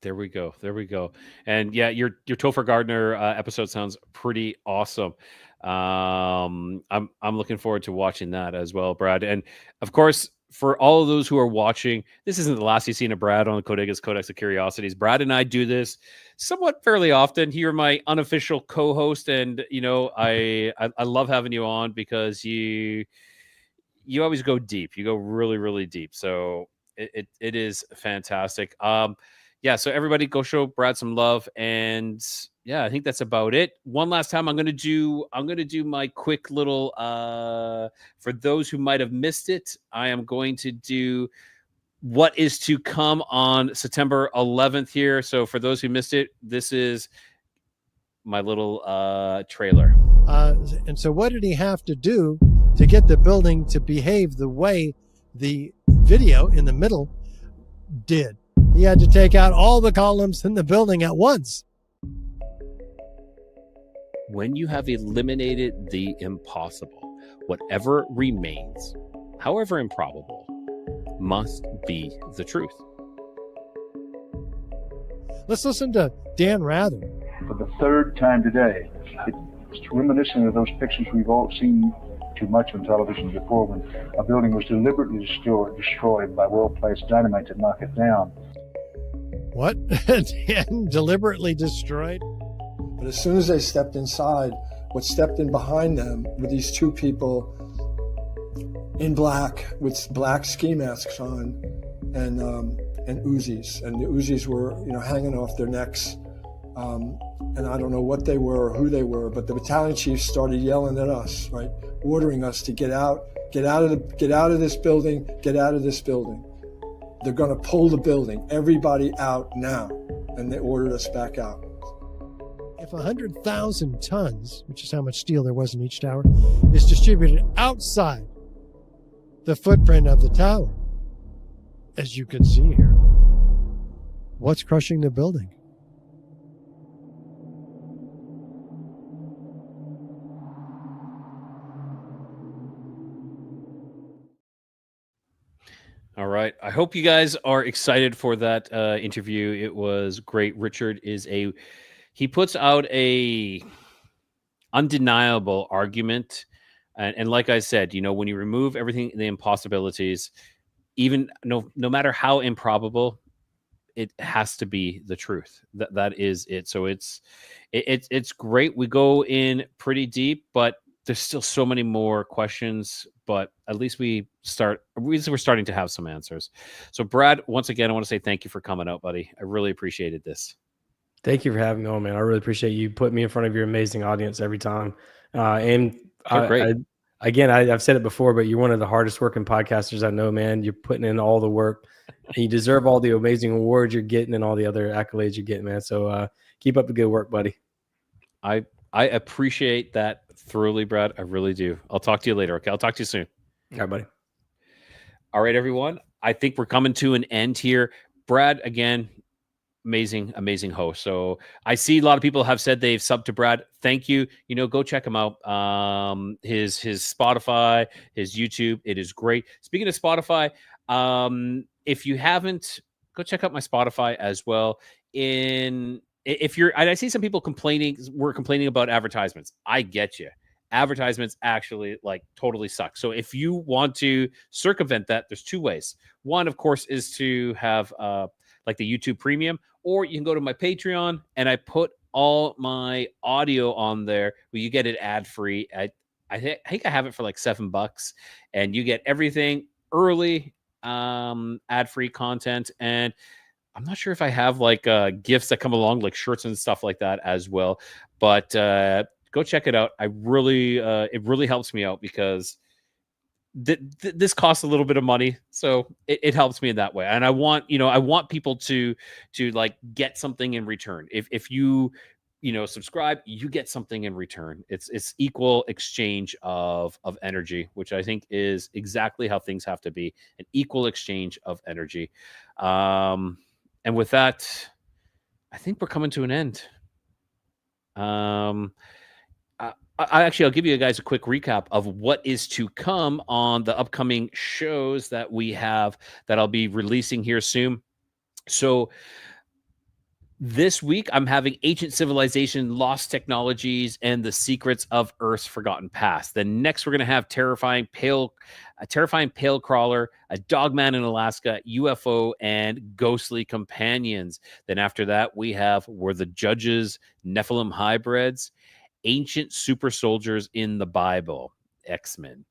There we go. And yeah, your Topher Gardner episode sounds pretty awesome. I'm looking forward to watching that as well, Brad. And of course, for all of those who are watching, this isn't the last you've seen of Brad on the Codega's Codex of Curiosities. Brad and I do this somewhat fairly often. You're my unofficial co-host, and I love having you on because you always go deep. You go really, really deep. So it is fantastic. Yeah, so everybody go show Brad some love. And yeah, I think that's about it. One last time, I'm gonna do my quick little for those who might have missed it, I am going to do what is to come on September 11th here. So for those who missed it, this is my little trailer. And so what did he have to do to get the building to behave the way the video in the middle did? He had to take out all the columns in the building at once. When you have eliminated the impossible, whatever remains, however improbable, must be the truth. Let's listen to Dan Rather. For the third time today, it's reminiscent of those pictures we've all seen too much on television before, when a building was deliberately destroyed by well-placed dynamite to knock it down. What? Dan deliberately destroyed? But as soon as they stepped inside, what stepped in behind them were these two people in black with black ski masks on and Uzis. And the Uzis were, hanging off their necks. And I don't know what they were or who they were, but the battalion chiefs started yelling at us, right? Ordering us to get out of this building. They're going to pull the building. Everybody out now. And they ordered us back out. if 100,000 tons, which is how much steel there was in each tower, is distributed outside the footprint of the tower, as you can see here, what's crushing the building? All right. I hope you guys are excited for that interview. It was great. Richard he puts out a undeniable argument. And like I said, when you remove everything, the impossibilities, even no matter how improbable, it has to be the truth. That is it. So it's great. We go in pretty deep, but there's still so many more questions, but at least we're starting to have some answers. So Brad, once again, I want to say thank you for coming out, buddy. I really appreciated this. Thank you for having me on, man. I really appreciate you putting me in front of your amazing audience every time. And great. I've said it before, but you're one of the hardest working podcasters I know, man. You're putting in all the work and you deserve all the amazing awards you're getting and all the other accolades you're getting, man. So keep up the good work, buddy. I appreciate that thoroughly, Brad. I really do. I'll talk to you later. Okay. I'll talk to you soon. All right, buddy. All right, everyone. I think we're coming to an end here. Brad, again, amazing host. So I see a lot of people have said they've subbed to Brad. Thank you. Go check him out. His Spotify, his YouTube. It is great. Speaking of Spotify, if you haven't, go check out my Spotify as well. I see some people complaining about advertisements. I get you. Advertisements actually totally suck. So if you want to circumvent that, there's two ways. One, of course, is to have the YouTube Premium, or you can go to my Patreon and I put all my audio on there where you get it ad free. I think I have it for $7 and you get everything early, ad free content. And I'm not sure if I have gifts that come along, like shirts and stuff like that as well. But go check it out. It really helps me out because this costs a little bit of money, so it helps me in that way. And I want people to get something in return. If you subscribe, you get something in return. It's equal exchange of energy, which I think is exactly how things have to be, an equal exchange of energy. And with that, I think we're coming to an end. I'll give you guys a quick recap of what is to come on the upcoming shows that we have that I'll be releasing here soon. So this week, I'm having Ancient Civilization, Lost Technologies, and the Secrets of Earth's Forgotten Past. Then next, we're going to have Terrifying Pale Crawler, A Dogman in Alaska, UFO, and Ghostly Companions. Then after that, we have Were the Judges Nephilim Hybrids, Ancient Super Soldiers in the Bible, X-Men.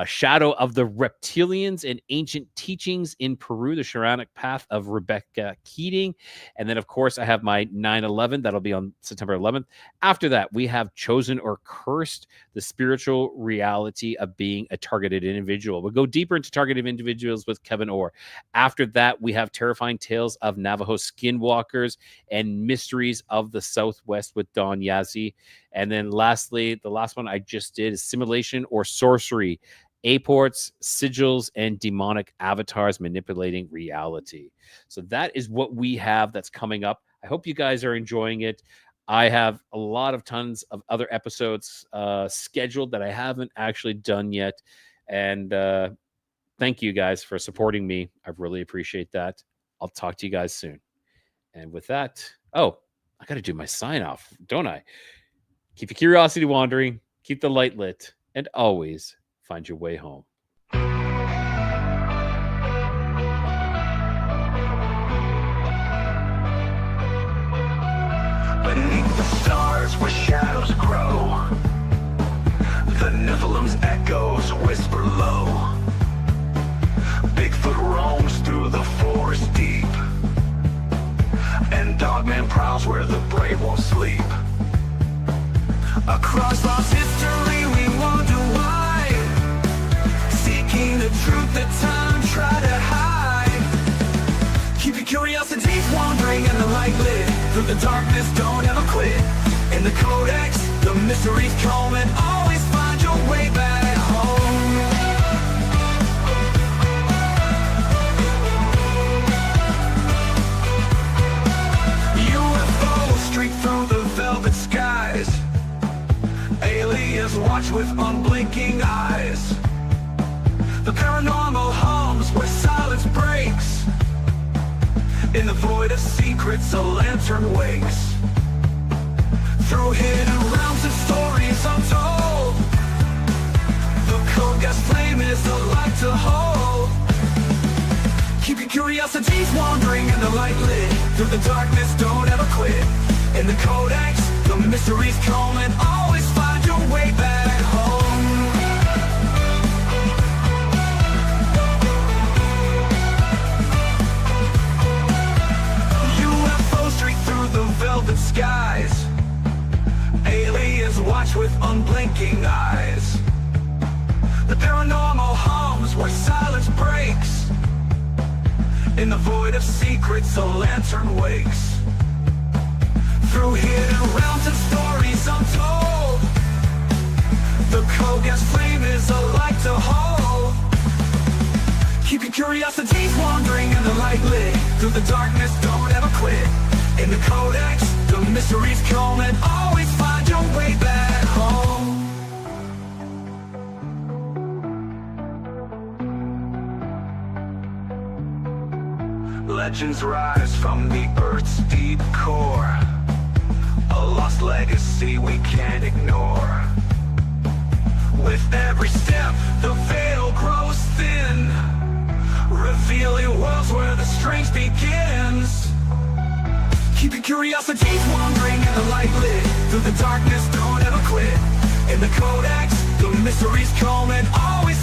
Shadow of the Reptilians and Ancient Teachings in Peru, the Sharanic Path of Rebecca Keating. And then, of course, I have my 9/11. That'll be on September 11th. After that, we have Chosen or Cursed, the spiritual reality of being a targeted individual. We'll go deeper into targeted individuals with Kevin Orr. After that, we have Terrifying Tales of Navajo Skinwalkers and Mysteries of the Southwest with Don Yazzie. And then lastly, the last one I just did is Simulation or Sorcery, Aports, Sigils, and Demonic Avatars Manipulating Reality. So that is what we have that's coming up. I hope you guys are enjoying it. I have a lot of tons of other episodes scheduled that I haven't actually done yet. And thank you guys for supporting me. I really appreciate that. I'll talk to you guys soon. And with that, I got to do my sign off, don't I? Keep your curiosity wandering, keep the light lit, and always find your way home. Beneath the stars where shadows grow, the Nephilim's echoes whisper low. Bigfoot roams through the forest deep, and Dogman prowls where the brave won't sleep. Across lost history we wonder why, seeking the truth that time tried to hide. Keep your curiosity wandering and the light lit, through the darkness don't ever quit. the codex, the mysteries come and always find your way back home. UFOs streak through the velvet skies. Aliens watch with unblinking eyes. The paranormal hums where silence breaks. In the void of secrets, a lantern wakes. Through hidden realms and stories untold, the code gas flame is a light to hold. Keep your curiosities wandering and the light lit. Through the darkness, don't ever quit. In the codex, the mysteries come and always find your way back home. UFOs streak through the velvet skies. Aliens watch with unblinking eyes. The paranormal hums where silence breaks. In the void of secrets, a lantern wakes. Through hidden realms and stories untold, the code gas flame is a light to hold. Keep your curiosities wandering and the light lit. Through the darkness, don't ever quit. In the codex, the mysteries come and always find your way back home. Legends rise from the Earth's deep core, a lost legacy we can't ignore. With every step, the veil grows thin, revealing worlds where the strange begins. Keep your curiosities wandering and the light lit. Through the darkness, don't ever quit. In the codex, the mysteries come and always